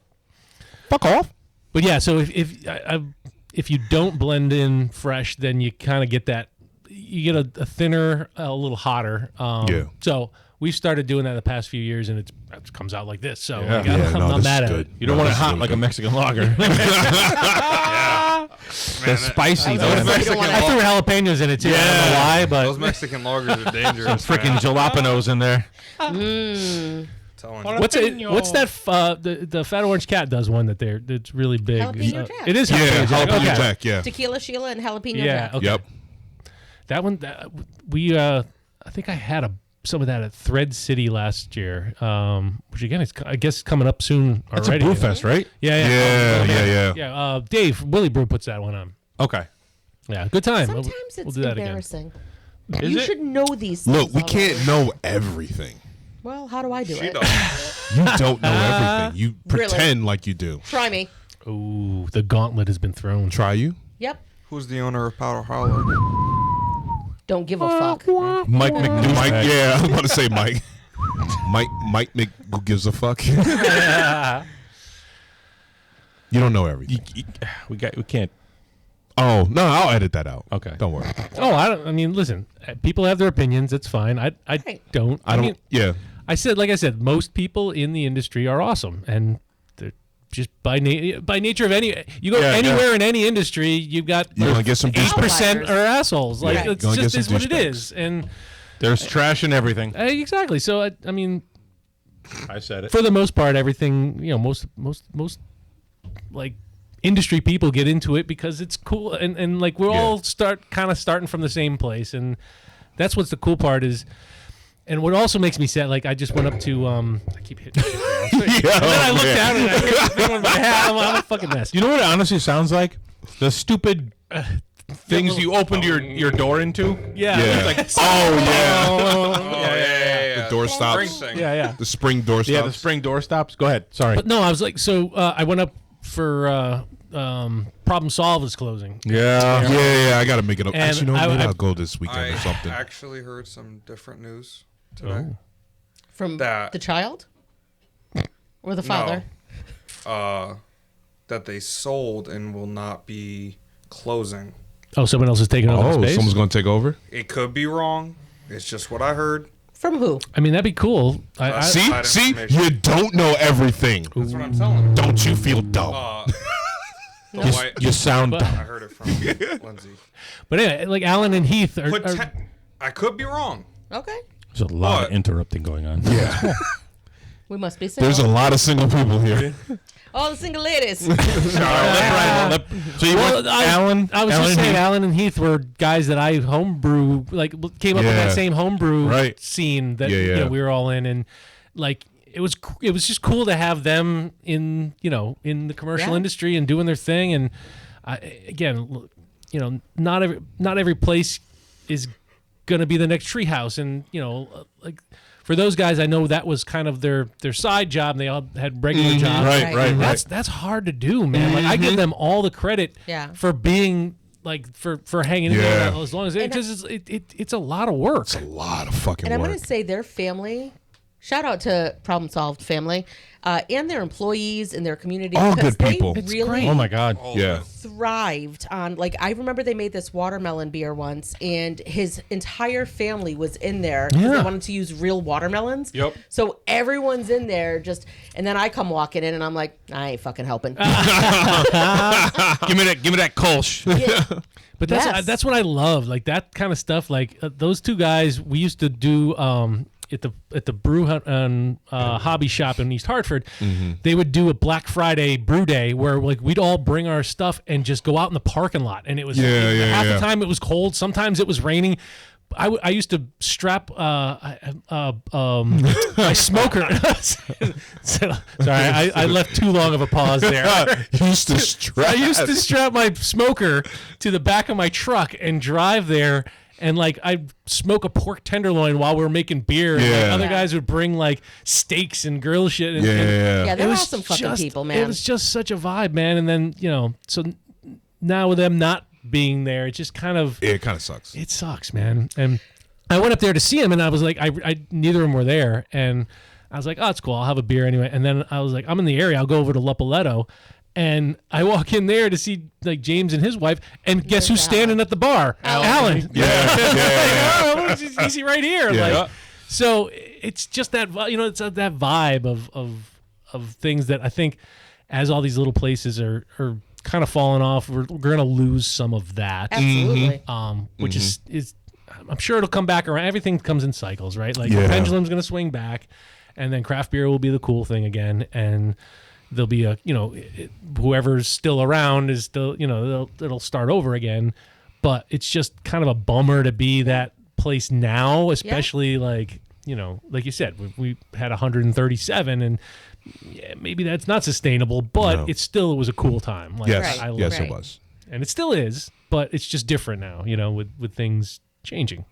Fuck off. But yeah, so if you don't blend in fresh, then you kind of get that. You get a thinner, a little hotter. Yeah. So we've started doing that the past few years, and it comes out like this. So Yeah. like, Yeah, I'm no, not this mad is at good. it. You don't No, want it this is hot really like a good. Mexican lager. The spicy. I was man. gonna say, you don't wanna- I threw jalapenos in it too. I don't know why, Those but Mexican lagers are dangerous. Freaking jalapenos in there. Telling you. what's the Fat Orange Cat does one that's really big. Jalapeno Jack. It is Yeah, jalapeno Jack. jalapeno Okay. jack. Yeah. Tequila Sheila and jalapeno Yeah. jack. Okay. Yep. That one, we I think I had some of that at Thread City last year, which again is I guess coming up soon That's already. a brew fest, right? Yeah. Yeah. Dave Willie Brew puts that one on. Okay. Yeah, good time. Sometimes we'll it's do that again. embarrassing. Is You it? should know these things. Look, we already. can't know everything. Well, how do I do She it? does. You don't know everything. You Really? pretend like you do. Try me. Ooh, the gauntlet has been thrown. Try you. Yep. Who's the owner of Powder Holler? Don't give a fuck. Mike McDouche. Mike. Yeah, I was about to say Mike. Mike who gives a fuck. You don't know everything. We can't. Oh no, I'll edit that out. Okay. Don't worry. Oh, I mean, listen, people have their opinions. It's fine. I Right. don't. I don't. mean, Yeah. I said, most people in the industry are awesome, and they're just by nature of you go anywhere in any industry, you've got You're gonna get some 8% are assholes. Like Right. it's Gonna just get is some what it douchebags. is, and There's trash and everything. exactly. So I mean, I said it. for the most part, everything most like industry people get into it because it's cool, and like we're all starting from the same place, and that's what's the cool part is. And what also makes me sad, like I just went up to, I keep hitting shit. And then I look down and I hit the thing with my hat. I'm a fucking mess. You know what it honestly sounds like? The stupid things you opened your door into. Yeah. Yeah. Like, The door stops. Spring thing. Yeah. The spring door stops. yeah, the spring door stops. Go ahead. Sorry. But no, I was like, so I went up for Problem Solve is closing. Yeah. I gotta make it up. And Actually, maybe I- I'll go this weekend I or something. actually heard some different news today. From That- the child or the father? That they sold and will not be closing. Oh, someone else is taking over the space? Someone's gonna take over. It could be wrong. It's just what I heard. From who? I mean, that'd be cool. See, information. you don't know everything. That's what I'm telling. Don't you feel dumb? The white, You sound I dumb. heard it from Lindsay. But anyway, like Alan and Heath are I could be wrong. Okay. There's a lot of But- interrupting going on. Yeah. We must be single. There's a lot of single people here. All the single ladies. So you want Alan? I was Alan just saying, Heath? Alan and Heath were guys that I homebrew, like came up with Yeah. that same homebrew Right. scene that Yeah. we were all in, and like it was just cool to have them in the commercial Yeah. industry and doing their thing. And again, not every place is gonna be the next treehouse, and like. For those guys, I know that was kind of their side job. And they all had regular jobs. Right. That's hard to do, man. Like I give them all the credit Yeah. for being like for hanging in there Yeah. as long as it's a lot of work. A lot of fucking And I'm work. going to say their family, shout out to Problem Solved family, and their employees and their community. All because good people. They It's really Oh my God. Yeah. thrived on, like, I remember they made this watermelon beer once, and his entire family was in there because Yeah. they wanted to use real watermelons. Yep. So everyone's in there and then I come walking in and I'm like, I ain't fucking helping. Give me that Kolsch. Yeah. But Yes. that's what I love, like that kind of stuff. Like those two guys, we used to do at the brew hobby shop in East Hartford. They would do a Black Friday brew day where like we'd all bring our stuff and just go out in the parking lot, and it was half the time it was cold, sometimes it was raining. I used to strap my smoker. Sorry, I left too long of a pause there. I used to strap my smoker to the back of my truck and drive there, and like I'd smoke a pork tenderloin while we were making beer. And, like, Yeah. other guys would bring like steaks and grill shit. And, Yeah, it they're was awesome fucking just- people, man. It was just such a vibe, man. And then so now with them not being there, it just kind of It kind of sucks. it sucks, man. And I went up there to see him, and I was like, I neither of them were there, and I was like, oh, it's cool. I'll have a beer anyway. And then I was like, I'm in the area. I'll go over to Lupoletto. And I walk in there to see like James and his wife, and guess who's standing at the bar? Alan. Yeah. Is he right here? Yeah. Like, so it's just that it's that vibe of things that I think, as all these little places are kind of falling off, we're gonna lose some of that. Absolutely. Which is I'm sure it'll come back around. Everything comes in cycles, right? Like Yeah. the pendulum's gonna swing back, and then craft beer will be the cool thing again, and there'll be whoever's still around is still it'll start over again. But it's just kind of a bummer to be that place now, especially like you said, we had 137, and maybe that's not sustainable, but No. it was a cool time. Like, Yes. Right. I love Yes, it. it was. And it still is, but it's just different now, with things changing.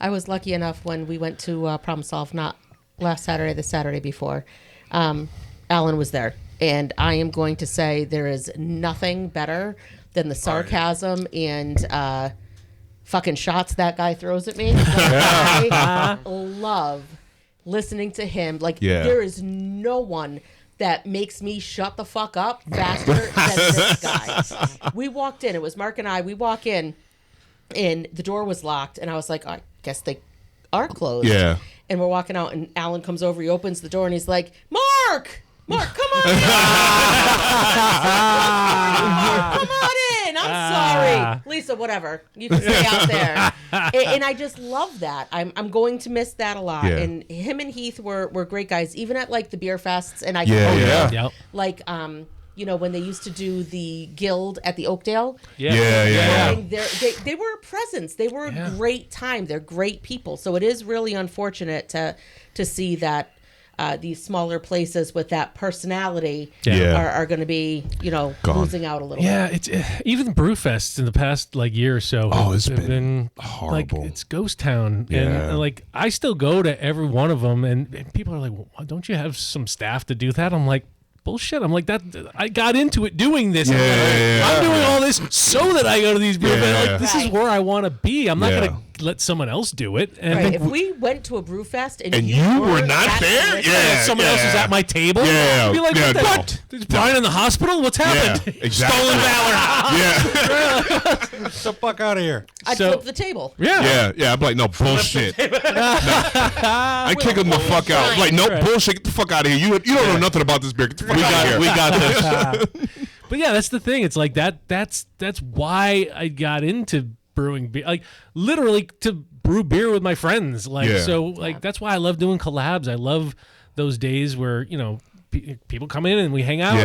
I was lucky enough when we went to Problem Solve, not last Saturday, the Saturday before. Alan was there, and I am going to say there is nothing better than the sarcasm and fucking shots that guy throws at me. Like, I love listening to him. Like, there is no one that makes me shut the fuck up faster than this guy. We walked in. It was Mark and I. We walk in, and the door was locked, and I was like, I guess they are closed. Yeah. and we're walking out, and Alan comes over. He opens the door, and he's like, Mark, come on in. Come on in. I'm sorry. Lisa, whatever. You can stay out there. And I just love that. I'm going to miss that a lot. Yeah. And him and Heath were great guys, even at like the beer fests. And I Yep. like you know, when they used to do the guild at the Oakdale. Yeah. I mean, they were a presence. They were a great time. They're great people. So it is really unfortunate to see that these smaller places with that personality are going to be, you know, losing out a little bit. Yeah, it's even Brewfests in the past like year or so. It's have been horrible. Like, it's ghost town, Yeah. and like I still go to every one of them, and people are like, well, don't you have some staff to do that? I'm like, bullshit. I'm like, that I got into it doing this. I'm doing all this so that I go to these brew fests. Like, this is where I want to be. I'm not going to let someone else do it. And Right. If we went to a brew fest and you were not at there, the someone else is at my table, Yeah. I'd be like, Yeah, what the no. what? Is Brian in the hospital? What's happened? exactly. Stolen valor. Yeah. Get the fuck out of here. I'd So- flip the table. Yeah. I'm like, no bullshit. I kick him the fuck out. I'm like, no bullshit. Get the fuck out of here. You don't know nothing about this beer. Get the fuck out of here. We got this. But yeah, that's the thing. It's like that's why I got into brewing beer. Like literally to brew beer with my friends. Like so like that's why I love doing collabs. I love those days where, you know, people come in and we hang out.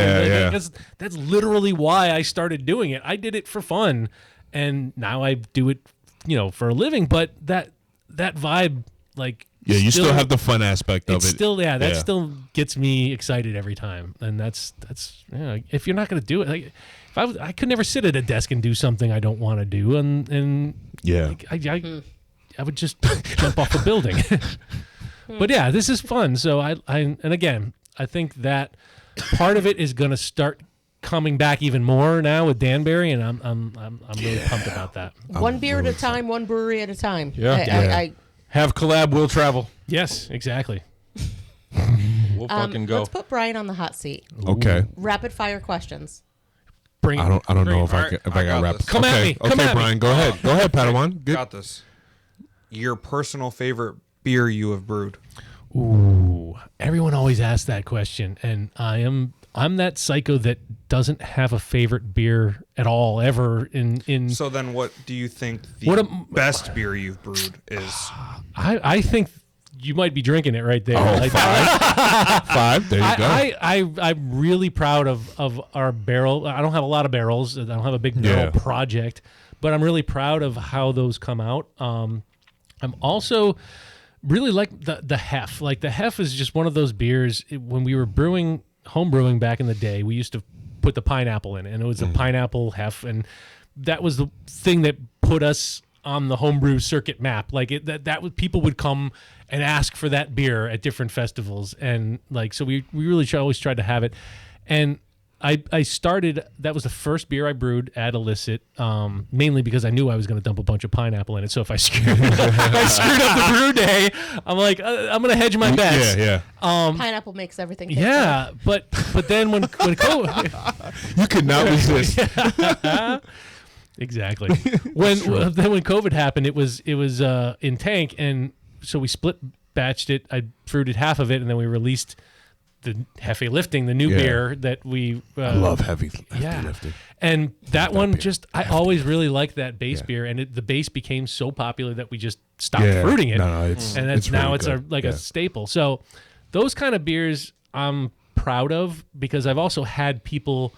That's literally why I started doing it. I did it for fun, and now I do it, you know, for a living. But that vibe, like, you still have the fun aspect of it. That still gets me excited every time. And that's if you're not going to do it, like, if I could never sit at a desk and do something I don't want to do, and like, I would just jump off a building. But yeah, this is fun. So and again, I think that part of it is going to start coming back even more now with Danbury, and I'm really pumped about that. One beer at a time, one brewery at a time. Yeah. I Have collab, we'll travel. Yes, exactly. We'll fucking go. Let's put Brian on the hot seat. Okay. Rapid fire questions. Bring it. I don't know if All right, I I got got wrapped. this. Come at me. Come Okay, at me. Brian, go ahead. Go ahead, Padawan. Good. Got this. Your personal favorite beer you have brewed? Ooh, everyone always asks that question, and I'm that psycho that doesn't have a favorite beer at all ever. In So then, what do you think the best beer you've brewed is? I think you might be drinking it right there. Oh, five. There you go. I'm really proud of our barrel. I don't have a lot of barrels. I don't have a big barrel project, but I'm really proud of how those come out. I'm also really like the Hef. Like the Hef is just one of those beers. When we were home brewing back in the day, we used to put the pineapple in it, and it was a pineapple Hef, and that was the thing that put us on the homebrew circuit map. Like people would come and ask for that beer at different festivals, and like so we really always tried to have it. And I started, that was the first beer I brewed at Elicit, mainly because I knew I was going to dump a bunch of pineapple in it. So if I screwed up the brew day, I'm like, I'm going to hedge my bets. Pineapple makes everything taste Yeah, but then when COVID, You could not resist. exactly. When COVID happened, it was in tank, and so we split batched it. I fruited half of it, and then we released the Hefe Lifting, the new beer that we I love heavy lifting. And that one beer. I always really liked that base beer, and the base became so popular that we just stopped fruiting it. No, it's and that's now really it's good. a staple. So those kind of beers I'm proud of, because I've also had people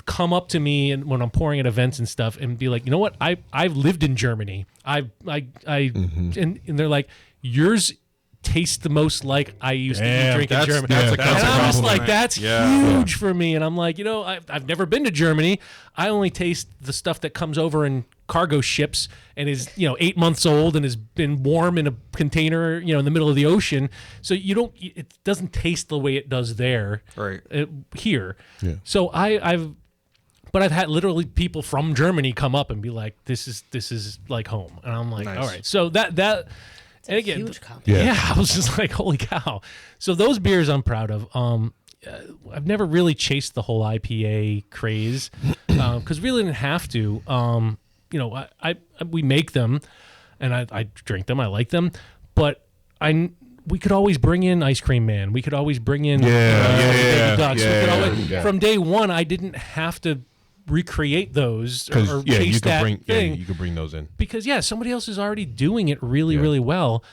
come up to me and when I'm pouring at events and stuff and be like, you know what, I've lived in Germany. And they're like, yours tastes the most like I used to drink in Germany. That's and I'm just like, that's Yeah. huge for me. And I'm like, you know, I've never been to Germany. I only taste the stuff that comes over in cargo ships and is, 8 months old and has been warm in a container, in the middle of the ocean. So it doesn't taste the way it does there, Right. Here. Yeah. So I've had literally people from Germany come up and be like, this is like home. And I'm like, Nice. all right. So that and again, huge compliment. yeah, I was just like, holy cow. So those beers I'm proud of. I've never really chased the whole IPA craze because really didn't have to. We make them and I drink them. I like them, but we could always bring in Ice Cream Man. We could always bring in Yeah, Baby Ducks. yeah, We could always, yeah. From day one, I didn't have to recreate those or Because chase you that can thing. you can bring those in. Because somebody else is already doing it really well,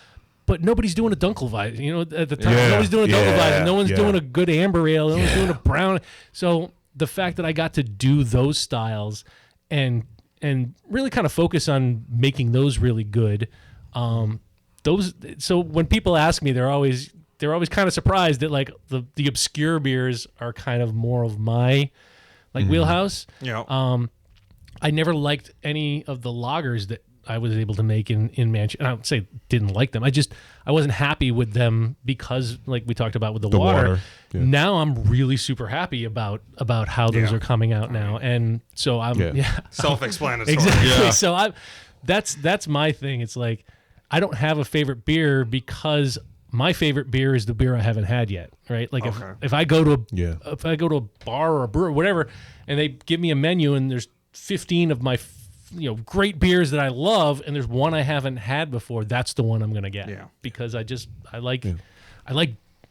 but nobody's doing a Dunkelweiss. You know, at the time, Yeah, nobody's doing a Dunkelweiss. No one's yeah. doing a good amber ale. No one's doing a brown. So the fact that I got to do those styles and really kind of focus on making those really good, those. So when people ask me, they're always kind of surprised that like the obscure beers are kind of more of my wheelhouse. Yeah. I never liked any of the lagers that I was able to make in Manchester. I don't say didn't like them. I wasn't happy with them because, like we talked about with the water. Yeah. Now I'm really super happy about how those Yeah. are coming out now, and so I'm Self-explanatory. exactly. Yeah. So that's my thing. It's like I don't have a favorite beer because my favorite beer is the beer I haven't had yet, right? Like Okay. if I go to Yeah. a bar or a brewer or whatever, and they give me a menu and there's 15 of my great beers that I love, and there's one I haven't had before, that's the one I'm gonna get. Yeah. Because I like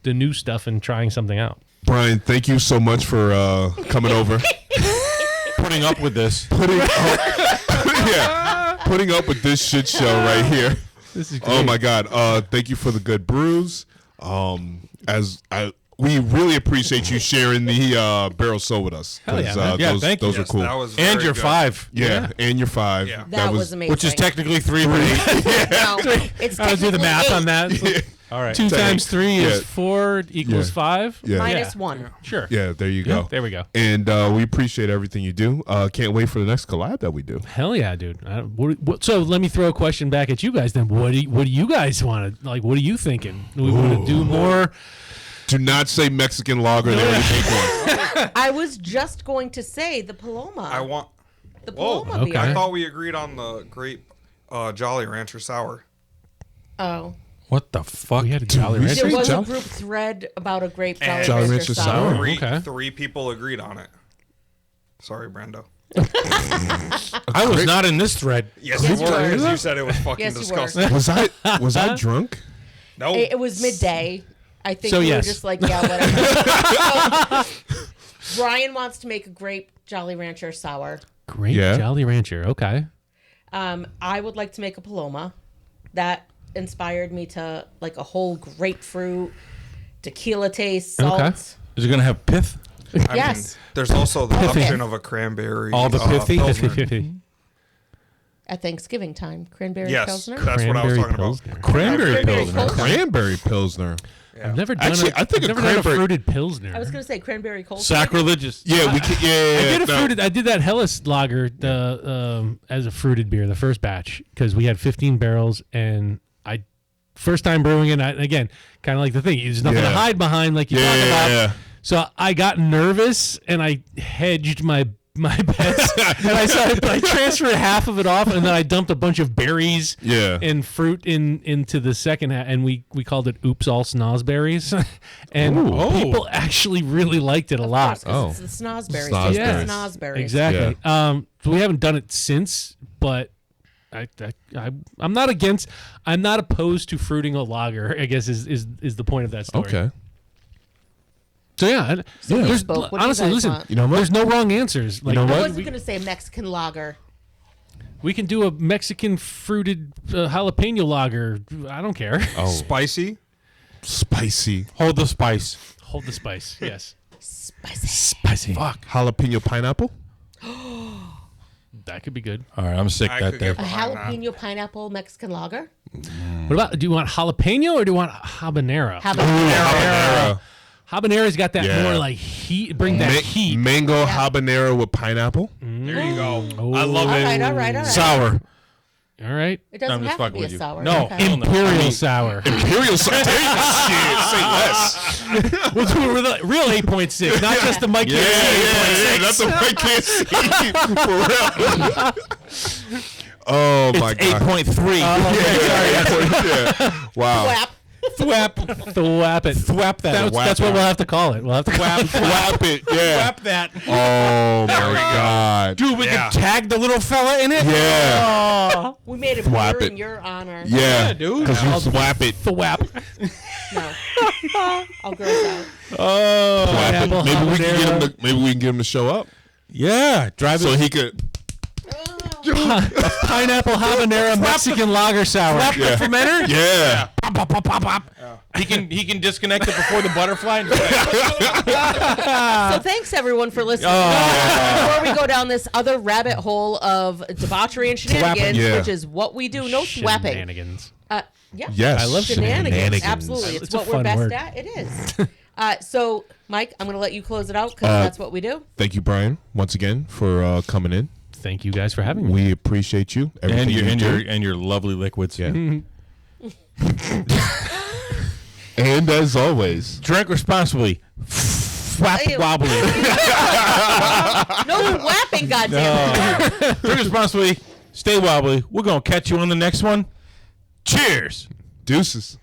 the new stuff and trying something out. Brian, thank you so much for coming over. Putting up with this. Putting up with this shit show right here. This is Oh great. my God! Thank you for the good brews. We really appreciate you sharing the barrel soul with us. Hell yeah, 'Cause, man. Yeah, those, thank you. those are Yes, cool. that was And very your good. 5. Yeah, and your 5. Yeah. That was amazing. Which is technically 3 but 8. No, it's I'll do the technically math on 8 that. It's like All right. 2 times 3 Yeah. is 4 equals Yeah. 5. Yeah. minus Yeah. 1. Sure. Yeah, there you go. There we go. And we appreciate everything you do. Can't wait for the next collab that we do. Hell yeah, dude. So let me throw a question back at you guys then. What do you guys want to, like, what are you thinking? Do we want to do more? Do not say Mexican lager. They already make one. I was just going to say the Paloma. I want. the Whoa. Paloma Okay. beer. I thought we agreed on the grape Jolly Rancher sour. Oh. What the fuck? We had a Jolly we Rancher. There Say was Jolly- a group thread about a grape And Jolly Jolly Rancher Rancher sour. sour. okay. Three people agreed on it. Sorry, Brando. I was not in this thread. Yes, Yes, you you were. were. Because you said it was fucking Yes, you were. disgusting. Was I drunk? No. It was midday. I think So we yes. were just like, yeah, whatever. So, Brian wants to make a grape Jolly Rancher sour. Great Yeah. Jolly Rancher. Okay. I would like to make a Paloma. That inspired me to like a whole grapefruit, tequila taste, salt. Okay. Is it going to have pith? I Yes. mean, there's also the Pithy. option of a cranberry. All the pithy? Pilsner. 50-50. At Thanksgiving time, cranberry Yes, Pilsner. that's what I was Cranberry talking Pilsner. about. Cranberry Cranberry Pilsner. Pilsner. Cranberry Pilsner. I've never done Actually, I think I've a never done a cranberry- fruited Pilsner. I was going to say cranberry cold. Sacrilegious. Yeah, we can. Yeah, I did that Hellas lager as a fruited beer, the first batch, because we had 15 barrels, and I first time brewing it. Again, kind of like the thing, there's nothing to Yeah. hide behind, like you talk about. Yeah. So I got nervous and I hedged my bets, and I transferred half of it off, and then I dumped a bunch of berries Yeah. and fruit into the second half, and we called it "Oops, all snozberries," and people actually really liked it a lot. Oh. It's the snozberries. Snozberries. It's Yeah. the snozberries. Exactly. So we haven't done it since, but I'm not against. I'm not opposed to fruiting a lager. I guess is the point of that story. Okay. So yeah, there's, spoke. What do you honestly, guys listen. want? You know what? There's no wrong answers. Like know I what? wasn't going to say Mexican lager. we can do a Mexican fruited jalapeno lager. I don't care. Oh, Spicy. spicy. Hold the spice. Hold the spice. Yes. Spicy. Spicy. Fuck. Jalapeno pineapple. That could be good. All right, I'm sick I that could day. A get behind that. jalapeno pineapple Mexican lager? What about? Do you want jalapeno or do you want habanero? Habanero. Habanero's got that Yeah. more like heat. Bring that heat. Mango habanero with pineapple. There you go. Oh. I love All it. right, all right, all right. Sour. All right. It doesn't I'm just have to fucking be a with you. sour. No, Okay. hell no. Imperial sour. Imperial sour. There you go. Shit. Say less. We'll do it with a real 8.6, not just the Mike. Yeah, that's what I can't see. For real. Oh my god. 8.3. Yeah. Wow. Whap. Thwap. Thwap it. Thwap that. That's what we'll have to call it. We'll have to Flap it. Yeah. Thwap that. Oh my God. Dude, we Yeah. can tag the little fella in it? Yeah. We made a Thwap beer it. in your honor. Yeah, dude. Because you slap it. thwap. No. I'll gross out. Oh. Slap it. Pineapple Maybe we can get him. habanero. Maybe we can get him to show up Yeah. Drive so it. he could. Pineapple habanero Mexican lager sour. Wrap the fermenter? Yeah. Pop, pop, pop, pop, pop. He can disconnect it before the butterfly. And So thanks everyone for listening. Before we go down this other rabbit hole of debauchery and shenanigans, Yeah. which is what we do, no swapping. Shenanigans. Yeah. Yes. I love Shenanigans. shenanigans. Absolutely. It's It's a what we're fun best word. at. It is. So, Mike, I'm going to let you close it out because that's what we do. Thank you, Brian, once again for coming in. Thank you guys for having me. We appreciate you. Everything you do. and your lovely liquids. Yeah. And as always, Drink responsibly. Flap Hey. wobbly. No whapping, goddammit. Drink responsibly. Stay wobbly. We're gonna catch you on the next one. Cheers. deuces.